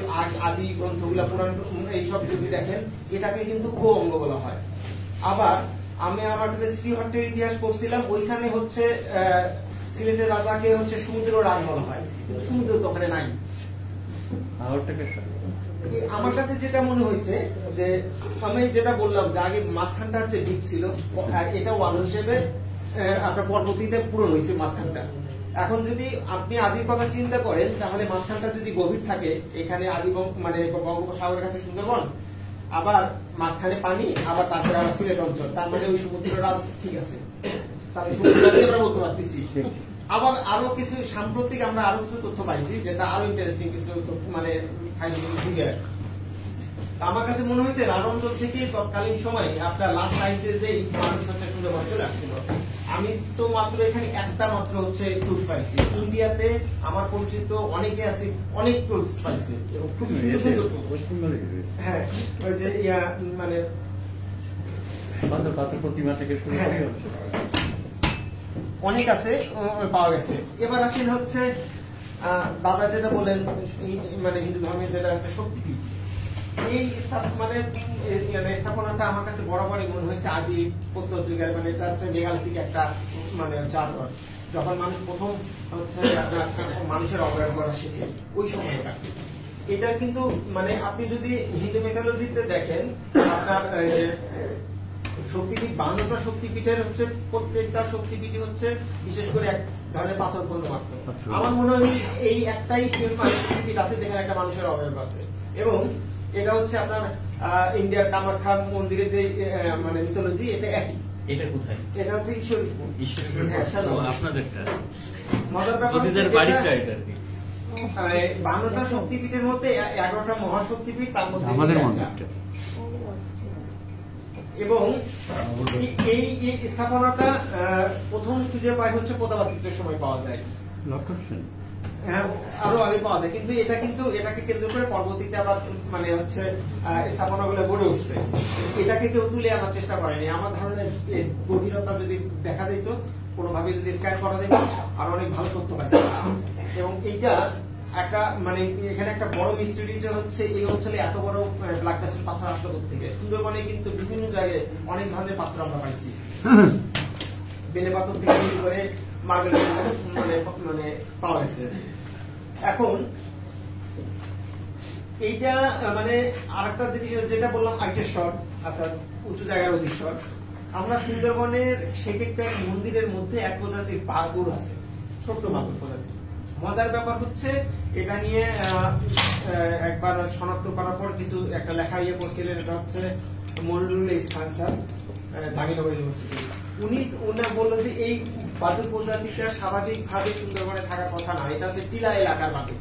আদি গ্রন্থগুলা পুরাণ এইসব যদি দেখেন, এটাকে কিন্তু গো অঙ্গ বলা হয়। আবার আমি আমার কাছে শ্রীহট্টের ইতিহাস পড়ছিলাম, ওইখানে হচ্ছে সিলেটের রাজাকে হচ্ছে সমুদ্র রাজ বলা হয়, কিন্তু সমুদ্র তো ওখানে নাই। আমার কাছে যেটা মনে হয়েছে যে আমি যেটা বললাম যে আগে মাঝখানটা হচ্ছে ডিপ ছিল, এটা ওয়াল হিসেবে আপনার পরবর্তীতে পূরণ হয়েছে মাঝখানটা। এখন যদি আপনি আদির কথা চিন্তা করেন, তাহলে মাঝখানটা যদি গভীর থাকে, এখানে আদি বঙ্গোপসাগরের কাছে সুন্দরবন, আবার মাঝখানে পানি, আবার তারপরে আবার সিলেট অঞ্চল, তার মানে ওই সমুদ্র রাজ ঠিক আছে, তাহলে সমুদ্র আমরা বলতে পারতেছি। আবার আরো কিছু সাম্প্রতিক আমরা আরো কিছু তথ্য পাইছি যেটা আরো ইন্টারেস্টিং কিছু আমার কাছে মনে হয়েছে রার অঞ্চল থেকে তৎকালীন সময় আপনার লাস্ট আইসে যে মানুষ হচ্ছে সুন্দরবন চলে আসছিল। আমি তো মাত্র এখানে একটা মাত্র হচ্ছে টুলস পাইছি, ইন্ডিয়াতে আমার পরিচিত অনেকে আছে অনেক টুলস পাইছে এবং খুব সুন্দর সুন্দর। হ্যাঁ, ওই যে প্রতিমা থেকে শুরু করে অনেক আছে পাওয়া গেছে। এবার আসেন হচ্ছে দাদা যেটা বলেন হিন্দু ধর্মের যেটা হচ্ছে শক্তিপীঠ, এই স্থাপনাটা আমার কাছে বরাবরই মনে হয়েছে আদি প্রস্তর যুগের, এটা হচ্ছে মেগালিথিক একটা চাদর, যখন মানুষ প্রথম হচ্ছে মানুষের অবয়ব করা শিখে ওই সময়টা। এটা কিন্তু আপনি যদি হিন্দু মেথোলজিতে দেখেন, আপনার শক্তিপীঠ 52টা শক্তিপীঠের হচ্ছে প্রত্যেকটা শক্তিপীঠই হচ্ছে বিশেষ করে এক ধরনের পাথর পণ্য মাত্র। আমার মনে হয় এই একটাই শক্তিপীঠ আছে যেখানে একটা মানুষের অবয়ব আছে, এবং এটা হচ্ছে আপনার ইন্ডিয়ার কামাখ্যা মন্দিরের যে মিথোলজি, এটা একই। এটা কোথায়? এটা হচ্ছে ঈশ্বরীপুর। আপনাদেরটা মজার ব্যাপার 52টা শক্তিপীঠের মধ্যে 11টা মহাশক্তিপীঠ, তার মধ্যে আমাদের মন্দিরটা এবং এই স্থাপনাটা প্রথম খুঁজে পাই হচ্ছে প্রতাপাদিত্যের সময় পাওয়া যায়, হ্যাঁ আরো আগে পাওয়া যায়, কিন্তু এটাকে কেন্দ্র করে পরবর্তীতে আবার মানে হচ্ছে স্থাপনাগুলো গড়ে উঠছে। এটাকে কেউ তুলে আনার চেষ্টা করেনি। আমার ধারণা গভীরতা যদি দেখা যেত, কোনোভাবে যদি স্ক্যান করা যেত, আর অনেক ভালো তথ্য পাইত। এবং এইটা একটা মানে এখানে একটা বড় মিস্ট্রি যে হচ্ছে এই অঞ্চলে এত বড় ব্ল্যাক ডাস্টের পাথর আসলো থেকে। সুন্দরবনে কিন্তু বিভিন্ন জায়গায় অনেক ধরনের পাথর আমরা পাইছি, বেলে পাথর থেকে শুরু করে মার্বেল মানে পাওয়া গেছে। এখন এইটা মানে আরেকটা যেটা বললাম আইটের শট, অর্থাৎ উঁচু জায়গার অধিশ্বর। আমরা সুন্দরবনের সেকেকটা মন্দিরের মধ্যে এক প্রজাতির বাঘুর আছে, ছোট্ট বাঘুর প্রজাতি। মজার ব্যাপার হচ্ছে এটা নিয়ে একবার শনাক্ত করার পর কিছু একটা লেখা ইয়ে করছিলেন, এটা হচ্ছে মনিরুল ইসলাম স্যার, জাহাঙ্গীরনগর ইউনিভার্সিটি। উনি বললেন যে এই বাদুর প্রজাতিটা স্বাভাবিকভাবে সুন্দরবনে থাকার কথা না, এটা হচ্ছে টিলা এলাকার বাদুর।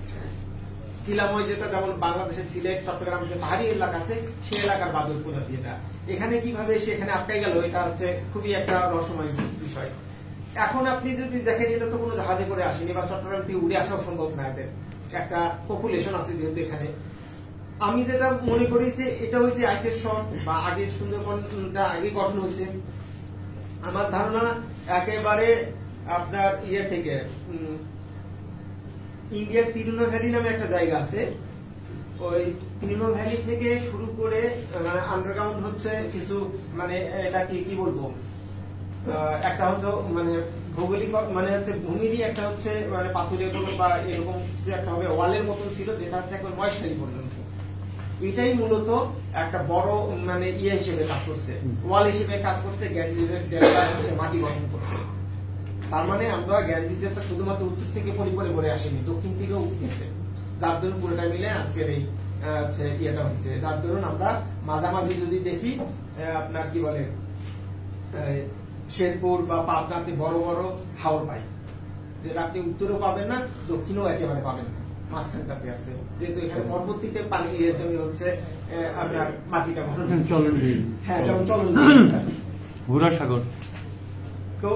টিলাময় যেটা যেমন বাংলাদেশের সিলেট চট্টগ্রাম যে পাহাড়ি এলাকা আছে সেই এলাকার বাদুর প্রজাতি এটা। এখানে কিভাবে সে এখানে আটকাই গেল, এটা হচ্ছে খুবই একটা রহস্যময় বিষয়। এখন আপনি যদি দেখেন এটা তো কোনো জাহাজে করে আসেনি বা চট্টগ্রাম থেকে উড়ে আসাও সম্ভব না, এদের একটা পপুলেশন আছে যেহেতু এখানে। আমি যেটা মনে করি যে এটা হচ্ছে আইটের শট বা আগের সুন্দরবনটা আগে গঠন হয়েছে। আমার ধারণা একেবারে আপনার ইয়ে থেকে ইন্ডিয়ার তিরুনা ভ্যালি নামে একটা জায়গা আছে, ওই তিরুনা ভ্যালি থেকে শুরু করে মানে আন্ডারগ্রাউন্ড হচ্ছে কিছু মানে এটা কি বলবো, একটা হচ্ছে মানে ভৌগোলিক মানে হচ্ছে ভূমিরই একটা হচ্ছে মানে পাথুরে বা এরকম কিছু একটা হবে, ওয়ালের মতন ছিল যেটা হচ্ছে একবার মহেশখালী পর্যন্ত। এটাই মূলত একটা বড় মানে ইয়ে হিসেবে কাজ করছে, ওয়াল হিসেবে কাজ করছে, গ্যাঞ্জিসের ডেল্টা হচ্ছে মাটি গঠন করছে। তার মানে আমরা গ্যাঞ্জিস ডেল্টা শুধুমাত্র উত্তর থেকে পরিপরে গড়ে আসেনি, দক্ষিণ থেকেও উঠেছে, যার দরুন পুরোটা মিলে আজকের এই ইয়েটা হয়েছে। যার দরুন আমরা মাঝামাঝি যদি দেখি আপনার কি বলে শেরপুর বা পাবনাতে বড় বড় হাওর পাই, যেটা আপনি উত্তরেও পাবেন না, দক্ষিণেও একেবারে পাবেন না, মাঝখানটাতে আছে। যেহেতু এখানে পরবর্তীতে পানি এর জন্য হচ্ছে আপনার মাটিটা চলন, হ্যাঁ যেমন চলন ভুরা সাগর। তো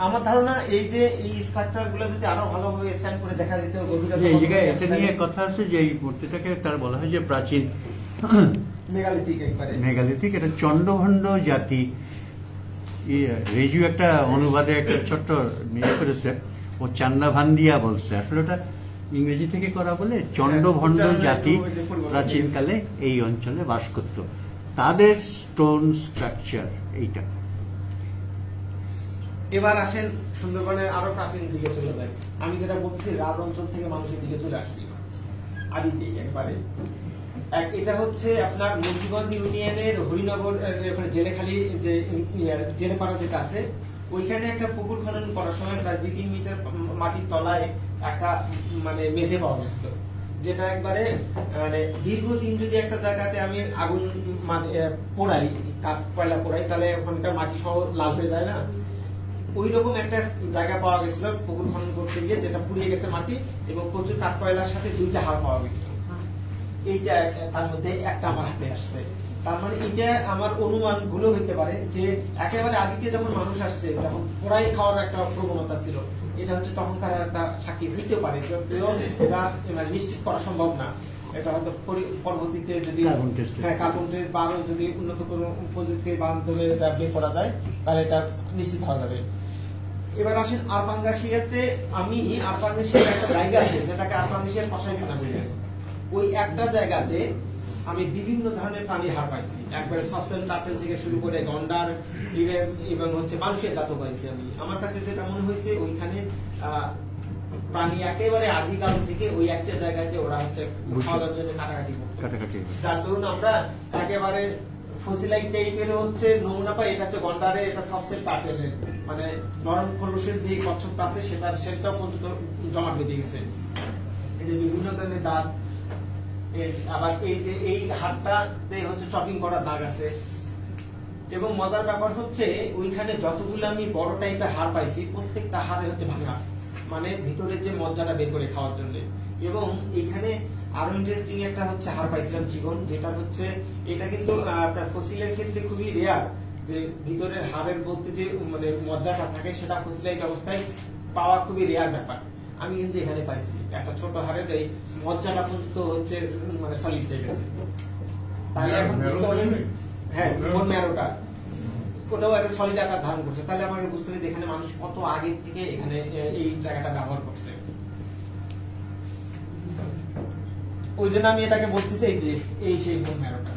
আমার ধারণা এই যে এই স্ট্রাকচার গুলো যদি আরো ভালোভাবে স্ক্যান করে দেখা যেত, এই জায়গায় এটা নিয়ে কথা আছে যে এই মূর্তিটাকে তার বলা হয় যে প্রাচীন মেগালিথিক, একবারে মেগালিথিক। এটা চন্ডভণ্ড জাতি। রেজু একটা অনুবাদে একটা ছোট্ট নিয়ে করেছে, ও চান্না ভান্দিয়া বলছে, আসলে ওটা ইংরেজি থেকে করা বলে চন্ডভণ্ড জাতি প্রাচীনকালে এই অঞ্চলে বাস করত, তাদের স্টোন স্ট্রাকচার এইটা। এবার আসেন সুন্দরবনের আরো প্রাচীন দিকে চলে যায়। আমি যেটা বলছি রাজ অঞ্চল থেকে মানুষের দিকে চলে আসছি আদিতে একবারে। এটা হচ্ছে আপনার মুন্সিগঞ্জ ইউনিয়নের হরিনগর জেলেখালি যে জেলেপাড়া যেটা আছে, ওইখানে একটা পুকুর খনন করার সময় প্রায় 2-3 মিটার মাটির তলায় একটা মানে মেঝে পাওয়া গেছিল, যেটা একবারে মানে দীর্ঘদিন যদি একটা জায়গাতে আমি আগুন পোড়াই, কাঠ কয়লা পোড়াই, তাহলে ওখানকার মাটি সহ লাল হয়ে যায় না, ওই রকম একটা জায়গা পাওয়া গেছিল পুকুর খনন করতে গিয়ে, যেটা পুড়িয়ে গেছে মাটি এবং প্রচুর কাঠ কয়লার সাথে 2টা হাড় পাওয়া গেছিল। এইটা তার মধ্যে একটা আমার হাতে আসছে। তার মানে এটা আমার অনুমান ভুলও হইতে পারে যে একেবারে আদিতে যখন মানুষ আসছে তখন পোড়াই খাওয়ার একটা প্রবণতা ছিল, এটা হচ্ছে তখনকার একটা সাক্ষী হইতে পারে, যদিও এটা নিশ্চিত করা সম্ভব না। এটা হয়তো পরবর্তীতে যদি কার্বন টেস্ট বা আরো যদি উন্নত কোনো প্রযুক্তির মাধ্যমে এটা বের করা যায় তাহলে এটা নিশ্চিত হওয়া যাবে। এবার আসেন আরপাঙ্গাশিয়াতে। আমি আরপাঙ্গাশিয়ার একটা জায়গা আছে যেটাকে আরপাঙ্গাশিয়ার কষাইখানা বলে, ওই একটা জায়গাতে আমি বিভিন্ন ধরনের প্রাণী হাড় পাইছি, একবারে সবসেল টাটেল থেকে শুরু করে গন্ডার এবং হচ্ছে মানুষের জাতও পাইছি। আমি আমার কাছে যেটা মনে হয়েছে ওইখানে প্রাণী একেবারে আদিকাল থেকে ওই একটা জায়গাতে ওরা হচ্ছে খাওয়ার জন্য কাটাকাটি, যার ধরুন আমরা একেবারে ফসিলাইট টাইপের হচ্ছে নমুনা পাই। এটা হচ্ছে গন্ডারে, এটা সবসেল টাটেলের মানে নরম খোলসের যে কচ্ছপটা আছে সেটাও পর্যন্ত জমা বেঁধে গেছে। এই যে বিভিন্ন ধরনের দাঁত, আবার এই যে এই হাড়টাতে হচ্ছে চপিং করা দাগ আছে। এবং মজার ব্যাপার হচ্ছে ওইখানে যতগুলো আমি বড় টাইপের হাড় পাইছি প্রত্যেকটা হাড়ে হচ্ছে ভাঙা, মানে ভিতরে যে মজ্জাটা বের করে খাওয়ার জন্য। এবং এখানে আরো ইন্টারেস্টিং একটা হচ্ছে হাড় পাইছিলাম জীবন, যেটা হচ্ছে এটা কিন্তু আপনার ফসিলের ক্ষেত্রে খুবই রেয়ার, যে ভিতরের হাড়ের মধ্যে যে মানে মজ্জাটা থাকে সেটা ফসিলাইজ অবস্থায় পাওয়া খুবই রেয়ার ব্যাপার। আমি কিন্তু এখানে পাইছি একটা ছোট হাড়ের এই মজ্জাটা পর্যন্ত হচ্ছে মানে সলিড হয়ে গেছে। তাহলে এখন বুঝতে হবে, হ্যাঁ বোন ম্যারোটা ওটাও একটা সলিড আকার ধারণ করছে। তাহলে আমাকে বুঝতে হবে যে এখানে মানুষ কত আগে থেকে এখানে এই জায়গাটা ব্যবহার করছে। ওই জন্য আমি এটাকে বলতেছি এই যে এই সেই বোন ম্যারোটা।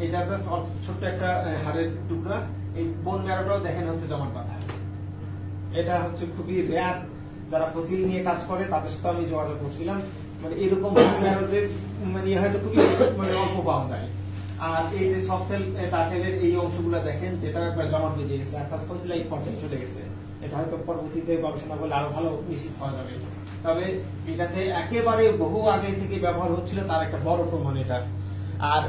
এটা ছোট্ট একটা হাড়ের টুকরা। এই বোন ম্যারোটাও দেখেন হচ্ছে জমাট বাঁধা। এটা হচ্ছে খুবই রেয়ার। যারা ফসিল নিয়ে কাজ করে তাদের সাথে আমি যোগাযোগ করছিলাম, মানে এরকম বোন ম্যারোদের মানে হয়তো খুবই মানে অল্প পাওয়া যায়। আর এই যে সফট সেল টার্টেলের এই অংশগুলো দেখেন যেটা জমাট বেঁধে গেছে, অর্থাৎ ফসিলাইট পর্যায়ে চলে গেছে। এটা হয়তো পরবর্তীতে গবেষণা করলে আরো ভালো নিশ্চিত হওয়া যাবে। তবে এটাতে একেবারে বহু আগে থেকে ব্যবহার হচ্ছিল তার একটা বড় প্রমাণ এটা। আর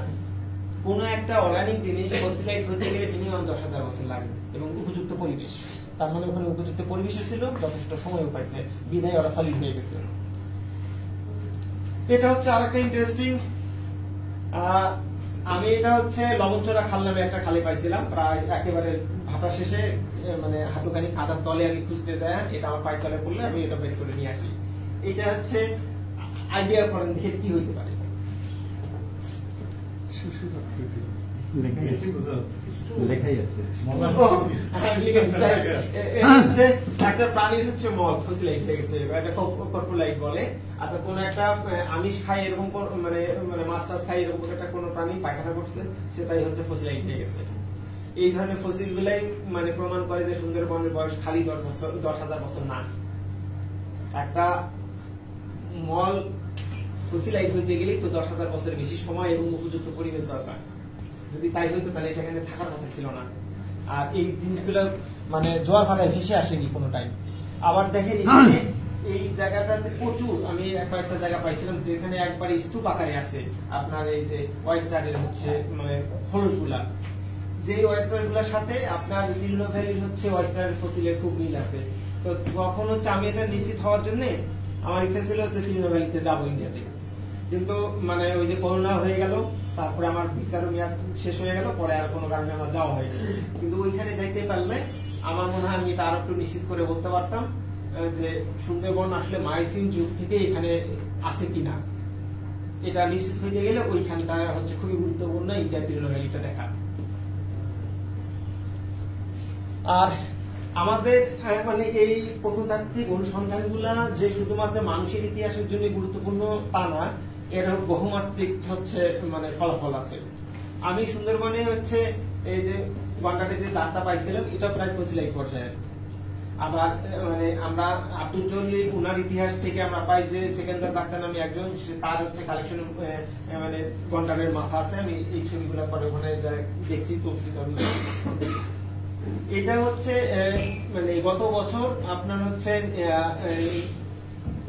কোন একটা অর্গানিক জিনিস ফসিলাইট হতে গেলে মিনিমাম 10,000 বছর লাগে এবং উপযুক্ত পরিবেশ। তার মানে ওখানে উপযুক্ত পরিবেশ ছিল, যথেষ্ট সময় পাইছে, বিধায় ওরা সলিড হয়ে গেছে। এটা হচ্ছে আরেকটা ইন্টারেস্টিং। আমি এটা হচ্ছে লবণচড়া খাল নামে একটা খালে পাইছিলাম, প্রায় একেবারে ভাটা শেষে, মানে হাঁটুখানি কাদার তলে আমি খুঁজতে যাই, এটা আমার পায়ের তলে পড়লে আমি এটা বের করে নিয়ে আসি। এটা হচ্ছে আইডিয়া করেন দেখে কি হইতে পারে। লেখাই আছে একটা প্রাণীর হচ্ছে মল ফসিলাইট হয়ে গেছে, একটা কর্পোলাইট বলে। অর্থাৎ কোন একটা আমিষ খাই এরকম মানে মানে মাছ টাছ খাই এরকম একটা কোন প্রাণী পায়খানা করছে, সেটাই হচ্ছে ফসিলাইট হয়ে গেছে। এই ধরনের ফসিল গুলাই মানে প্রমাণ করে যে সুন্দরবনের বয়স খালি 10,000 বছর না। একটা মল ফসিলাইট হইতে গেলে তো 10,000 বছরের বেশি সময় এবং উপযুক্ত পরিবেশ দরকার। যদি তাই হইতো তাহলে এটা এখানে থাকার কথা ছিল না। আর এই জিনিসগুলো মানে জোয়ার ভাটায় ভেসে আসেনি কোনো টাইম। আবার দেখেন এই জায়গাটাতে প্রচুর, আমি কয়েকটা জায়গা পাইছিলাম যেখানে একবার স্তূপ আকারে আছে আপনার এই যে ওয়েস্টারের হচ্ছে মানে খোলস গুলা, যে ওয়েস্টার গুলার সাথে আপনার তিলনো ভ্যালির হচ্ছে ওয়েস্টারের ফসিলের খুব মিল আছে। তো তখন হচ্ছে আমি এটা নিশ্চিত হওয়ার জন্য আমার ইচ্ছা ছিল যে তিলনো ভ্যালিতে যাবো ইন্ডিয়াতে, কিন্তু মানে ওই যে করোনা হয়ে গেল, তারপরে আমার ভিসার মেয়াদ শেষ হয়ে গেল, পরে আর কোনো কারণে আমার যাওয়া হয়নি। কিন্তু ওইখানে যাইতে পারলে আমার মনে হয় আমি এটা আরো একটু নিশ্চিত করে বলতে পারতাম যে সুন্দরবন আসলে মাইসিন যুগ থেকে এখানে আছে কিনা। এটা নিশ্চিত হয়ে গেলে ওইখানটা হচ্ছে খুবই গুরুত্বপূর্ণ ইন্ডিয়ার তিলনো ভ্যালিটা দেখা। আর আমাদের মানে এই প্রত্নতাত্ত্বিক অনুসন্ধানগুলা যে শুধুমাত্র মানুষের ইতিহাসের জন্য গুরুত্বপূর্ণ তা না, এর বহুমাত্রিক হচ্ছে মানে ফলাফল আছে। আমি সুন্দরবনে হচ্ছে এই যে গন্ডারে যে দাঁতটা পাইছিলাম এটা প্রায় ফসিলাইট পর্যায়ে। আবার মানে আমরা আব্দুল জলিল উনার ইতিহাস থেকে আমরা পাই যে সেকেন্দার ডাক্তার নামে একজন, তার হচ্ছে কালেকশন মানে গন্ডারের মাথা আছে। আমি এই ছবিগুলো পরে ওখানে দেখছি, তুলছি। এটা হচ্ছে মানে গত বছর আপনার হচ্ছে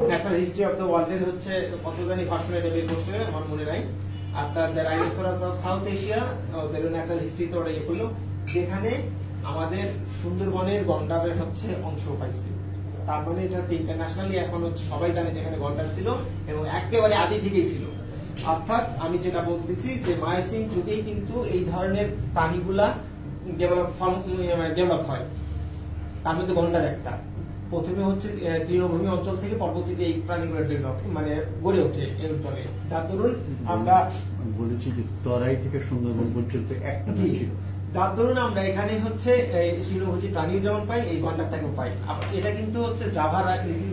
ন্যাচারাল হিস্ট্রি অফ দ্য ওয়ার্ল্ডের হচ্ছে কত জানি ভার্সনে বের করছে আমার মনে নাই। আর তার the rhinoceros of south Asia ওদের ন্যাচারাল হিস্ট্রি তো ওরা ইয়ে করলো, যেখানে আমাদের সুন্দরবনের গন্ডারের হচ্ছে অংশ পাইছে। তার মানে এটা হচ্ছে ইন্টারন্যাশনালি এখন হচ্ছে সবাই জানে যেখানে গন্ডার ছিল এবং একেবারে আদি থেকেই ছিল। অর্থাৎ আমি যেটা বলতেছি যে মায়োসিন যুগেই কিন্তু এই ধরনের প্রাণীগুলা ডেভেলপ হয়। তার মধ্যে গন্ডার একটা। প্রথমে হচ্ছে তৃণভূমি অঞ্চল থেকে পরবর্তীতে এই প্রাণীগুলো ডেভেলপ মানে গড়ে ওঠে এই অঞ্চলে। যার দরুন আমরা বলেছি যে তরাই থেকে সুন্দরবন পর্যন্ত একটা ছিল, যার দরুন আমরা এখানে হচ্ছে তৃণভোজী প্রাণী যেমন পাই, এই গন্ডারটাকেও পাই। এটা কিন্তু হচ্ছে জাভা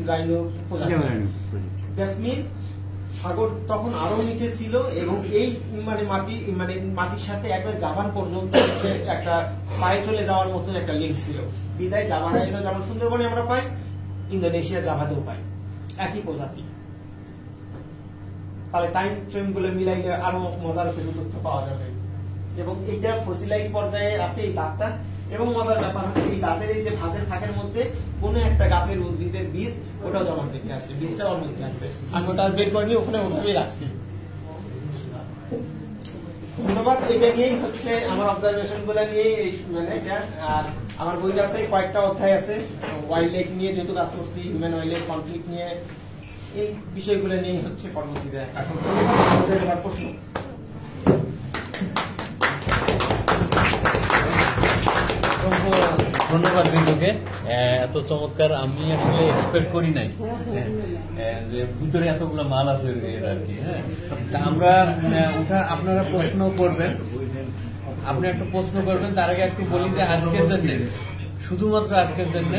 রাইনো প্রজাতি। সাগর তখন আরো নিচে ছিল এবং এই মানে মাটির সাথে একবার জাভান পর্যন্ত একটা পায়ে চলে যাওয়ার মতন একটা লিঙ্ক ছিল। বিদায় জাভা রাইনো যেমন সুন্দরবনে আমরা পাই, ইন্দোনেশিয়া জাভাতেও পাই, একই প্রজাতি। তাহলে টাইম ফ্রেম গুলো মিলাইলে আরো মজার কিছু তথ্য পাওয়া যাবে। এবং এইটা ফসিলাইট পর্যায়ে আছে এই দাঁতটা। এবং মজার ব্যাপার হচ্ছে এই দাঁতের এই যে ভাঁজের ফাঁকের মধ্যে কোন একটা গাছের উদ্ভিদের বীজ ওটাও জমা রেখে আছে, বীজটা ওর মধ্যে আছে। আমি ওটা বের করে নিয়ে ওখানে ওভাবেই রাখছি। ধন্যবাদ। এটা নিয়েই হচ্ছে আমার অবজারভেশন গুলো নিয়ে মানে আর আমার বইটাতে কয়েকটা অধ্যায় আছে ওয়াইল্ড লাইফ নিয়ে, যেহেতু কাজ করছি হিউম্যান ওয়াইল্ড লাইফ কনফ্লিক্ট নিয়ে, এই বিষয়গুলো নিয়ে হচ্ছে পরবর্তীতে এখন প্রশ্ন। ধন্যবাদ রিজুকে, এত চমৎকার আমি আসলে এক্সপেক্ট করি নাই যে ভিতরে এতগুলো মাল আছে এর আর কি। হ্যাঁ, তা আমরা আপনারা প্রশ্ন করবেন, আপনি একটা প্রশ্ন করবেন, তার আগে একটু বলি যে আজকের জন্য, শুধুমাত্র আজকের জন্য,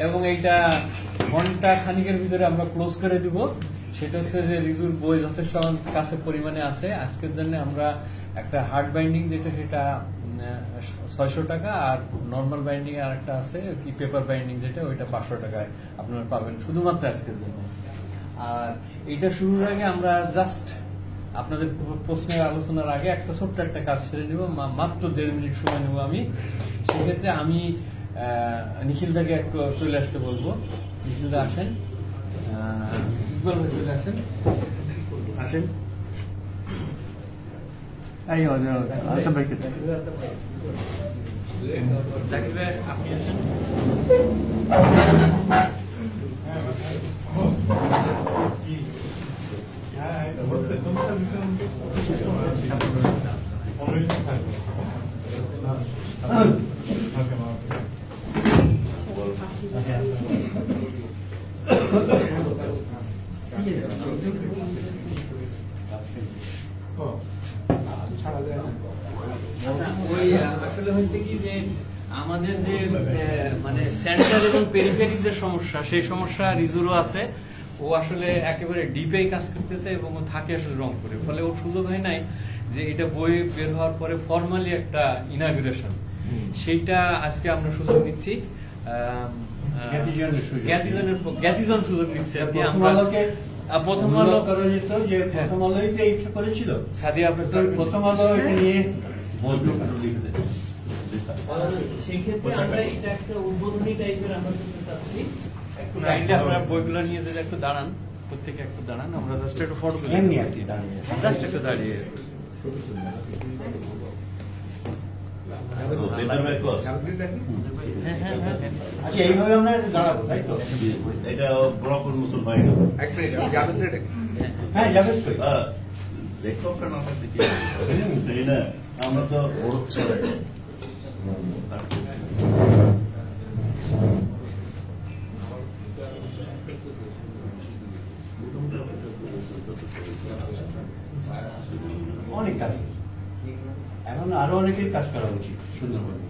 এবং এইটা ঘন্টা খানিকের ভিতরে আমরা ক্লোজ করে দিব। সেটা হচ্ছে যে রিজুর বই যথেষ্ট কাছে পরিমাণে আছে। আজকের জন্য আমরা একটা হার্ড বাইন্ডিং যেটা সেটা 600 টাকা, আর নর্মাল বাইন্ডিং আর একটা আছে কি পেপার বাইন্ডিং যেটা ওইটা 500 টাকায় আপনারা পাবেন শুধুমাত্র আজকের জন্য। আর এটা শুরুর আগে আমরা জাস্ট আপনাদের প্রশ্নের আলোচনার আগে একটা ছোট্ট একটা কাজ সেরে নেব, মাত্র 1.5 মিনিট সময় নেব আমি। সেক্ষেত্রে আমি নিখিলদাকে একটু চলে আসতে বলবো। নিখিলদা আসেন, ইকবাল ভাই চলে আসেন, আসেন। জাকির ভাই আপনি আসেন। আসলে হয়েছে কি যে আমাদের যে মানে সেন্টার এবং পেরিফেরি যে সমস্যা, সেই সমস্যা রিজুরও আছে। ও আসলে একেবারে ডিপে কাজ করতেছে এবং ও থাকে আসলে রংপুরে, ফলে ওর সুযোগ হয় নাই যে এটা বই বের হওয়ার পরে ফর্মালি একটা ইনাগুরেশন, সেইটা আজকে আমরা সুযোগ নিচ্ছি। জ্ঞাতিজন সুযোগ নিচ্ছে আর কি। আমরা প্রথম আলো করা যেত, যে প্রথম আলোই তো এইটা করেছিল সাদিয়া, আপনার প্রথম আলো এটা নিয়ে সেই ক্ষেত্রে আমরা এটা একটা উদ্বোধনী টাইপের আমরা করতে চাচ্ছি। একটু কাইন্ডলি আপনারা বইগুলো নিয়ে যদি একটু দাঁড়ান, প্রত্যেকে একটু দাঁড়ান, আমরা জাস্ট একটু ফটো তুলি, এমনি আর কি দাঁড়িয়ে, জাস্ট একটু দাঁড়িয়ে। আচ্ছা, এইভাবে আমরা দাঁড়াবো, তাই তো? এটা ব্লক উন্মোচন হয় না। হ্যাঁ, যাবে তো। লেখকটা না থাকলে কি তাই না? আমরা তো ওড়ছে অনেক কাজ, এখন আরো অনেকের কাজ করা উচিত সুন্দরবনে।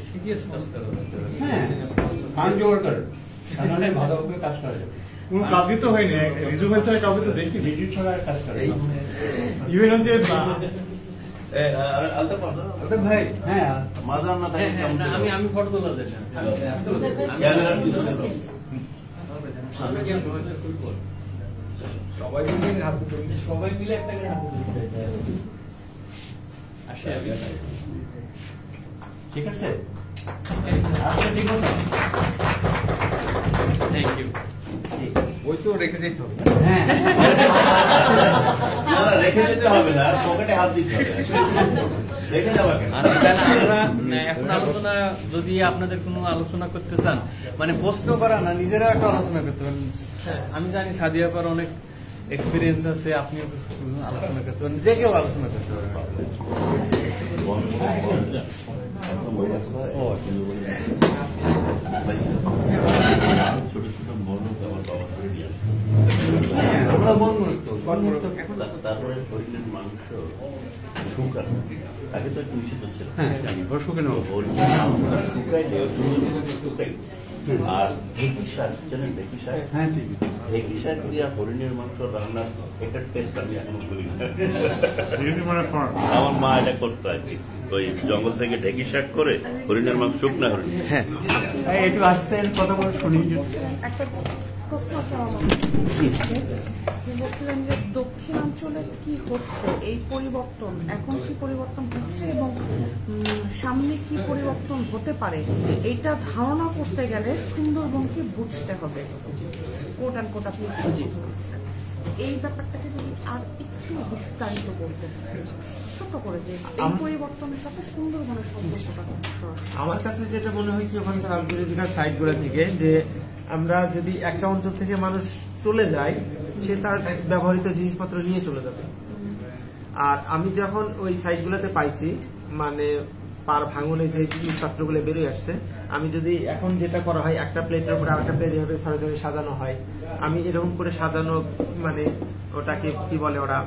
সিরিয়াস কাজ করা হচ্ছে। হ্যাঁ, ফান্ড জোগাড় করে তাহলে ভালোভাবে কাজ করা যাবে। কোন কাজই তো হয়নি, রিজু ভাই ছাড়া কাউকে তো দেখি, রিজু ছাড়া কাজ করে ইভেন হচ্ছে ভাই। হ্যাঁ, মাজার না থাকে, আমি ফটো তোলা যাই ক্যামেরার পিছনে সবাই মিলে একটা আসে। ঠিক আছে, আচ্ছা, ঠিক আছে, থ্যাংক ইউ। ওই তো রেখে যেতে হবে। হ্যাঁ, রেখে যেতে হবে না, পকেটে হাত দিতে হবে, রেখে যাওয়া কেন? আমরা এখন আলোচনা, যদি আপনাদের কোনো আলোচনা করতে চান, মানে প্রশ্ন করা না, নিজেরা একটা আলোচনা করতে পারেন। আমি জানি সাদিয়া পার অনেক এক্সপিরিয়েন্স আছে, আপনিও আলোচনা করতে পারেন, যে কেউ আলোচনা করতে পারেন। ছোট ছোট মরক আমার বাবা করে দিয়ে আমরা বন্ধ তারপরে শরীরের মাংস শুকানো, আগে তো একটু নিষিদ্ধ ছিল। হ্যাঁ, শুকানো শুকাইলে শুকাই। আর ঢেকি শাক, জানেন ঢেকি শাক? হ্যাঁ, ঢেকি শাক দিয়া হরিণের মাংস রান্নার একটা টেস্ট আমি এখনো করি না। আমার মা এটা করতো আর কি, ওই জঙ্গল থেকে ঢেকি শাক করে হরিণের মাংস, শুকনা হরিণ। হ্যাঁ, একটু আসতে কথা বলে শুনি। একটা প্রশ্ন বলছিলেন যে দক্ষিণাঞ্চলে কি হচ্ছে, এই পরিবর্তন এখন কি পরিবর্তন হচ্ছে এবং সামনে কি পরিবর্তন হতে পারে, এইটা ধারণা করতে গেলে সুন্দরবনকে বুঝতে হবে। কোট অ্যান্ড কোট আপনি এই ব্যাপারটাকে যদি আর একটু বিস্তারিত করতে ছোট করে, যে এই পরিবর্তনের সাথে সুন্দরবনের সম্পর্কটা। আমার কাছে যেটা মনে হয়েছে ওখানকার আর্কিওলজিক্যাল সাইটগুলো থেকে, যে আমরা যদি একটা অঞ্চল থেকে মানুষ চলে যায়, সে তার ব্যবহৃত জিনিসপত্র নিয়ে চলে যাবে। আর আমি যখন ওই সাইটগুলোতে পাইছি, মানে পার ভাঙনে যে জিনিসপত্রগুলো বেরিয়ে আসছে, আমি যদি এখন যেটা করা হয় একটা প্লেটের উপরে আরেকটা প্লেট এভাবে ধরে ধরে সাজানো হয়, আমি এরকম করে সাজানো মানে ওটাকে কি বলে ওরা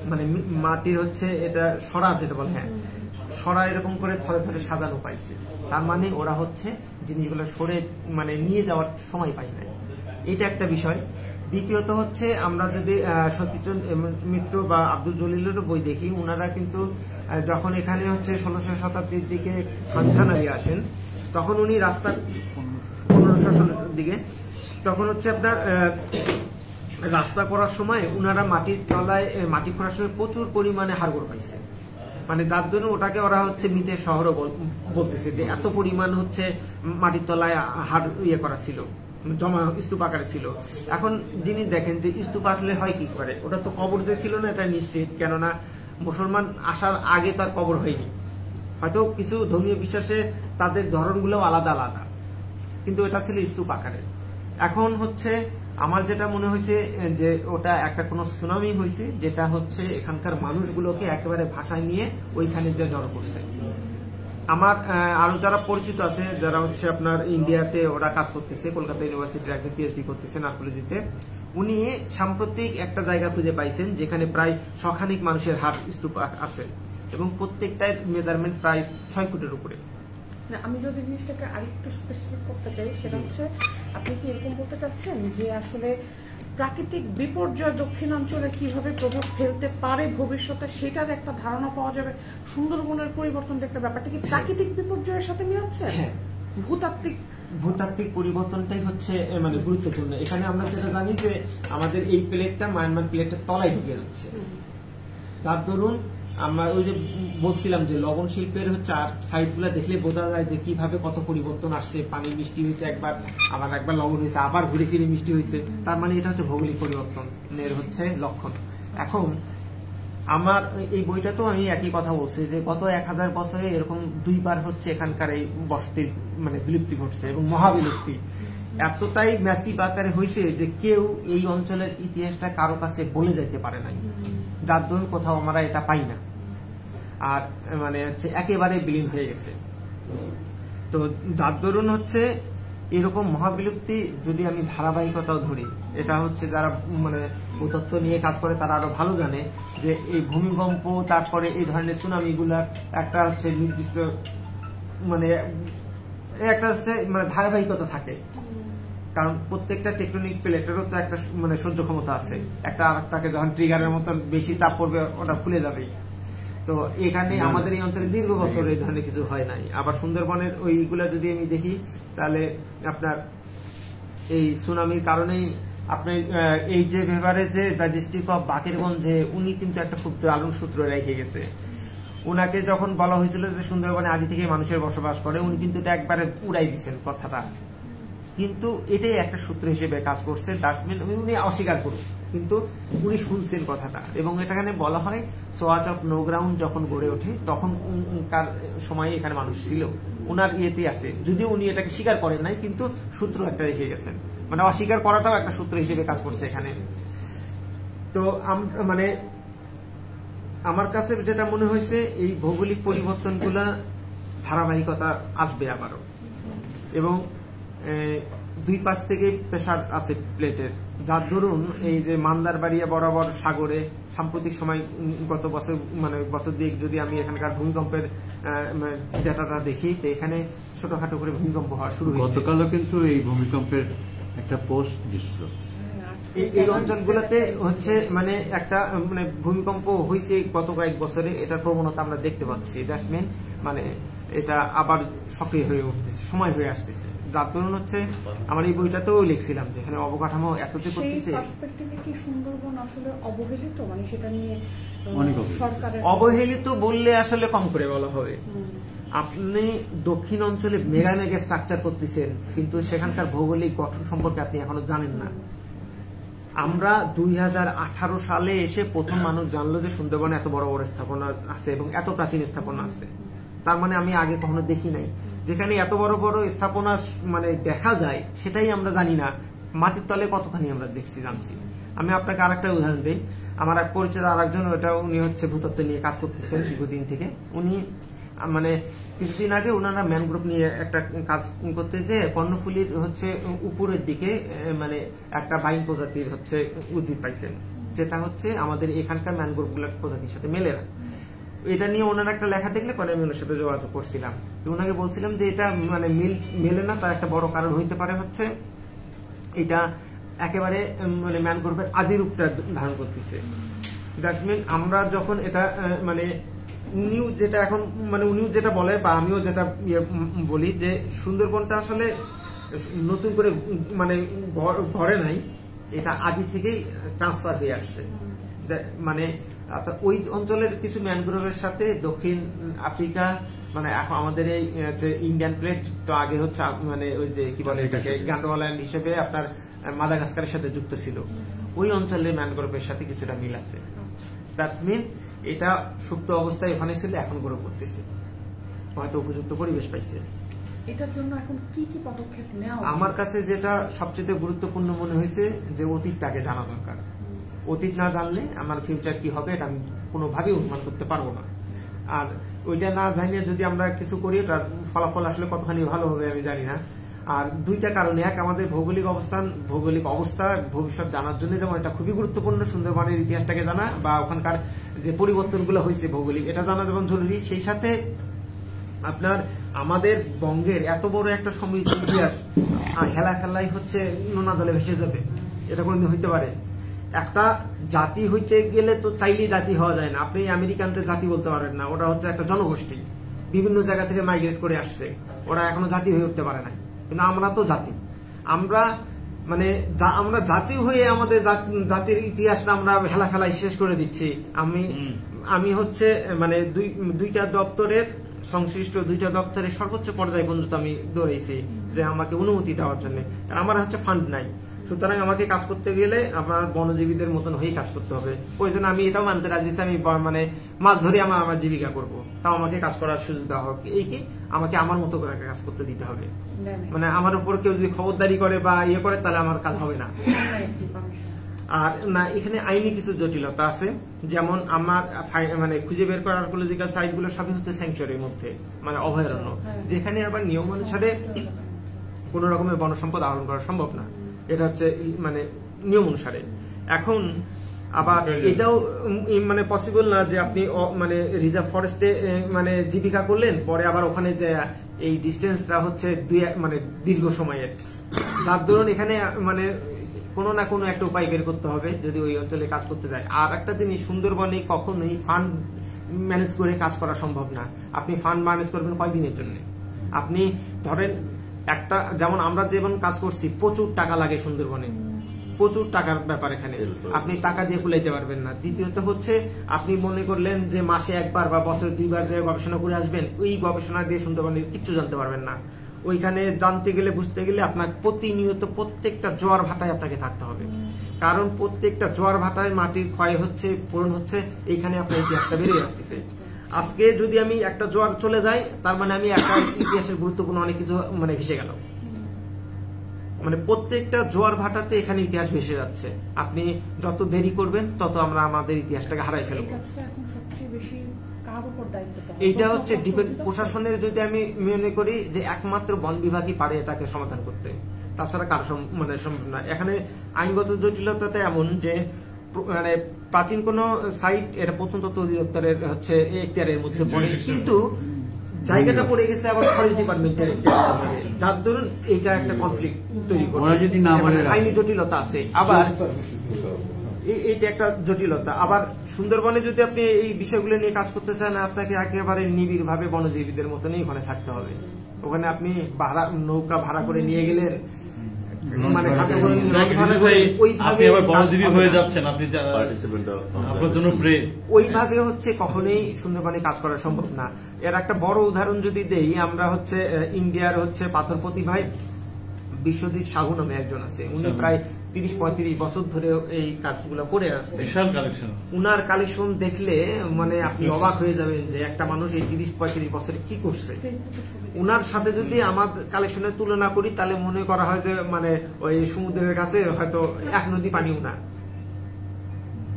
মানে মাটির হচ্ছে এটা সরা যেটা বলে, হ্যাঁ সরা এরকম করে থরে থরে সাজানো পাইছে, তার মানে ওরা হচ্ছে জিনিসগুলো সরে মানে নিয়ে যাওয়ার সময় পাই নাই, এটা একটা বিষয়। দ্বিতীয়ত হচ্ছে আমরা যদি সতীচন্দ্র মিত্র বা আব্দুল জলিলেরও বই দেখি, ওনারা কিন্তু যখন এখানে হচ্ছে 1600 শতাব্দীর দিকে খান আলী আসেন, তখন উনি রাস্তার 1500 দিকে তখন হচ্ছে আপনার রাস্তা করার সময় উনারা মাটির তলায় মাটি খোঁড়ার সময় প্রচুর পরিমাণে হাড়গোড় পাইছে, মানে যার জন্য ওটাকে ওরা হচ্ছে মৃতের শহরও বলতেছে যে এত পরিমাণ হচ্ছে মাটির তলায় হাড় ইয়ে করা ছিল, জমা স্তূপ আকারে ছিল। এখন যিনি দেখেন যে স্তূপ আসলে হয় কি করে, ওটা তো কবর যে ছিল না এটা নিশ্চিত, কেননা মুসলমান আসার আগে তার কবর হয়নি, হয়তো কিছু ধর্মীয় বিশ্বাসে তাদের ধরনগুলো আলাদা আলাদা, কিন্তু এটা ছিল স্তূপ আকারে। এখন হচ্ছে আমার যেটা মনে হয়েছে যে ওটা একটা কোনো সুনামি হয়েছে, যেটা হচ্ছে এখানকার মানুষগুলোকে একেবারে ভাষায় নিয়ে ওইখানে যে জড়ো করছে। আমার আরো যারা পরিচিত আছে, যারা হচ্ছে আপনার ইন্ডিয়াতে ওরা কাজ করতেছে, কলকাতা ইউনিভার্সিটির একজন পিএইচডি করতেছেন আর্কোলজিতে, উনি সাম্প্রতিক একটা জায়গা খুঁজে পাইছেন যেখানে প্রায় 100 খানিক মানুষের হাড় স্তূপ আছে এবং প্রত্যেকটাই মেজারমেন্ট প্রায় 6 ফুটের উপরে। আমি যদি জিনিসটাকে আরেকটু স্পেসিফিক করতে চাই, সেটা হচ্ছে আপনি কি এরকম বলতে চাচ্ছেন যে আসলে প্রাকৃতিক বিপর্যয় দক্ষিণাঞ্চলে কিভাবে প্রভাব ফেলতে পারে ভবিষ্যতে, সেটার একটা ধারণা পাওয়া যাবে? সুন্দরবনের পরিবর্তন দেখতে ব্যাপারটা কি প্রাকৃতিক বিপর্যয়ের সাথে মিলাচ্ছে? ভূতাত্ত্বিক পরিবর্তনটাই হচ্ছে মানে গুরুত্বপূর্ণ। এখানে আমরা যেটা জানি যে আমাদের এই প্লেটটা মায়ানমার প্লেটের তলায় ঢুকে যাচ্ছে, তার দরুন আমরা ওই যে বলছিলাম যে লবণ শিল্পের হচ্ছে আর সাইড গুলা দেখলে বোঝা যায় যে কিভাবে কত পরিবর্তন আসছে। পানি মিষ্টি হয়েছে একবার, আবার একবার লবণ হয়েছে, আবার ঘুরে ফিরে মিষ্টি হয়েছে, তার মানে এটা হচ্ছে ভৌগোলিক পরিবর্তনের হচ্ছে লক্ষণ। এখন আমার এই বইটা তো আমি একই কথা বলছি যে গত 1000 বছরে এরকম 2 বার হচ্ছে এখানকার এই বসতির মানে বিলুপ্তি ঘটছে এবং মহাবিলুপ্তি এতটাই ম্যাসিভ আকারে হয়েছে যে কেউ এই অঞ্চলের ইতিহাসটা কারো কাছে বলে যাইতে পারে নাই, যার দরুন কোথাও আমরা এটা পাই না, আর মানে হচ্ছে একেবারে বিলীন হয়ে গেছে। তো যার দরুন হচ্ছে এরকম মহাবিলুপ্তি যদি আমি ধারাবাহিকতাও ধরি, এটা হচ্ছে যারা মানে ভূতত্ত্ব নিয়ে কাজ করে তারা আরো ভালো জানে যে এই ভূমিকম্প তারপরে এই ধরনের সুনামিগুলার একটা হচ্ছে নির্দিষ্ট মানে একটা হচ্ছে মানে ধারাবাহিকতা থাকে, কারণ প্রত্যেকটা টেকটনিক প্লেটেরও তো একটা মানে সহ্য ক্ষমতা আছে, একটা আরেকটাকে যখন ট্রিগারের মতন বেশি চাপ পড়বে ওটা খুলে যাবেই। তো এখানে আমাদের এই অঞ্চলে দীর্ঘ বছর এই ধরনের কিছু হয় নাই। আবার সুন্দরবনের ওইগুলা যদি আমি দেখি তাহলে আপনার এই সুনামির কারণেই আপনি এই যে বেভারেজে দ্য ডিস্ট্রিক্ট অফ বাকেরগঞ্জে উনি কিন্তু একটা খুব দারুণ সূত্র রেখে গেছে। উনাকে যখন বলা হয়েছিল যে সুন্দরবনে আদি থেকে মানুষের বসবাস করে, উনি কিন্তু এটা একবারে উড়াই দিচ্ছেন কথাটা, কিন্তু এটাই একটা সূত্র হিসেবে কাজ করছে। দার্সম্যান উনি অস্বীকার করুন, কিন্তু উনি শুনছেন কথাটা। এবং এখানে বলা হয় সোয়াচ অফ নো গ্রাউন্ড যখন গড়ে ওঠে তখন কার সময় এখানে মানুষ ছিল, উনার ইয়েতে আছে, যদিও উনি এটাকে স্বীকার করেন নাই, কিন্তু সূত্র একটা রেখে গেছেন, মানে অস্বীকার করাটাও একটা সূত্র হিসেবে কাজ করছে এখানে। তো মানে আমার কাছে যেটা মনে হয়েছে এই ভৌগোলিক পরিবর্তনগুলা ধারাবাহিকতা আসবে আবারও, এবং 2 পাশ থেকে প্রেসার আছে প্লেটের, যার দরুন এই যে মান্দারবাড়িয়া বরাবর সাগরে সাম্প্রতিক সময় গত বছর মানে বছর দিয়ে যদি আমি এখানকার ভূমিকম্পের ডেটাটা দেখি, তো এখানে ছোটখাটো করে ভূমিকম্প হওয়া শুরু হয়েছে। গতকালও কিন্তু এই ভূমিকম্পের একটা পোস্ট দিছিল। এই অঞ্চলগুলোতে হচ্ছে মানে একটা মানে ভূমিকম্প হয়েছে গত কয়েক বছরে, এটার প্রবণতা আমরা দেখতে পাচ্ছি। জাসমিন মানে এটা আবার সক্রিয় হয়ে উঠতেছে, সময় হয়ে আসতেছে, যার কারণ হচ্ছে আমার এই বইটাতেও লিখছিলাম যে এখানে অবকাঠামো এততে করতেছে। কি সুন্দরবন আসলে অবহেলিত, মানে সেটা নিয়ে সরকারের অবহেলিত বললে আসলে কম করে বলা হবে। আপনি দক্ষিণ অঞ্চলে মেগা মেগা স্ট্রাকচার করতেছেন, কিন্তু সেখানকার ভৌগোলিক গঠন সম্পর্কে আপনি এখনো জানেন না। আমরা 2018 সালে এসে প্রথম মানুষ জানলো যে সুন্দরবনে এত বড় বড় স্থাপনা আছে এবং এত প্রাচীন স্থাপনা আছে, তার মানে আমি আগে কখনো দেখি নাই। যেখানে এত বড় বড় স্থাপনা মানে দেখা যায় সেটাই আমরা জানি না, মাটির তলে কতখানি আমরা দেখছি জানছি। আমি আপনাকে আরেকটা উদাহরণ দিই। আমার এক পরিচিত আরেকজন, ওটা উনি হচ্ছে ভূতত্ত্ব নিয়ে কাজ করতেছেন দীর্ঘদিন থেকে। উনি মানে কিছুদিন আগে ওনারা ম্যানগ্রোভ নিয়ে একটা কাজ করতে যে কর্ণফুলীর হচ্ছে উপরের দিকে মানে একটা বাইন প্রজাতির হচ্ছে উদ্ভিদ পাইছেন, যেটা হচ্ছে আমাদের এখানকার ম্যানগ্রোভ গুলোর প্রজাতির সাথে মেলে না। এটা নিয়ে ওনার একটা লেখা দেখলে পরে আমি ওনার সাথে যোগাযোগ করছিলাম, তো ওনাকে বলছিলাম যে এটা মানে মেলে না, তার একটা বড় কারণ হইতে পারে হচ্ছে এটা একেবারে মানে ম্যানগ্রোভের আদি রূপটা ধারণ করতেছে। দ্যাটস মিন আমরা যখন এটা মানে উনিও যেটা এখন মানে উনিও যেটা বলে বা আমিও যেটা বলি যে সুন্দরবনটা আসলে নতুন করে মানে ঘরে নাই, এটা আদি থেকেই ট্রান্সফার হয়ে আসছে। মানে ওই অঞ্চলের কিছু ম্যানগ্রোভের সাথে দক্ষিণ আফ্রিকা মানে এখন আমাদের এই ইন্ডিয়ান প্লেট তো আগে হচ্ছে মানে ওই যে কি বলে এটাকে গান্ডোয়ালা ল্যান্ড হিসেবে আপনার মাদাগাস্কারের সাথে যুক্ত ছিল, ওই অঞ্চলের ম্যানগ্রোভের সাথে কিছুটা মিল আছে। দ্যাটস মিন এটা সুপ্ত অবস্থায় ওখানে ছিল, এখন গ্রো করতেছে, হয়তো উপযুক্ত পরিবেশ পাইছে। এটার জন্য এখন কি কি পদক্ষেপ নেওয়া? আমার কাছে যেটা সবচেয়ে গুরুত্বপূর্ণ মনে হয়েছে যে অতীতটাকে জানা দরকার। অতীত না জানলে আমার ফিউচার কি হবে এটা আমি কোনোভাবেই অনুমান করতে পারবো না। আর ওইটা না জানিয়ে যদি আমরা কিছু করি তার ফলাফল আসলে কতখানি ভালো হবে আমি জানি না। আর দুইটা কারণে, এক আমাদের ভৌগোলিক অবস্থা ভবিষ্যৎ জানার জন্য যেমন এটা খুবই গুরুত্বপূর্ণ, সুন্দরবনের ইতিহাসটাকে জানা বা ওখানকার যে পরিবর্তনগুলো হয়েছে ভৌগোলিক এটা জানা যেমন জরুরি, সেই সাথে আপনার আমাদের বঙ্গের এত বড় একটা সমৃদ্ধ ইতিহাস হেলা খেলাই হচ্ছে নোনা জলে ভেসে যাবে, এটা কোনদিন হইতে পারে? একটা জাতি হইতে গেলে তো চাইলেই জাতি হওয়া যায় না। আপনি আমেরিকানদের জাতি বলতে পারেন না, ওটা হচ্ছে একটা জনগোষ্ঠী, বিভিন্ন জায়গা থেকে মাইগ্রেট করে আসছে, ওরা এখনো জাতি হয়ে উঠতে পারে না। কিন্তু আমরা তো জাতি, আমরা মানে আমরা জাতি হয়ে আমাদের জাতির ইতিহাসটা আমরা হেলা খেলায় শেষ করে দিচ্ছি। আমি হচ্ছে মানে দুইটা দপ্তরের সংশ্লিষ্ট দুইটা দপ্তরের সর্বোচ্চ পর্যায় পর্যন্ত আমি দৌড়াইছি যে আমাকে অনুমতি দেওয়ার জন্য, আমার হচ্ছে ফান্ড নাই। সুতরাং আমাকে কাজ করতে গেলে আপনার বনজীবীদের মতন হয়েই কাজ করতে হবে। ওই জন্য আমি এটাও মানতে রাজি আমি মানে মাছ ধরে আমার জীবিকা করব, তাও আমাকে কাজ করার সুযোগ দেওয়া হোক। এই কি আমাকে আমার মতো করে কাজ করতে দিতে হবে, মানে আমার উপর কেউ যদি খবরদারি করে বা ইয়ে করে তাহলে আমার কাজ হবে না। আর না, এখানে আইনি কিছু জটিলতা আছে, যেমন আমার মানে খুঁজে বের করার আর্কিওলজিক্যাল সাইট গুলো সবই হচ্ছে স্যাংচুয়ারির মধ্যে, মানে অভয়ারণ্য, যেখানে আবার নিয়ম অনুসারে কোন রকমের বনসম্পদ আহরণ করা সম্ভব না, এটা হচ্ছে মানে নিয়ম অনুসারে। এখন আবার এটাও মানে পসিবল না যে আপনি মানে রিজার্ভ ফরেস্টে মানে জীবিকা করলেন, পরে আবার ওখানে যে এই ডিস্টেন্সটা হচ্ছে মানে দীর্ঘ সময়ের, যার দরুন এখানে মানে কোনো না কোনো একটা উপায় বের করতে হবে যদি ওই অঞ্চলে কাজ করতে যায়। আর একটা জিনিস, সুন্দরবনে কখনোই ফান্ড ম্যানেজ করে কাজ করা সম্ভব না। আপনি ফান্ড ম্যানেজ করবেন কয়দিনের জন্য? আপনি ধরেন একটা, যেমন আমরা যেমন কাজ করছি, প্রচুর টাকা লাগে সুন্দরবনে, প্রচুর টাকার ব্যাপার, এখানে আপনি টাকা দিয়ে কুলাইতে পারবেন না। দ্বিতীয়ত হচ্ছে আপনি মনে করলেন যে মাসে একবার বা বছরে দুইবার যে গবেষণা করে আসবেন, ওই গবেষণা দিয়ে সুন্দরবনে কিচ্ছু জানতে পারবেন না। ওইখানে জানতে গেলে বুঝতে গেলে আপনার প্রতিনিয়ত প্রত্যেকটা জোয়ার ভাটায় আপনাকে থাকতে হবে, কারণ প্রত্যেকটা জোয়ার ভাটায় মাটির ক্ষয় হচ্ছে, পূরণ হচ্ছে, এইখানে আপনার ইতিহাসটা বেড়ে আসতেছে। আজকে যদি আমি একটা জোয়ার চলে যাই, তার মানে আমি একটা ইতিহাসের গুরুত্বপূর্ণ অনেক কিছু মানে ভেসে গেল। মানে প্রত্যেকটা জোয়ার ভাটাতে এখানে ইতিহাস ভেসে যাচ্ছে। আপনি যত দেরি করবেন তত আমরা আমাদের ইতিহাসটাকে হারাই ফেলবো। এইটা হচ্ছে প্রশাসনের, যদি আমি মনে করি যে একমাত্র বন বিভাগই পারে এটাকে সমাধান করতে, তাছাড়া কারো মানে সম্ভব না। এখানে আইনগত জটিলতাতে এমন যে মানে প্রাচীন কোন সাইট এটা প্রত্নতত্ত্ব অধিদপ্তরের হচ্ছে এখতিয়ারের মধ্যে পড়ে, কিন্তু জায়গাটা পড়ে গেছে আবার ফরেস্ট ডিপার্টমেন্টের, যার দরুন এইটা একটা কনফ্লিক্ট তৈরি করে, যদি না বলে আইনি জটিলতা আছে। আবার এইটা একটা জটিলতা। আবার সুন্দরবনে যদি আপনি এই বিষয়গুলো নিয়ে কাজ করতে চান, আপনাকে একেবারে নিবিড় ভাবে বনজীবীদের মতনই ওখানে থাকতে হবে। ওখানে আপনি নৌকা ভাড়া করে নিয়ে গেলেন, মানে ওইভাবে হচ্ছে কখনোই সুন্দরবনে কাজ করা সম্ভব না। এর একটা বড় উদাহরণ যদি দেই, আমরা হচ্ছে ইন্ডিয়ার হচ্ছে পাথর প্রতিভায় বিশ্বজিৎ সাহু নামে একজন আছে, উনি প্রায় 30-35 বছর ধরে এই কাজগুলো করে আসছে। উনার কালেকশন দেখলে মানে আপনি অবাক হয়ে যাবেন যে একটা মানুষ এই 30-35 বছরে কি করছে। উনার সাথে যদি আমার কালেকশনের তুলনা করি তাহলে মনে করা হয় যে মানে ওই সমুদ্রের কাছে হয়তো এক নদী পানিও না,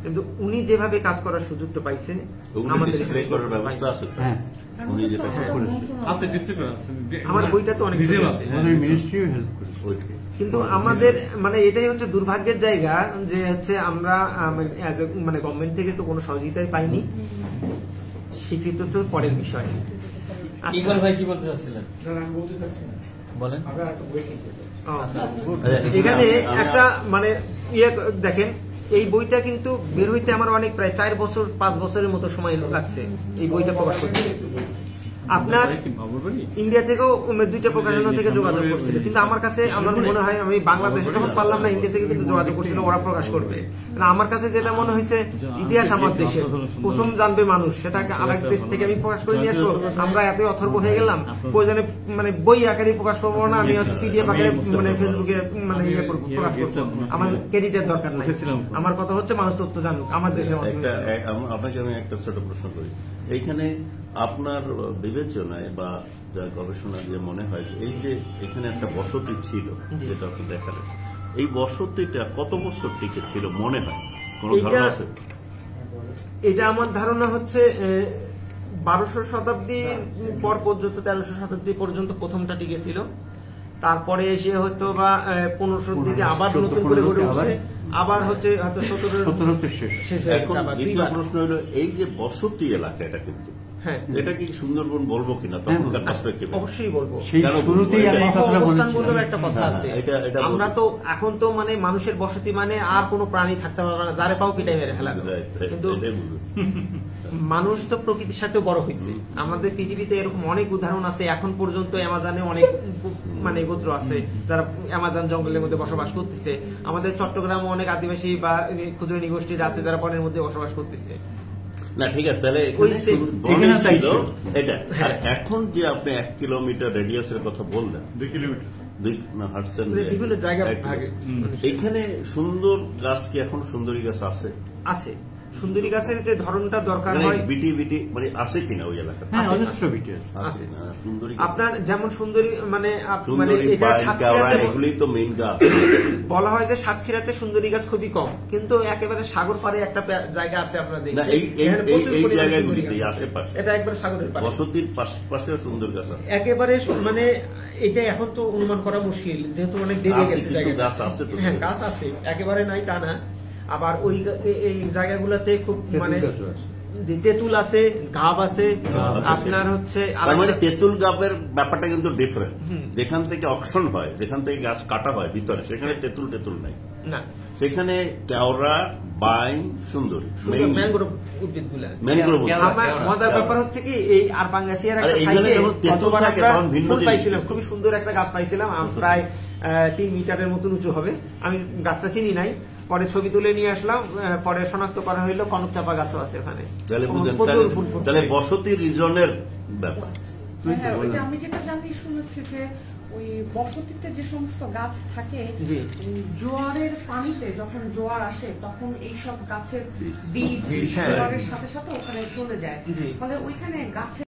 কিন্তু উনি যেভাবে কাজ করার সুযোগটা পাইছে আমাদের উনি যেটা আছে ডিস্ট্রিক্ট আমার বইটা তো অনেক ভিজুয়াল আছে। আছে। আমাদের মিনিস্ট্রিও হেল্প করে। ওইটাই। কিন্তু আমাদের মানে এটাই হচ্ছে দুর্ভাগ্যের জায়গা যে হচ্ছে আমরা মানে গভর্নমেন্ট থেকে তো কোনো সহযোগিতাই পাইনি, স্বীকৃত তো পরের বিষয়। ইকবাল ভাই কি বলতে চাচ্ছিলেন বলেন। ও, এখানে একটা মানে ইয়ে দেখেন, এই বইটা কিন্তু বের হইতে আমার অনেক প্রায় 4-5 বছরের মতো সময় লাগছে এই বইটা প্রকাশ করতে। আপনার ইন্ডিয়া থেকেও 2টা প্রকাশনা থেকে যোগাযোগ করছিল, কিন্তু আমার কাছে আমার মনে হয় আমি বাংলাদেশে যখন পারলাম না, ইন্ডিয়া থেকে কিন্তু যোগাযোগ করছিল ওরা প্রকাশ করবে। আমার কাছে যেটা মনে হয়েছে ইতিহাস আমার দেশে প্রথম জানবে মানুষ, সেটাকে আরেক দেশ থেকে আমি প্রকাশ করে নিয়ে আসবো। আমরা এতই অথর্ব হয়ে গেলাম, প্রয়োজনে মানে বই আকারে প্রকাশ করবো না, আমি হচ্ছে পিডিএফ আকারে মানে ফেসবুকে মানে ইয়ে করবো, প্রকাশ করবো। আমার ক্রেডিটের দরকার নাই, আমার কথা হচ্ছে মানুষ তথ্য জানুক আমার দেশে। আপনাকে আমি একটা ছোট প্রশ্ন করি, এইখানে আপনার বিবেচনায় বা গবেষণা দিয়ে মনে হয় যে এই যে এখানে একটা বসতি ছিল যেটা আপনি দেখালেন, এই বসতিটা কত বছর টিকে ছিল মনে হয়, কোন ধারণা আছে? এটা আমার ধারণা হচ্ছে 1200 শতাব্দীর পর পর্যন্ত, 1300 শতাব্দী পর্যন্ত প্রথমটা টিকে ছিল। তারপরে এসে হয়তো বা 1500 দিকে আবার নতুন করে গড়ে উঠছে, আবার হচ্ছে হয়তো 1700 শেষ এখন হয়েছে। দ্বিতীয় প্রশ্ন হলো এই যে বসতি এলাকা, এটা কিন্তু হ্যাঁ, এটা কি সুন্দরবন বলবো কিনা তখনকার পার্সপেক্টিভে? অবশ্যই বলবো। সেই শুরুতেই আমি এই কথাটা অবস্থান বলেছিলাম। বললেও একটা কথা আছে, এটা আমরা তো এখন তো মানে মানুষের বসতি মানে আর কোনো প্রাণী থাকতে পারবে না, যারে পাও পিটাই মেরে ফেলা যাবে। কিন্তু মানুষ তো প্রকৃতির সাথে বড় হয়েছে। আমাদের পৃথিবীতে এরকম অনেক উদাহরণ আছে, এখন পর্যন্ত অ্যামাজনে অনেক মানে গোত্র আছে যারা অ্যামাজন জঙ্গলের মধ্যে বসবাস করতেছে। আমাদের চট্টগ্রামে অনেক আদিবাসী বা ক্ষুদ্র নিগোষ্ঠীর আছে যারা বনের মধ্যে বসবাস করতেছে। না ঠিক আছে, তাহলে এখানে ছিল এটা। আর এখন যে আপনি 1 কিলোমিটার রেডিয়াসের কথা বললেন, 2 কিলোমিটার হাঁটছেন বিভিন্ন জায়গা ভাগে এখানে সুন্দর গাছ কি এখন সুন্দরী গাছ আছে? আছে। সুন্দরী গাছের যে ধরনটা দরকার হয় বিটি বিটি মানে আছে কিনা ওই এলাকায়? হ্যাঁ, অজস্র বিটিএস আছে না সুন্দরী গাছ? আপনার যেমন সুন্দরী মানে মানে সুন্দরী এটা পাইন গাওড়া সাতক্ষীরাতে এগুলি তো মেইন গাছ। বলা হয় যে সাতক্ষীরাতে সুন্দরী গাছ খুবই কম, কিন্তু একেবারে সাগর পাড়ে একটা জায়গা আছে আপনারা না দেখবেন, এই এখানে প্রচুর এই পরিমাণে জায়গাগুলিতে সুন্দরী গাছ আছে। আশেপাশে এটা একবারে সাগরের পাড়ে, বসতির পাশে সুন্দর গাছ আছে। একেবারে মানে এটা এখন তো অনুমান করা মুশকিল, যেহেতু অনেক দেরি আছে, গেছে কিছু জায়গাটা। গাছ আছে তো। হ্যাঁ, গাছ আছে, একেবারে নাই তা না। আবার ওই এই জায়গাগুলোতে খুব মানে তেঁতুল আছে, গাব আছে, আপনার হচ্ছে তার মানে তেঁতুল গাবের ব্যাপারটা কিন্তু ডিফারেন্ট। যেখান থেকে অকশন হয়, যেখান থেকে গাছ কাটা হয় ভিতরে, সেখানে তেঁতুল নাই, না, সেখানে কেওড়া, বাইন, সুন্দরী, ম্যানগ্রোভ উদ্ভিদ গুলা। ম্যানগ্রোভ। আমার মজার ব্যাপার হচ্ছে কি এই আর বাংলাদেশের একটা আরে এইখানে সাইডে যখন তেঁতুল কতবার থাকে একটা তখন ভিন্ন ফুল জিনিস। পাইছিলাম, খুবই সুন্দর একটা গাছ পাইছিলাম, প্রায় 3 মিটারের মতন উঁচু হবে। আমি গাছটা চিনি নাই, পরে ছবি তুলে নিয়ে আসলাম, পরে শনাক্ত করা হইলো কনক চাপা গাছও আছে ওখানে। তাহলে বুঝেন, প্রচুর ফুল ফুটছে। তাহলে বসতি রিজনের ব্যাপার। হ্যাঁ, ওইটা আমি যেটা জানি শুনেছি যে ওই বসতিতে যে সমস্ত গাছ থাকে, জি। জোয়ারের পানিতে যখন জোয়ার আসে তখন এইসব গাছের বীজ হ্যাঁ। জোয়ারের সাথে সাথে ওখানে চলে যায়, জি। ফলে ওইখানে গাছের